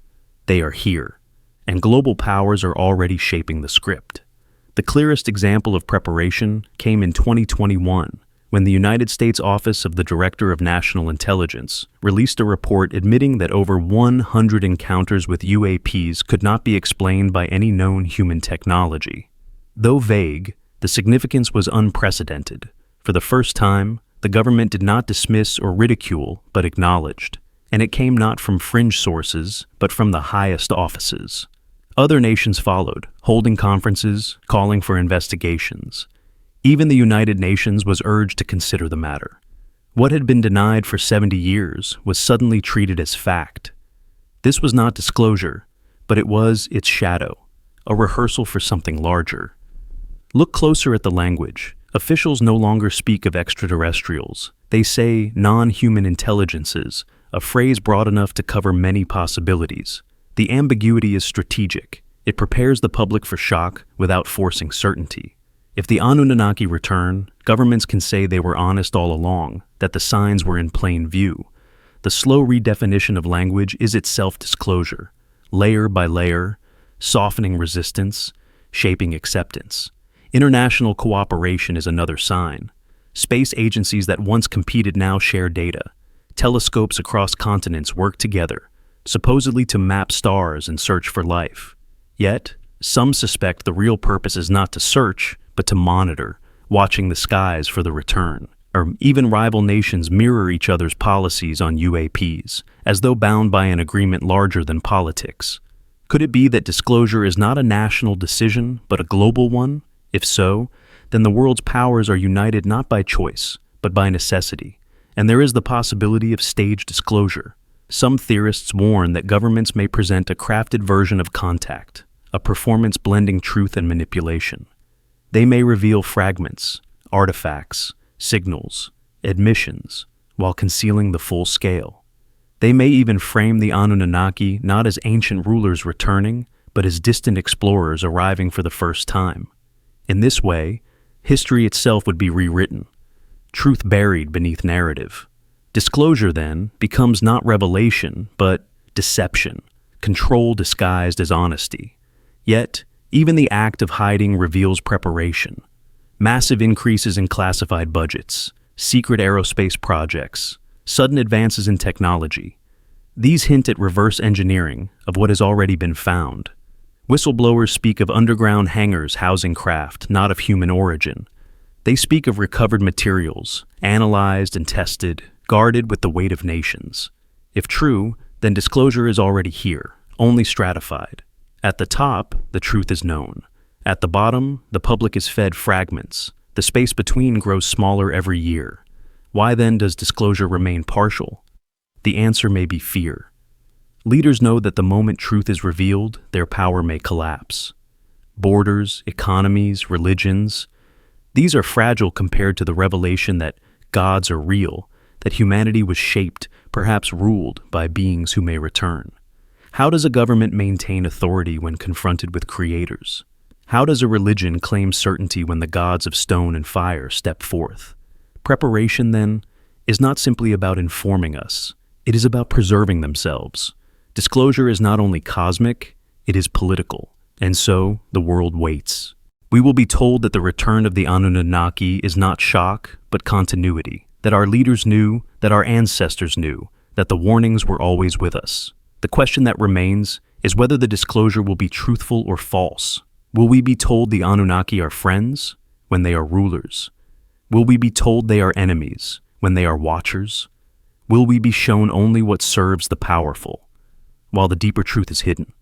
They are here, and global powers are already shaping the script. The clearest example of preparation came in 2021, when the United States Office of the Director of National Intelligence released a report admitting that over 100 encounters with UAPs could not be explained by any known human technology. Though vague, the significance was unprecedented. For the first time, the government did not dismiss or ridicule, but acknowledged. And it came not from fringe sources, but from the highest offices. Other nations followed, holding conferences, calling for investigations. Even the United Nations was urged to consider the matter. What had been denied for 70 years was suddenly treated as fact. This was not disclosure, but it was its shadow, a rehearsal for something larger. Look closer at the language. Officials no longer speak of extraterrestrials. They say non-human intelligences, a phrase broad enough to cover many possibilities. The ambiguity is strategic. It prepares the public for shock without forcing certainty. If the Anunnaki return, governments can say they were honest all along, that the signs were in plain view. The slow redefinition of language is itself disclosure, layer by layer, softening resistance, shaping acceptance. International cooperation is another sign. Space agencies that once competed now share data. Telescopes across continents work together, supposedly to map stars and search for life. Yet, some suspect the real purpose is not to search, but to monitor, watching the skies for the return. Or even rival nations mirror each other's policies on UAPs, as though bound by an agreement larger than politics. Could it be that disclosure is not a national decision, but a global one? If so, then the world's powers are united not by choice, but by necessity. And there is the possibility of staged disclosure. Some theorists warn that governments may present a crafted version of contact, a performance blending truth and manipulation. They may reveal fragments, artifacts, signals, admissions, while concealing the full scale. They may even frame the Anunnaki not as ancient rulers returning, but as distant explorers arriving for the first time. In this way, history itself would be rewritten, truth buried beneath narrative. Disclosure, then, becomes not revelation, but deception, control disguised as honesty. Yet, even the act of hiding reveals preparation. Massive increases in classified budgets, secret aerospace projects, sudden advances in technology. These hint at reverse engineering of what has already been found. Whistleblowers speak of underground hangars housing craft, not of human origin. They speak of recovered materials, analyzed and tested, guarded with the weight of nations. If true, then disclosure is already here, only stratified. At the top, the truth is known. At the bottom, the public is fed fragments. The space between grows smaller every year. Why then does disclosure remain partial? The answer may be fear. Leaders know that the moment truth is revealed, their power may collapse. Borders, economies, religions, these are fragile compared to the revelation that gods are real, that humanity was shaped, perhaps ruled, by beings who may return. How does a government maintain authority when confronted with creators? How does a religion claim certainty when the gods of stone and fire step forth? Preparation, then, is not simply about informing us. It is about preserving themselves. Disclosure is not only cosmic, it is political. And so, the world waits. We will be told that the return of the Anunnaki is not shock, but continuity, that our leaders knew, that our ancestors knew, that the warnings were always with us. The question that remains is whether the disclosure will be truthful or false. Will we be told the Anunnaki are friends when they are rulers? Will we be told they are enemies when they are watchers? Will we be shown only what serves the powerful, while the deeper truth is hidden?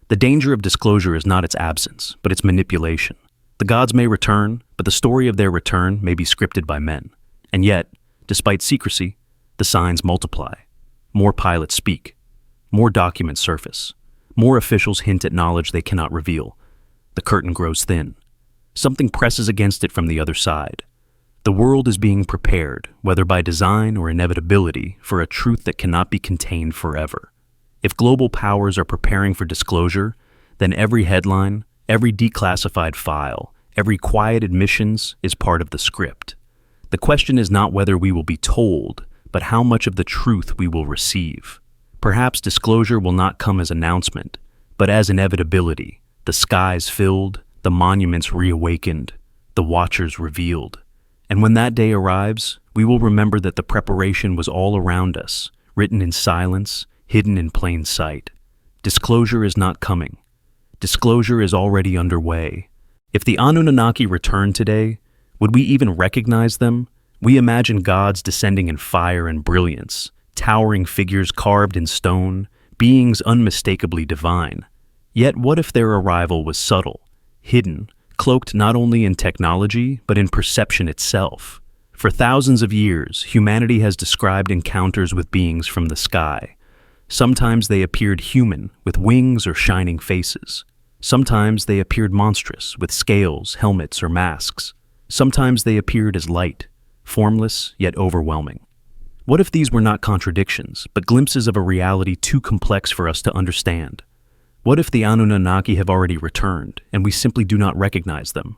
The danger of disclosure is not its absence, but its manipulation. The gods may return, but the story of their return may be scripted by men. And yet, despite secrecy, the signs multiply. More pilots speak. More documents surface. More officials hint at knowledge they cannot reveal. The curtain grows thin. Something presses against it from the other side. The world is being prepared, whether by design or inevitability, for a truth that cannot be contained forever. If global powers are preparing for disclosure, then every headline, every declassified file, every quiet admissions is part of the script. The question is not whether we will be told, but how much of the truth we will receive. Perhaps disclosure will not come as announcement, but as inevitability, the skies filled, the monuments reawakened, the watchers revealed. And when that day arrives, we will remember that the preparation was all around us, written in silence, hidden in plain sight. Disclosure is not coming. Disclosure is already underway. If the Anunnaki returned today, would we even recognize them? We imagine gods descending in fire and brilliance, towering figures carved in stone, beings unmistakably divine. Yet what if their arrival was subtle, hidden, cloaked not only in technology, but in perception itself? For thousands of years, humanity has described encounters with beings from the sky. Sometimes they appeared human, with wings or shining faces. Sometimes they appeared monstrous, with scales, helmets, or masks. Sometimes they appeared as light, formless yet overwhelming. What if these were not contradictions, but glimpses of a reality too complex for us to understand? What if the Anunnaki have already returned, and we simply do not recognize them?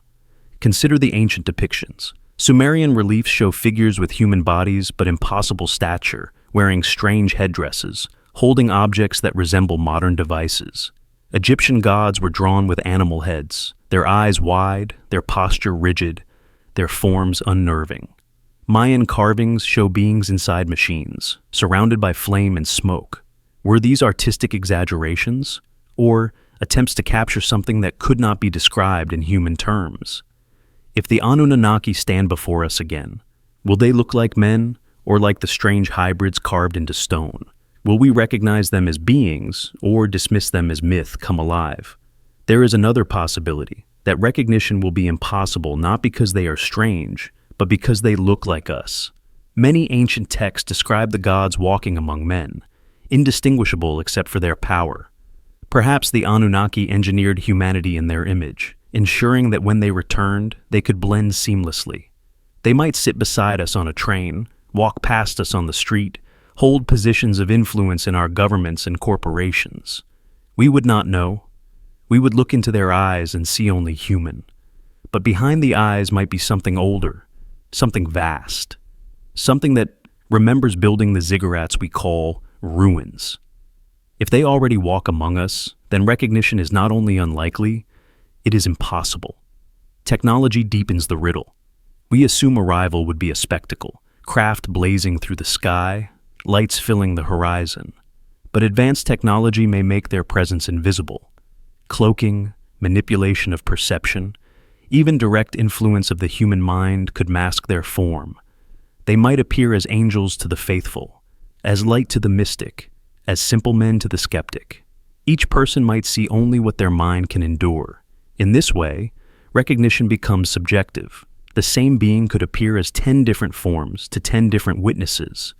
Consider the ancient depictions. Sumerian reliefs show figures with human bodies but impossible stature, wearing strange headdresses, holding objects that resemble modern devices. Egyptian gods were drawn with animal heads, their eyes wide, their posture rigid, their forms unnerving. Mayan carvings show beings inside machines, surrounded by flame and smoke. Were these artistic exaggerations, or attempts to capture something that could not be described in human terms? If the Anunnaki stand before us again, will they look like men, or like the strange hybrids carved into stone? Will we recognize them as beings, or dismiss them as myth come alive? There is another possibility, that recognition will be impossible not because they are strange, but because they look like us. Many ancient texts describe the gods walking among men, indistinguishable except for their power. Perhaps the Anunnaki engineered humanity in their image, ensuring that when they returned, they could blend seamlessly. They might sit beside us on a train, walk past us on the street, hold positions of influence in our governments and corporations. We would not know. We would look into their eyes and see only human. But behind the eyes might be something older, something vast, something that remembers building the ziggurats we call ruins. If they already walk among us, then recognition is not only unlikely, it is impossible. Technology deepens the riddle. We assume arrival would be a spectacle, craft blazing through the sky, lights filling the horizon. But advanced technology may make their presence invisible. Cloaking, manipulation of perception, even direct influence of the human mind could mask their form. They might appear as angels to the faithful, as light to the mystic, as simple men to the skeptic. Each person might see only what their mind can endure. In this way, recognition becomes subjective, The same being could appear as 10 different forms to 10 different witnesses,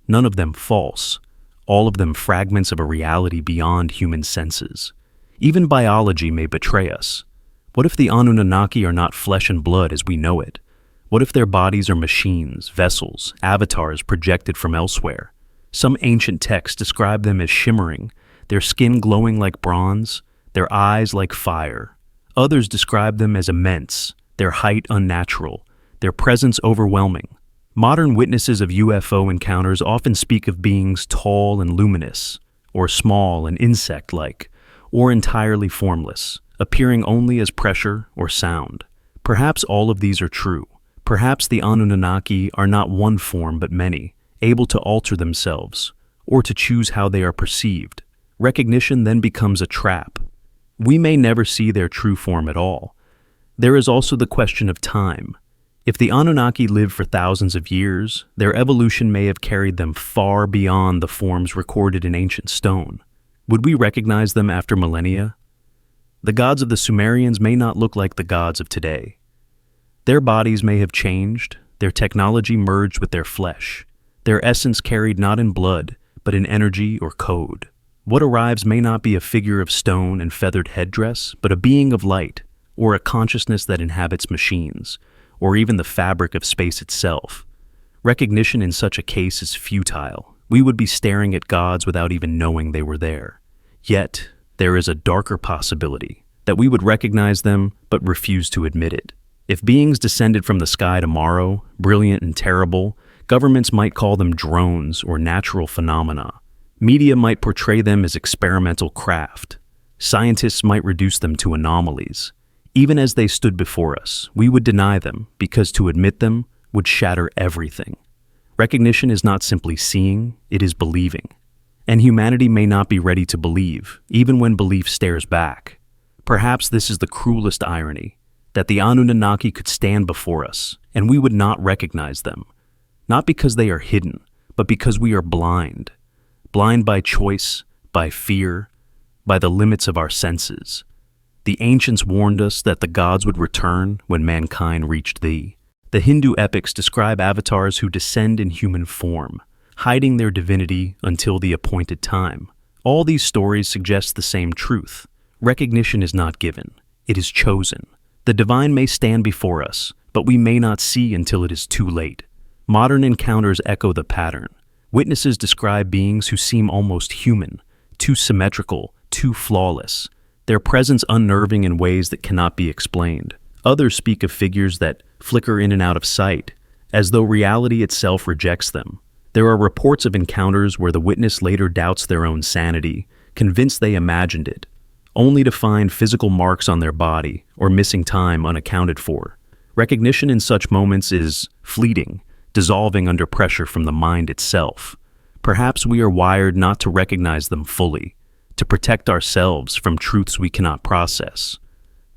none of them false, all of them fragments of a reality beyond human senses. Even biology may betray us. What if the Anunnaki are not flesh and blood as we know it? What if their bodies are machines, vessels, avatars projected from elsewhere? Some ancient texts describe them as shimmering, their skin glowing like bronze, their eyes like fire. Others describe them as immense, their height unnatural, their presence overwhelming. Modern witnesses of UFO encounters often speak of beings tall and luminous, or small and insect-like, or entirely formless, appearing only as pressure or sound. Perhaps all of these are true. Perhaps the Anunnaki are not one form but many, able to alter themselves, or to choose how they are perceived. Recognition then becomes a trap. We may never see their true form at all. There is also the question of time. If the Anunnaki live for thousands of years, their evolution may have carried them far beyond the forms recorded in ancient stone. Would we recognize them after millennia? The gods of the Sumerians may not look like the gods of today. Their bodies may have changed, their technology merged with their flesh, their essence carried not in blood, but in energy or code. What arrives may not be a figure of stone and feathered headdress, but a being of light, or a consciousness that inhabits machines, or even the fabric of space itself. Recognition in such a case is futile. We would be staring at gods without even knowing they were there. Yet, there is a darker possibility, that we would recognize them but refuse to admit it. If beings descended from the sky tomorrow, brilliant and terrible, governments might call them drones or natural phenomena. Media might portray them as experimental craft. Scientists might reduce them to anomalies. Even as they stood before us, we would deny them because to admit them would shatter everything. Recognition is not simply seeing, it is believing. And humanity may not be ready to believe, even when belief stares back. Perhaps this is the cruelest irony, that the Anunnaki could stand before us, and we would not recognize them. Not because they are hidden, but because we are blind. Blind by choice, by fear, by the limits of our senses. The ancients warned us that the gods would return when mankind reached thee. The Hindu epics describe avatars who descend in human form, hiding their divinity until the appointed time. All these stories suggest the same truth. Recognition is not given, it is chosen. The divine may stand before us, but we may not see until it is too late. Modern encounters echo the pattern. Witnesses describe beings who seem almost human, too symmetrical, too flawless. Their presence unnerving in ways that cannot be explained. Others speak of figures that flicker in and out of sight, as though reality itself rejects them. There are reports of encounters where the witness later doubts their own sanity, convinced they imagined it, only to find physical marks on their body or missing time unaccounted for. Recognition in such moments is fleeting, dissolving under pressure from the mind itself. Perhaps we are wired not to recognize them fully, to protect ourselves from truths we cannot process.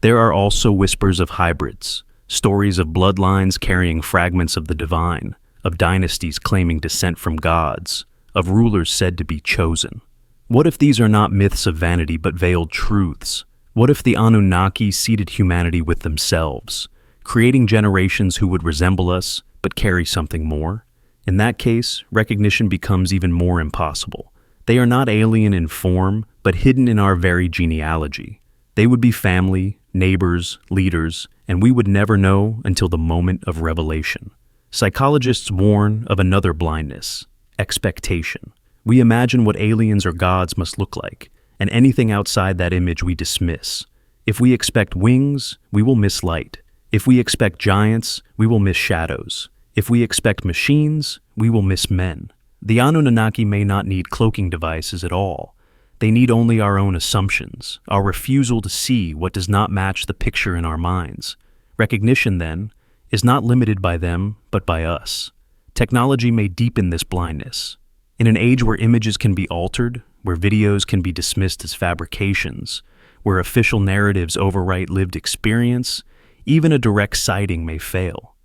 There are also whispers of hybrids, stories of bloodlines carrying fragments of the divine, of dynasties claiming descent from gods, of rulers said to be chosen. What if these are not myths of vanity but veiled truths? What if the Anunnaki seeded humanity with themselves, creating generations who would resemble us but carry something more? In that case, recognition becomes even more impossible. They are not alien in form, but hidden in our very genealogy. They would be family, neighbors, leaders, and we would never know until the moment of revelation. Psychologists warn of another blindness, expectation. We imagine what aliens or gods must look like, and anything outside that image we dismiss. If we expect wings, we will miss light. If we expect giants, we will miss shadows. If we expect machines, we will miss men. The Anunnaki may not need cloaking devices at all. They need only our own assumptions, our refusal to see what does not match the picture in our minds. Recognition, then, is not limited by them, but by us. Technology may deepen this blindness. In an age where images can be altered, where videos can be dismissed as fabrications, where official narratives overwrite lived experience, even a direct sighting may fail.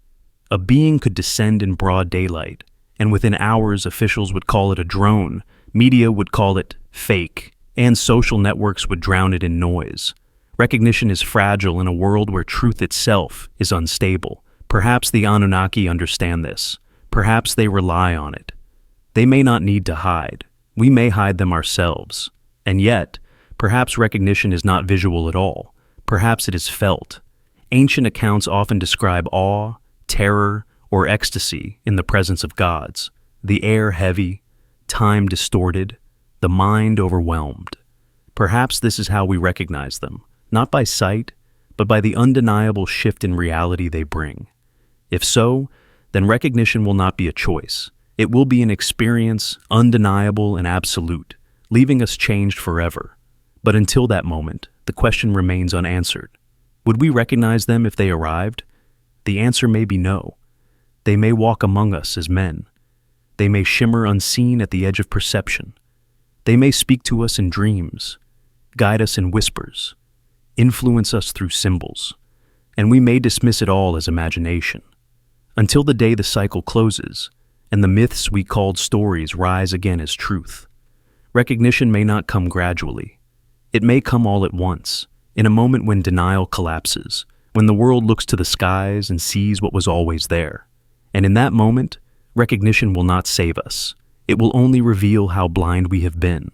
A being could descend in broad daylight, and within hours officials would call it a drone, media would call it fake, and social networks would drown it in noise. Recognition is fragile in a world where truth itself is unstable, Perhaps the Anunnaki understand this. Perhaps they rely on it. They may not need to hide. We may hide them ourselves. And yet, perhaps recognition is not visual at all. Perhaps it is felt. Ancient accounts often describe awe, terror, or ecstasy in the presence of gods. The air heavy, time distorted, the mind overwhelmed. Perhaps this is how we recognize them, not by sight, but by the undeniable shift in reality they bring. If so, then recognition will not be a choice. It will be an experience, undeniable and absolute, leaving us changed forever. But until that moment, the question remains unanswered. Would we recognize them if they arrived? The answer may be no. They may walk among us as men. They may shimmer unseen at the edge of perception. They may speak to us in dreams, guide us in whispers, influence us through symbols, and we may dismiss it all as imagination. Until the day the cycle closes, and the myths we called stories rise again as truth. Recognition may not come gradually. It may come all at once, in a moment when denial collapses, when the world looks to the skies and sees what was always there. And in that moment, recognition will not save us. It will only reveal how blind we have been.